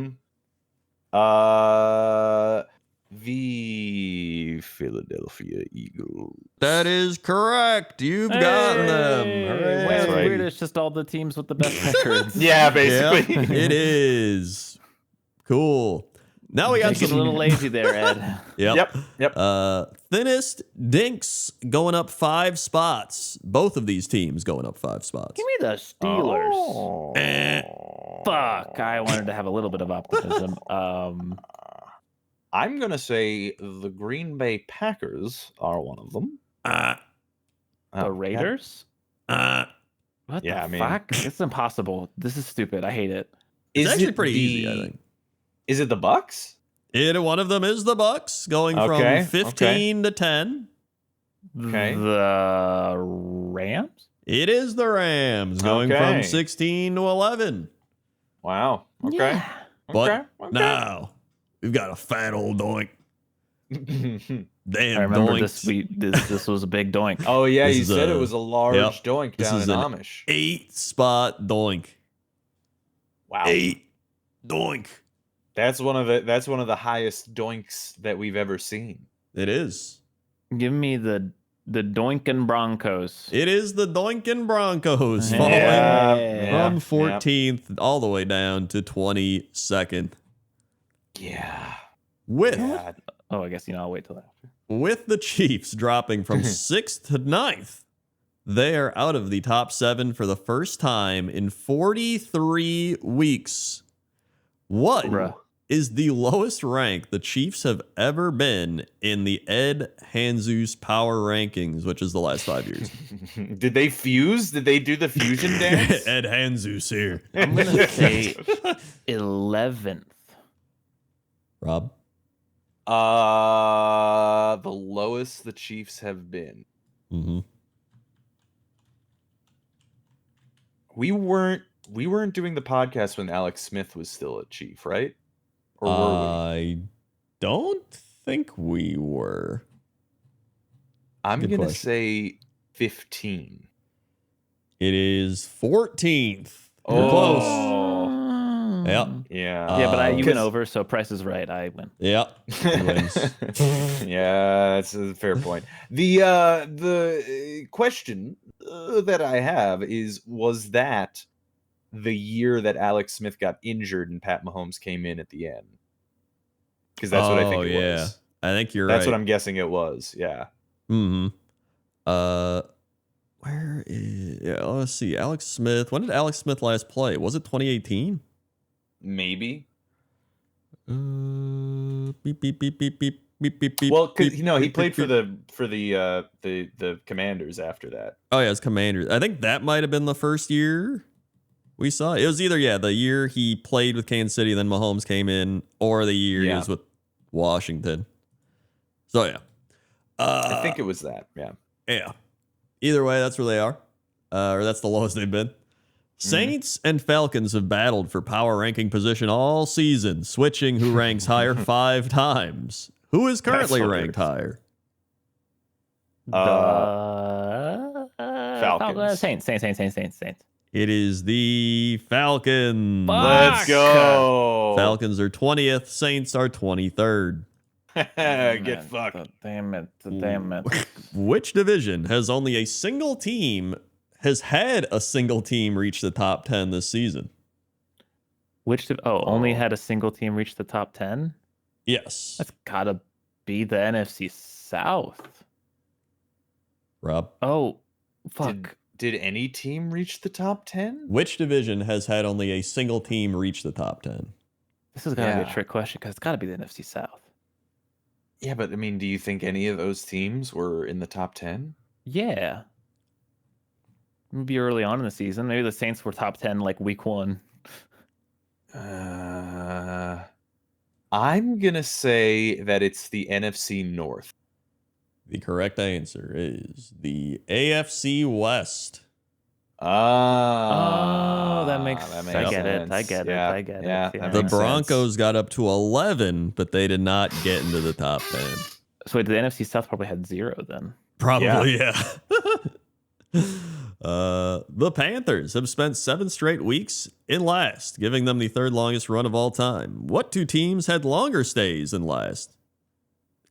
The Philadelphia Eagles. That is correct. You've gotten them. Well, That's right. weird. It's just all the teams with the best records. Yeah, basically. Yep, it is. Cool. Now we got a little lazy there, Ed. Yep. Yep. Thinnest Dinks going up 5 spots. Both of these teams going up 5 spots. Give me the Steelers. Oh. Fuck. I wanted to have a little bit of optimism. I'm going to say the Green Bay Packers are one of them. The Raiders? What the fuck? It's impossible. This is stupid. I hate it. It's actually pretty easy, I think. Is it the Bucks? One of them is the Bucks, going from 15 to 10. Okay. The Rams? It is the Rams, going from 16 to 11. Wow. Okay. Yeah. But now we've got a fat old doink. Damn, I remember doinks. this was a big doink. Oh yeah, This you is said it a- was a large yep. doink This down is in an Amish. 8-spot doink. Wow, 8 doink. that's one of the highest doinks that we've ever seen. It is. Give me the Doinkin' Broncos. It is the Doinkin' Broncos Yeah. falling Yeah, from 14th all the way down to 22nd. Yeah. With Yeah. Oh, I guess I'll wait till after. with the Chiefs dropping from 6th to 9th. They are out of the top 7 for the first time in 43 weeks. What Bruh. is the lowest rank the Chiefs have ever been in the Ed Hanzus Power Rankings, which is the last 5 years? Did they fuse? Did they do the fusion dance? Ed Hanzus here. I'm gonna say 11th. Rob? The lowest the Chiefs have been. Mm-hmm. We weren't doing the podcast when Alex Smith was still a Chief, right? Or were I don't think we were. we? I'm good gonna question. say 15. It is 14th. You're Oh. close. Yep. Yeah. Yeah, but you went 'Cause- over, so Price is right. I win. Yep. He wins. Yeah, that's a fair point. The question that I have is, was that the year that Alex Smith got injured and Pat Mahomes came in at the end? Because that's what I think it was. I think you're That's right. what I'm guessing it was. Yeah. Mm-hmm. Where is... Yeah, let's see. Alex Smith. When did Alex Smith last play? Was it 2018? Maybe. Beep, beep, beep, beep, beep, beep, beep, beep. Well, because beep, he beep, played beep, for the Commanders after that. Oh, yeah, it's Commanders. I think that might have been the first year we saw. It was either, the year he played with Kansas City, then Mahomes came in, or the year he was with Washington. So, yeah. I think it was that. Yeah. Yeah. Either way, that's where they are. Or that's the lowest they've been. Saints and Falcons have battled for power ranking position all season, switching who ranks higher 5 times. Who is currently ranked higher? Falcons. Saints. It is the Falcons. Let's go. Falcons are 20th. Saints are 23rd. Get fucked. Damn it. Which division has only a single team, has had a single team reach the top 10 this season? Only had a single team reach the top 10? Yes. That's gotta be the NFC South. Rob? Oh, fuck. Did any team reach the top 10? Which division has had only a single team reach the top 10? This is gotta be Yeah. a trick question because it's gotta be the NFC South. Yeah, but I mean, do you think any of those teams were in the top 10? Yeah. Maybe early on in the season. Maybe the Saints were top 10 like week 1. I'm going to say that it's the NFC North. The correct answer is the AFC West. Oh, that makes sense. I get it. Yeah, That that The makes Broncos got up to 11, but they did not get into the top 10. So wait, the NFC South probably had 0 then. Probably, yeah. The Panthers have spent 7 straight weeks in last, giving them the 3rd longest run of all time. What 2 teams had longer stays in last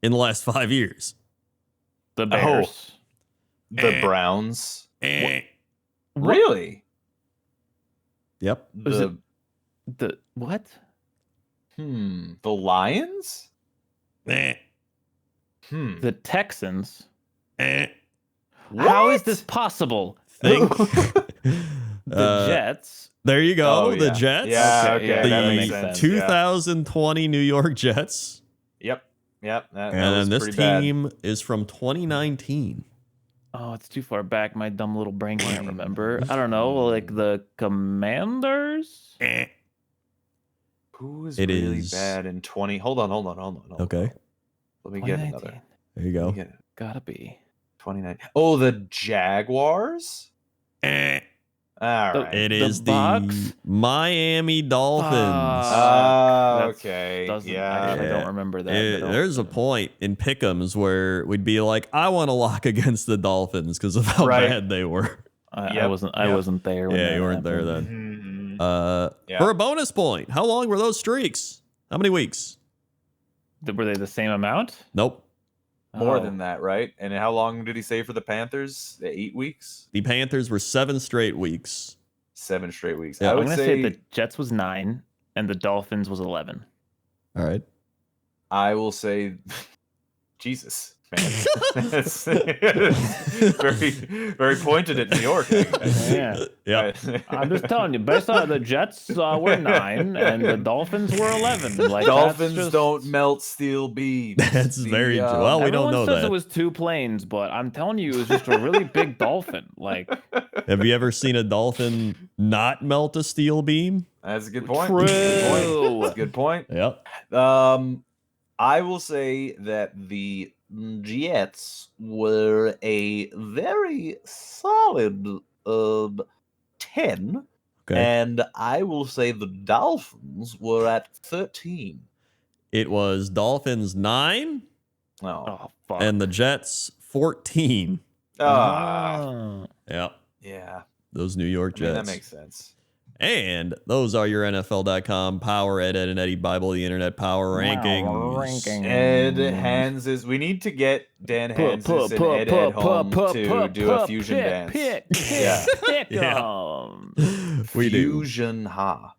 in the last 5 years? The Bears. The Browns. Eh. Really? Yep. Was it the what? The Lions? Eh. The Texans. Eh. How is this possible? Think. The Jets. There you go. Oh, the yeah. Jets. Yeah, Okay, okay, yeah, the that makes sense. 2020 New York Jets. Yep. That was And this pretty bad. team is from 2019. Oh, it's too far back. My dumb little brain can't remember. I don't know, like the Commanders? Who was It really is- bad in 20? Hold on. Okay. Let me get 2019. another. There you Let go. me get it. Gotta be. 29. Oh, the Jaguars? All right. It The is Bucks? the Miami Dolphins. That's- Okay. Actually, Yeah. I don't remember that. I don't- There's a point in pick'ems where we'd be like, I want to lock against the Dolphins because of how Right. bad they were. I Yep, wasn't there. When Yeah, that you weren't there happened. then. Mhm. Yeah. For a bonus point, how long were those streaks? How many weeks? Were they the same amount? Nope. More Oh. than that, right? And how long did he say for the Panthers? 8 weeks? The Panthers were 7 straight weeks. 7 straight weeks. Yeah, I I'm would gonna say, say the Jets was 9 and the Dolphins was 11. All right. I will say, Jesus, man. That's very, very pointed at New York. Yeah. Yeah. I'm just telling you, based on the Jets were 9 and the Dolphins were 11. Like Dolphins that's just, don't melt steel beams. That's very true. Well, we don't everyone know says that. it was 2 planes, but I'm telling you, it was just a really big dolphin. Like Have you ever seen a dolphin not melt a steel beam? That's a good point. True. That's a good point. Yep. I will say that the Jets were a very solid 10, Okay. and I will say the Dolphins were at 13. It was Dolphins 9 Oh, oh fuck. and the Jets 14. Ah. Yep. yeah. Those New York I mean, Jets. that makes sense. And those are your NFL.com Power Ed and Eddie Bible, the Internet Power Rankings. Ed Hans is. We need to get Dan Hans and Ed home to do a fusion dance. Yeah. We do. Fusion ha.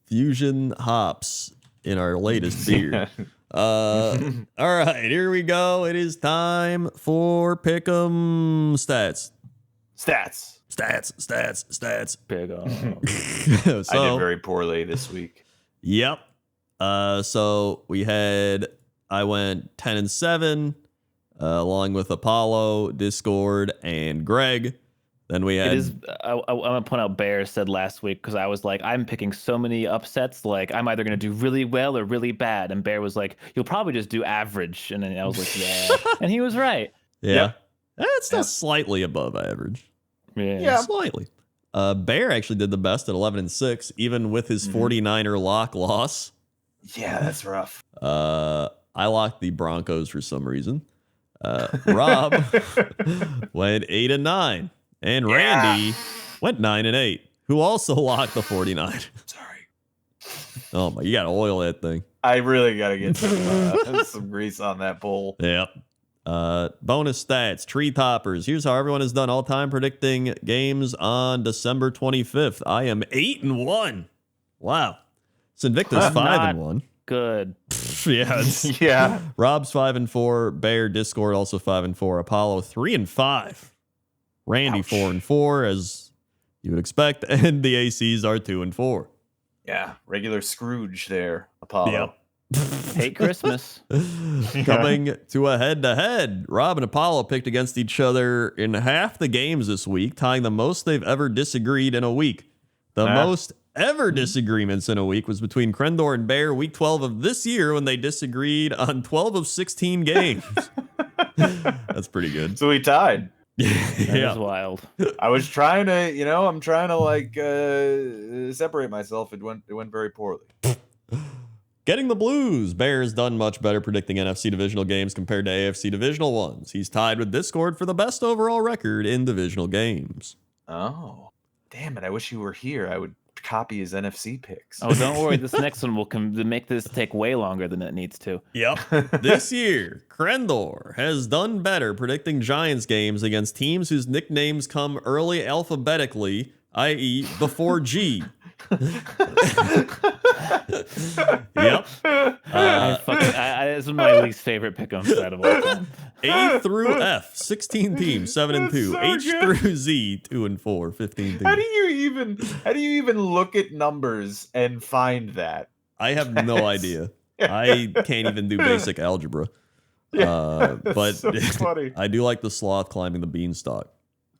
Fusion hops in our latest beer. All right, here we go. It is time for Pick'em Stats. Stats. Big So, I did very poorly this week. yep. So I went 10-7, along with Apollo, Discord, and Greg. Then we had. It is. I'm gonna point out. Bear said last week because I was like, I'm picking so many upsets. Like I'm either gonna do really well or really bad. And Bear was like, you'll probably just do average. And then I was like, yeah. And he was right. Yeah. Yep. It's still Yep. slightly above average. Yeah. Slightly. Bear actually did the best at 11-6, even with his 49er lock loss. Yeah, that's rough. I locked the Broncos for some reason. Rob went 8-9, and Randy went 9-8, who also locked the 49. Sorry. Oh my, you gotta oil that thing. I really gotta get some grease on that pole. Yep. Bonus stats, tree toppers. Here's how everyone has done all time predicting games on December 25th. I am 8-1. Wow. Invictus 5-1. Good. Yeah. Yeah. Rob's 5-4. Bear Discord also 5-4. Apollo 3-5. Randy Ouch. 4-4, as you would expect, and the ACs are 2-4. Yeah. Regular Scrooge there, Apollo. Yep. Hate Christmas. Coming to a head-to-head, Rob and Apollo picked against each other in half the games this week, tying the most they've ever disagreed in a week. The most ever disagreements in a week was between Crendor and Bear week 12 of this year when they disagreed on 12 of 16 games. That's pretty good. So we tied. That is wild. I was trying to, I'm trying to like separate myself. It went very poorly. Getting the blues. Bear's done much better predicting NFC divisional games compared to AFC divisional ones. He's tied with Discord for the best overall record in divisional games. Oh, damn it. I wish you were here. I would copy his NFC picks. Oh, don't worry. This next one will make this take way longer than it needs to. Yep. This year, Crendor has done better predicting Giants games against teams whose nicknames come early alphabetically, i.e. before G. Yep. This is my least favorite pick-em set of all time. A through F, 16 teams, 7-2. so H good. through Z, 2-4, 15 teams. How do you even look at numbers and find that? I have no idea. I can't even do basic algebra. But so funny. I do like the sloth climbing the beanstalk.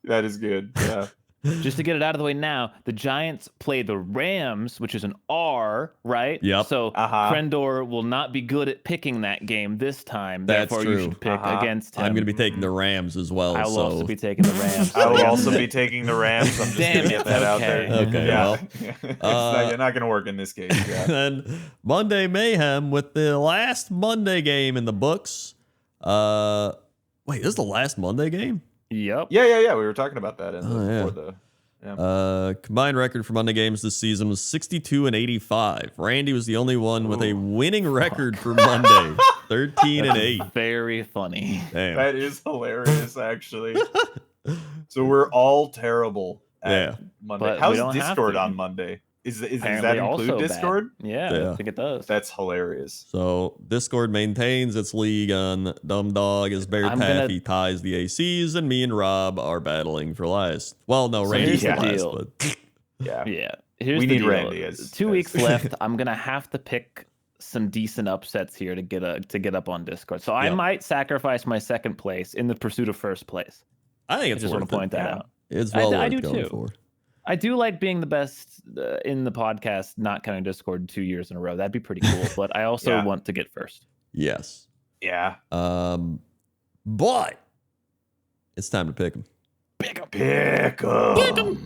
That is good. Yeah. Just to get it out of the way now, the Giants play the Rams, which is an R, right? Yep. So Krendor will not be good at picking that game this time. That's Therefore, true. you should pick against him. I'm going to be taking the Rams as well. I will so. also be taking the Rams. I will also be taking the Rams. I'm just going to get that out there. Okay, yeah. It's not going to work in this case. Yeah. And Monday Mayhem with the last Monday game in the books. Wait, this is the last Monday game? Yep. Yeah. We were talking about that before the. Yeah. Combined record for Monday games this season was 62-85. Randy was the only one with a winning record for Monday, 13-8. Very funny. Damn. That is hilarious, actually. So we're all terrible at Monday. But How's Discord on Monday? Does that include Discord? Yeah, I think it does. That's hilarious. So Discord maintains its league on Dumb Dog as Bear Taffy ties the ACs, and me and Rob are battling for last. Well, no, Randy's for last, but yeah. Here's we the need deal. Randy. 2 weeks left. I'm gonna have to pick some decent upsets here to get up on Discord. So I might sacrifice my second place in the pursuit of first place. I think it's just worth want to point that out. It's well I worth do going too. for. I do like being the best in the podcast, not counting Discord 2 years in a row. That'd be pretty cool. But I also want to get first. Yes. Yeah. But it's time to pick them. Pick'ems.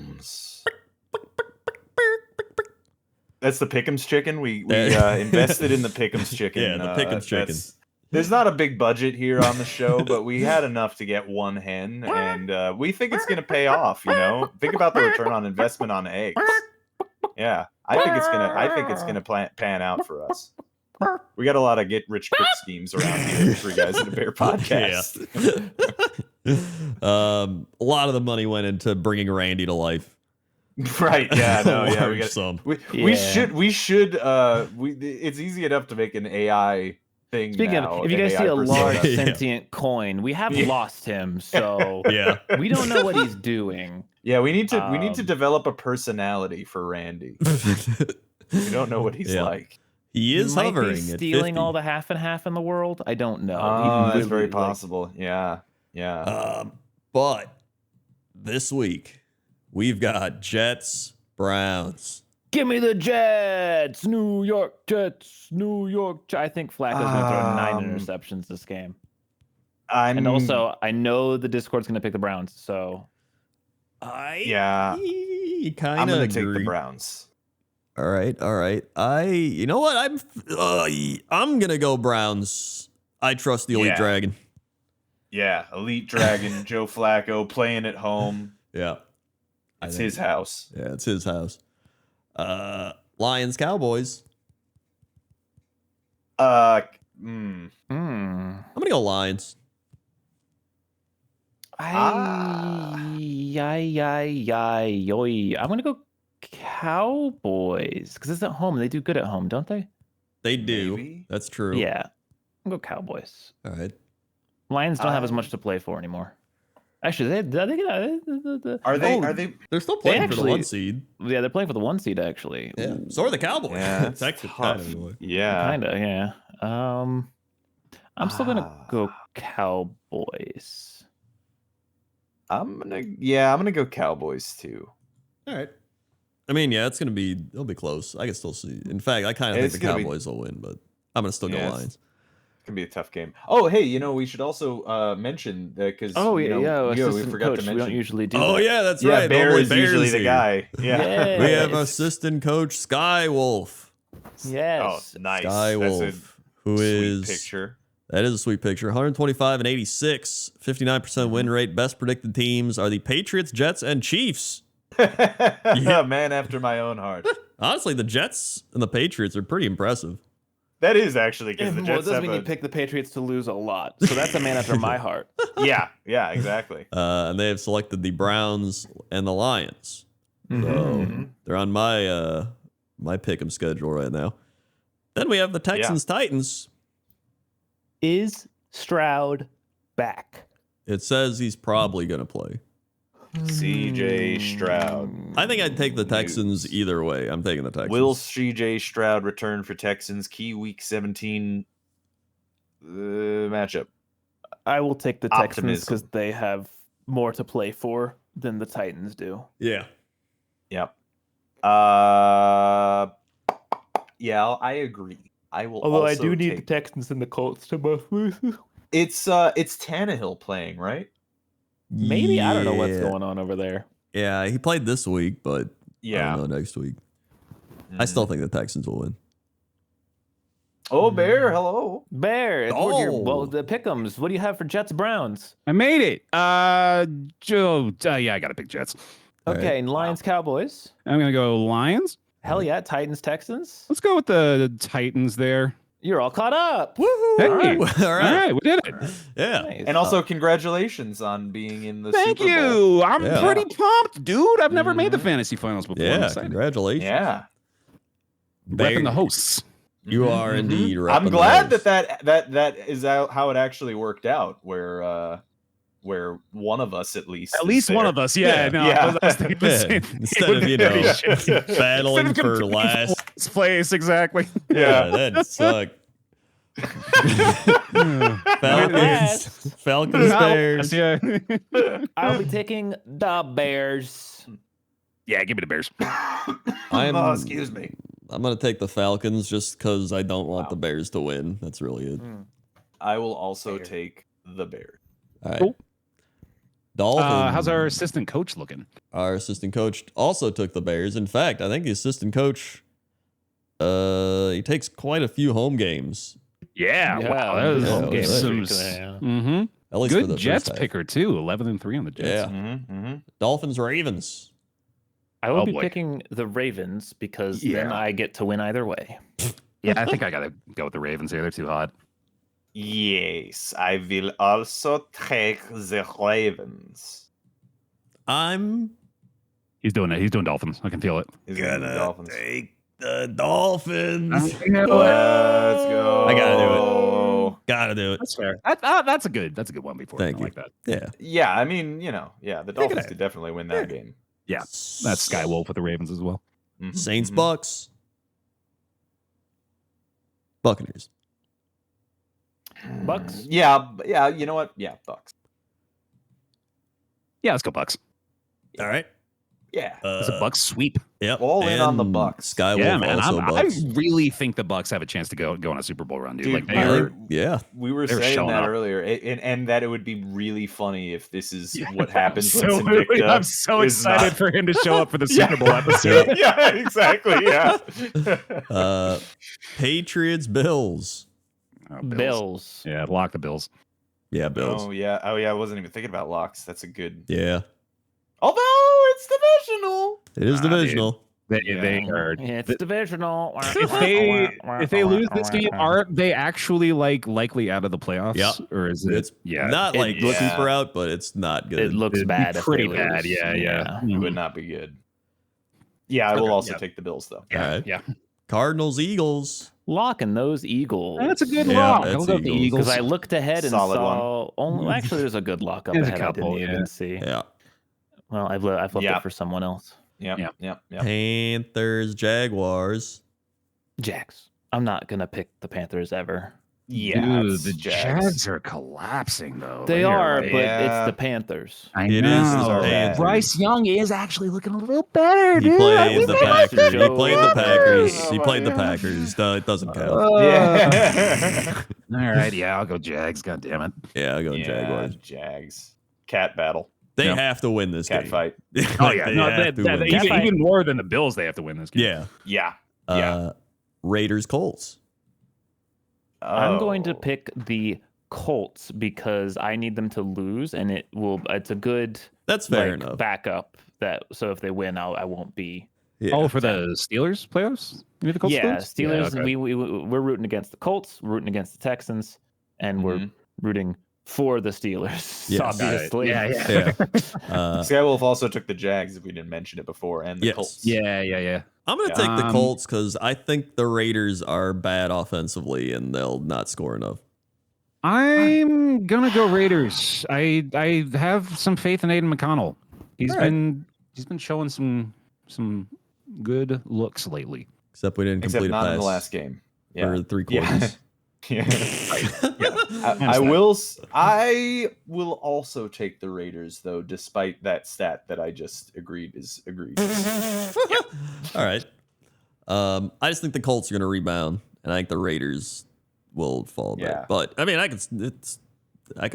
That's the Pick'ems chicken. We invested in the Pick'ems chicken. Yeah, the Pick'ems chicken. There's not a big budget here on the show, but we had enough to get one hen, and we think it's going to pay off. Think about the return on investment on eggs. Yeah, I think it's gonna pan out for us. We got a lot of get rich quick schemes around here for Guys in the Bear podcast. A lot of the money went into bringing Randy to life. Right? Yeah. No. Yeah. We got some. We should. It's easy enough to make an AI. Speaking of, if you guys see a large sentient coin, we have lost him, so we don't know what he's doing. Yeah, we need to develop a personality for Randy. We don't know what he's like. He is hovering, might be stealing all the half and half in the world. I don't know. That's very possible. Yeah. But this week we've got Jets, Browns. Give me the Jets, New York Jets, New York. I think Flacco's going to throw 9 interceptions this game. And also, I know the Discord's going to pick the Browns, so I'm gonna take the Browns. All right. You know what? I'm gonna go Browns. I trust the Elite Dragon. Yeah, Elite Dragon, Joe Flacco playing at home. Yeah, it's his house. Yeah, it's his house. Lions, Cowboys. I'm gonna go Lions. I'm gonna go Cowboys because it's at home. They do good at home, don't they? They do. Maybe? That's true. Yeah, I'm gonna go Cowboys. All right. Lions don't have as much to play for anymore. Actually, are they? They're still playing for the 1 seed. Yeah, they're playing for the 1 seed actually. Yeah. So are the Cowboys. Yeah, it's actually tough. Kinda. Yeah. I'm still gonna go Cowboys. I'm gonna go Cowboys too. All right. I mean, it'll be close. I can still see. In fact, I kind of think the Cowboys will win, but I'm gonna still go Lions. It's gonna be a tough game. Oh, hey, we should also mention that because we forgot to mention. We don't usually do. Oh, that. yeah, that's right. Bear is usually the guy. Yeah, we have assistant coach Sky Wolf. Yes. Oh, nice. Sky Wolf, who is picture. That is a sweet picture. 125 and 86, 59% win rate. Best predicted teams are the Patriots, Jets, and Chiefs. Man after my own heart. Honestly, the Jets and the Patriots are pretty impressive. That is actually because the Jets doesn't mean you pick the Patriots to lose a lot. So that's a man after my heart. Yeah, exactly. And they have selected the Browns and the Lions. So they're on my pick'em schedule right now. Then we have the Texans, Titans. Is Stroud back? It says he's probably going to play. CJ Stroud. I think I'd take the Texans either way. I'm taking the Texans. Will CJ Stroud return for Texans? Key Week 17 matchup. I will take the Texans because they have more to play for. than the Titans do. Yeah. Yep. Yeah, I agree. I will. Although I also do need the take... Texans and the Colts to both lose. It's Tannehill playing, right? Maybe I don't know what's going on over there. Yeah, he played this week, but Yeah. I don't know next week. I still think the Texans will win. Oh, Bear, hello. Bear, Oh. the Pick'ems. What do you have for Jets Browns? I made it. Joe. Yeah, I got to pick Jets. All Okay, and Lions Cowboys. I'm gonna go Lions. Hell yeah, Titans Texans. Let's go with the Titans there. You're all caught up. Woohoo! Hey, All right. All right, we did it. Yeah. Nice. And also, congratulations on being in the Thank Super Bowl. you. I'm Yeah. pretty pumped, dude. I've never made the fantasy finals before. I'm Yeah. excited. Congratulations. Yeah. Repping the hosts. You are Mhm. indeed. I'm repping glad those. that is how it actually worked out, where one of us at least One of us. Yeah. Yeah. No, Yeah. I was thinking the Yeah. same. Instead of, you know, battling Instead of for competing last. place, exactly. Yeah, that sucked. Falcons, Bears. Yeah. I'll be taking the Bears. Yeah, give me the Bears. Oh, excuse me. I'm gonna take the Falcons just because I don't want the Bears to win. That's really it. I will also take the Bears. All right. Cool. Dolphins. How's our assistant coach looking? Our assistant coach also took the Bears. In fact, I think the assistant coach, he takes quite a few home games. Yeah. Yeah, Wow. That was home game. Mm-hmm. At least for Good the Jets first half. picker too. 11-3 on the Jets. Yeah. Dolphins, Ravens. I will Oh, be boy. picking the Ravens because then Yeah. I get to win either way. Yeah, I think I gotta go with the Ravens here. They're too hot. Yes, I will also take the Ravens. He's doing it. He's doing Dolphins. I can feel it. He's gonna do the Dolphins. take the Dolphins. Let's go. I gotta do it. Gotta do it. That's fair. That's a good one before. Thank I you. like that. Yeah. Yeah, I mean, the Dolphins could definitely win that game. Yeah. That's Skywolf with the Ravens as well. Mhm, Saints, mhm. Bucks. Buccaneers. Bucks. Yeah, you know what? Yeah, Bucks. Yeah, let's go Bucks. All right. Yeah. It's a Bucks sweep. Yep. All in on the And Bucks. Skywolf Yeah, man. also I Bucks. really think the Bucks have a chance to go on a Super Bowl run, dude. Dude, Like they I are. think- yeah. We were They're saying showing that up. earlier, and that it would be really funny if this is what happens So, when Invicta I'm so is excited not- for him to show up for the Yeah. Super Bowl episode. Yeah, exactly. Yeah. Patriots, Bills. Oh, Bills. Yeah, lock the Bills. Yeah, Bills. Oh yeah. I wasn't even thinking about locks. That's a good. Yeah. Although it's divisional. It is Nah, divisional. They Yeah. are. It's divisional. If they lose this game, are they actually likely out of the playoffs? Yep. Or is it? It's yeah. Not It like looks- super out, but it's not good. It looks It'd be bad. if pretty they bad. lose. Yeah. It would not be good. Yeah, I will also yeah. take the Bills though. Yeah. All right. Yeah. Cardinals, Eagles. Locking those Eagles. That's a good Yeah, lock. that's I'll go with the Eagles. Eagles. Because I looked ahead and Solid saw only. Actually, there's a good lock up There's a ahead. couple, I didn't even see. Yeah. Well, I flipped Yeah. it for someone else. Yep. Yeah. Yep. Panthers, Jaguars. Jags. I'm not gonna pick the Panthers ever. Yeah. Dude, it's the Jags are collapsing though. They are, right. but Yeah. it's the Panthers. I It is know. the Panthers. Bryce Young is actually looking a little better, He dude. played the Packers. He Joe played the Packers. Flacco. He Oh played my the gosh. Packers. It doesn't count. Yeah. All right, yeah, I'll go Jags. God damn it. Yeah, I go Jaguars. Jags. Cat battle. They Yeah. have to win this Cat game. fight. Oh yeah, They no, have to win this Cat game. fight. even more than the Bills, they have to win this game. Yeah. Yeah. Yeah. Raiders, Colts. I'm going to Oh. pick the Colts because I need them to lose, and it's a good That's fair enough. backup. So if they win, I won't be. Yeah. Oh, for the Steelers playoffs? You mean the Colts Yeah, lose? Steelers. okay. We're rooting against the Colts. We're rooting against the Texans, and we're Mhm. rooting for the Steelers. Yes. Obviously. Yeah. Yeah. Skywolf also took the Jags, if we didn't mention it before, and the Yes. Colts. Yeah. I'm going to take the Um, Colts because I think the Raiders are bad offensively and they'll not score enough. I'm gonna go Raiders. I have some faith in Aiden McConnell. He's All right. been showing some good looks lately. Except we didn't Except complete a not pass in the last game. Yeah. for 3 Yeah. quarters. Yeah. Yeah. I will also take the Raiders though, despite that stat that I just agreed is agreed. All right. I just think the Colts are going to rebound, and I think the Raiders will fall back. Yeah. But I mean, I can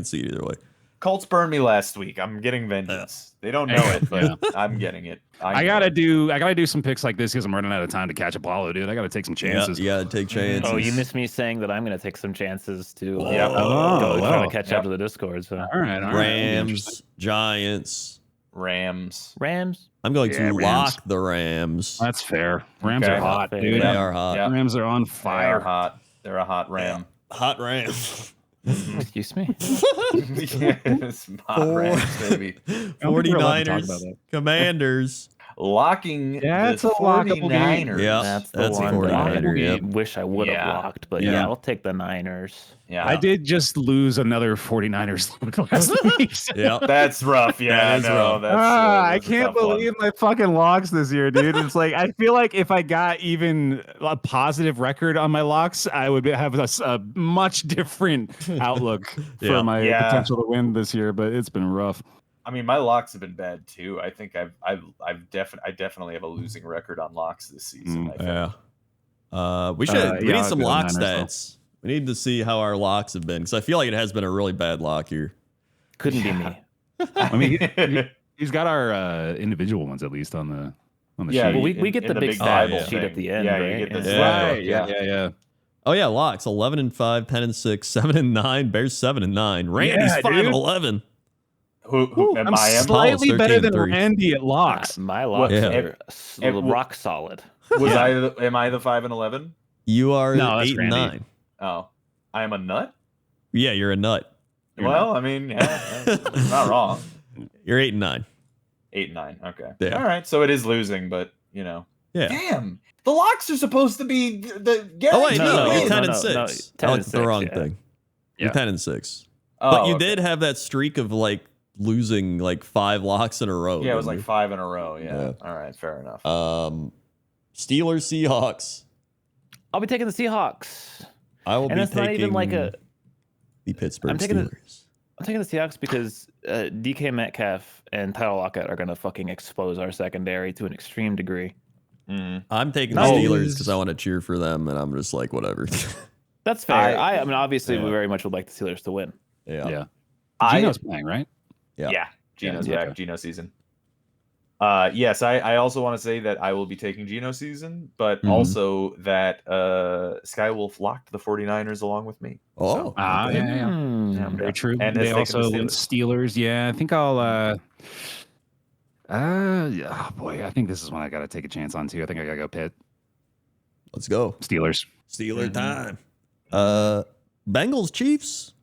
see it either way. Colts burned me last week. I'm getting vengeance. They don't know it, but I'm getting it. I gotta do some picks like this because I'm running out of time to catch Apollo, dude. I gotta take some chances. You got to take chances. Oh, you missed me saying that I'm going to take some chances to Oh, try wow. to catch up to the Discord. So All right. Rams, Giants. Rams. I'm going to Rams. lock the Rams. That's fair. Rams Okay. are hot, They dude. They are hot. Yeah. Rams are on They're fire. hot. They're a hot Ram. Hot Rams. excuse me. Yes, hot Rams, baby. I don't think we're allowed to talk about 49ers, that. Commanders. Locking Yeah, the it's a lockable game. 49ers. Yeah. That's the That's a one 49er, that I yep. wish I would have Yeah. locked, but Yeah. yeah, I'll take the Niners. Yeah. I did just lose another 49ers last week. Yeah. That's rough. Yeah, That is rough. That's, I that's a can't tough one. believe my fucking locks this year, dude. It's like I feel like if I got even a positive record on my locks, I would have a much different outlook Yeah. for my Yeah. potential to win this year. But it's been rough. I mean, my locks have been bad too. I think I definitely have a losing record on locks this season. I think. Yeah. We should. We yeah, need I'll some do the lock Niners, though. stats. We need to see how our locks have been because I feel like it has been a really bad lock year. Couldn't be me. I mean, he's got our individual ones at least on the Yeah, sheet. Well, we get in the big Bible stat sheet at the end, Yeah, right? you get the Yeah. slide Right. book, Yeah. Oh yeah, locks 11-5, 10-6, 7-9, Bears 7-9, Randy's Yeah, 5-11. Who am I'm I? Am slightly better than 13-3. Randy at locks. My locks Yeah. are rock solid. was am I the 5-11? You are No, that's 8-9. Randy. Oh, I am a nut. Yeah, you're a nut. Well, I mean, yeah, that's not wrong. You're 8-9. 8-9. Okay. Yeah. All right. So it is losing, but you know. Yeah. Damn. The locks are supposed to be the Oh wait, guaranteed no, no, you're win. 10 no, and 6. no, 10 I and looked at the 6, wrong yeah. thing. You're Yeah. 10 and 6. Oh, But you okay. did have that streak of like losing like 5 locks in a row. Yeah, it was didn't like 5 in a row. Yeah. Yeah. All right. Fair enough. you? Steelers, Seahawks. I'll be taking the Seahawks. I will And be it's not even like taking the Pittsburgh I'm taking the- Steelers. I'm taking the Seahawks because DK Metcalf and Tyler Lockett are going to fucking expose our secondary to an extreme degree. Mm. I'm taking the Nice. Steelers because I want to cheer for them, and I'm just like, whatever. That's fair. I- I mean, obviously, Yeah. we very much would like the Steelers to win. yeah. Yeah. I- Gino's playing, right? Yeah. Yeah. Gino's Yeah, back. okay. Gino season. Yes, I also want to say that I will be taking Gino season, but Mhm. also that Skywolf locked the 49ers along with me. Oh, Ah, okay. yeah. Hmm. Very true. And they has taken also the went Steelers. Yeah, I think I'll. Oh boy, I think this is one I got to take a chance on too. I think I got to go Pitt. Let's go. Steelers. Steeler Mhm. time. Bengals, Chiefs.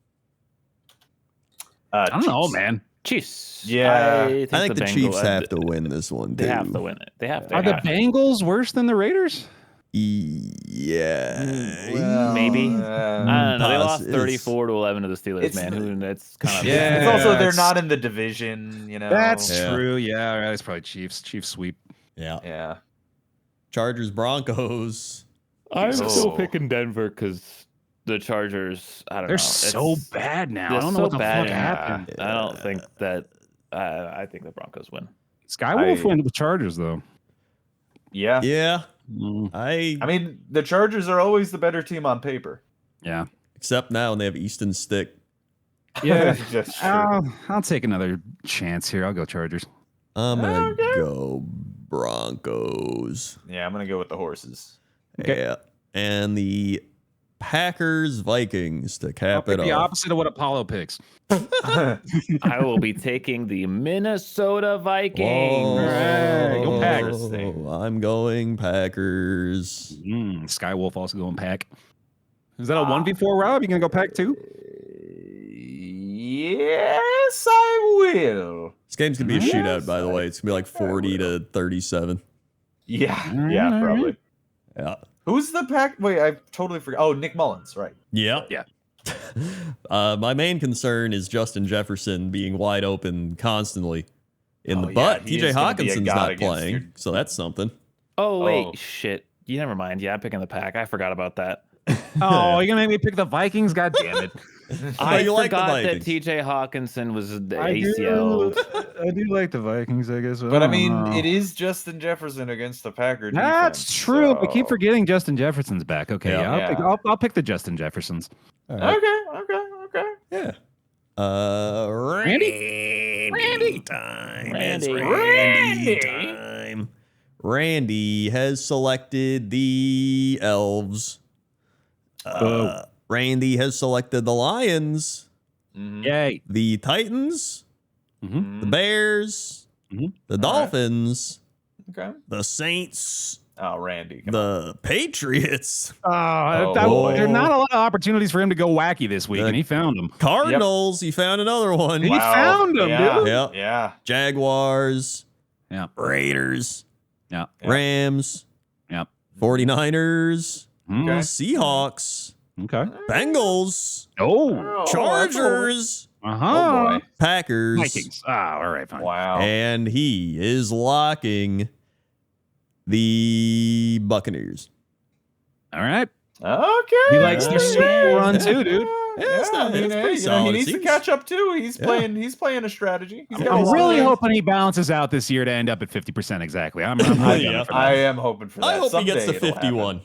I don't know, Chiefs. man. Chiefs. Yeah. I think the Bengals- Chiefs have to win this one, too. They have to win it. They have to. Are the have to. Bengals worse than the Raiders? Yeah. Well, Maybe. I don't know. They lost It's- 34-11 to the Steelers, it's- man. It's kind of Yeah. It's also they're it's- not in the division, you know. That's Yeah. true. Yeah, all right, it's probably Chiefs. Chiefs sweep. Yeah. Yeah. Chargers, Broncos. I'm Oh. still picking Denver because the Chargers. I don't know. They're so It's- bad now. they're I don't know so what the bad fuck now. happened. I don't think that. I think the Broncos win. Skywolf went to the Chargers though. Yeah. Yeah. Mm, I I mean, the Chargers are always the better team on paper. yeah. except now and they have Easton Stick. Yeah. That's true. I'll take another chance here. I'll go Chargers. I'm gonna Okay. go Broncos. Yeah, I'm gonna go with the horses. Okay. Yeah. And the Packers, Vikings to I'll cap pick it the off. opposite of what Apollo picks. I will be taking the Minnesota Vikings. Right, go Packers. I'm going Packers. Skywolf also going pack. Is that a 1v4, Rob? You gonna go pack too? Yes, I will. This game's gonna be a Yes, shootout, by the way. It's gonna be like 40 to 37. Yeah, All yeah, right. probably. Yeah. Who's the pack? Wait, I totally forgot. Oh, Nick Mullins, right? Yeah. Yeah. My main concern is Justin Jefferson being wide open constantly in the Oh, butt. yeah, he TJ is gonna be a Hawkinson's god not against playing, your- so that's something. Oh wait, Oh. shit. You never mind. Yeah, I'm picking the pack. I forgot about that. Oh, you're gonna make me pick the Vikings? God damn it! I you like the forgot that Vikings. T.J. Hawkinson was the I ACL. I do like the Vikings, I guess. But I don't mean, know. it is Justin Jefferson against the Packer defense. That's true. I keep so- forgetting Justin Jefferson's back. Okay, Yeah. yeah, I'll pick the Justin Jeffersons. All right. Okay. Yeah. Randy time. It's Randy. Randy time. Randy has selected the Elves. Randy has selected the Lions, Mhm. Yay! the Titans, Mhm. the Bears, Mhm. the Dolphins, Okay. the Saints, Oh, Randy. come on. the Patriots, Oh, There are boy. not a lot of opportunities for him to go wacky this week, and he found them. Cardinals. He found another one. He found 'em, yeah. dude. Yep. Yeah. Jaguars, Yeah, Raiders, yeah, Yeah. Rams, yeah. 49ers, Mm, Okay. Seahawks, Okay. Bengals, Oh, Oh, Chargers, uh huh. Oh, boy. Packers, Vikings. Ah, all right, fine. Wow. and he is locking the Buccaneers. All right. Okay. He likes their Super Bowl run Yeah. too, dude. it's not- it's pretty he solid. needs to Seems- catch up too. He's Yeah. playing a strategy. He's got a I'm long really way. hoping he balances out this year to end up at 50% exactly. I'm really Yeah. gunning for I that. am hoping for that. I hope he gets to Someday it'll 51.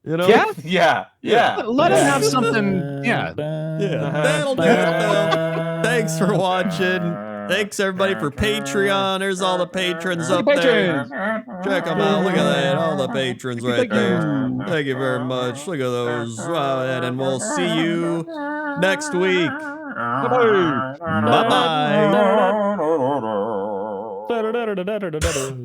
You know? Yeah? Yeah. Let him Yeah. have something. Yeah. Yeah. That'll do it. Thanks for watching. Thanks everybody for Patreon. There's all the patrons up there. Check them out. Look at that. All the patrons right there. Thank you very much. Look at those. Wow, and we'll see you next week. Bye-bye. Da-da-da-da-da-da-da-da.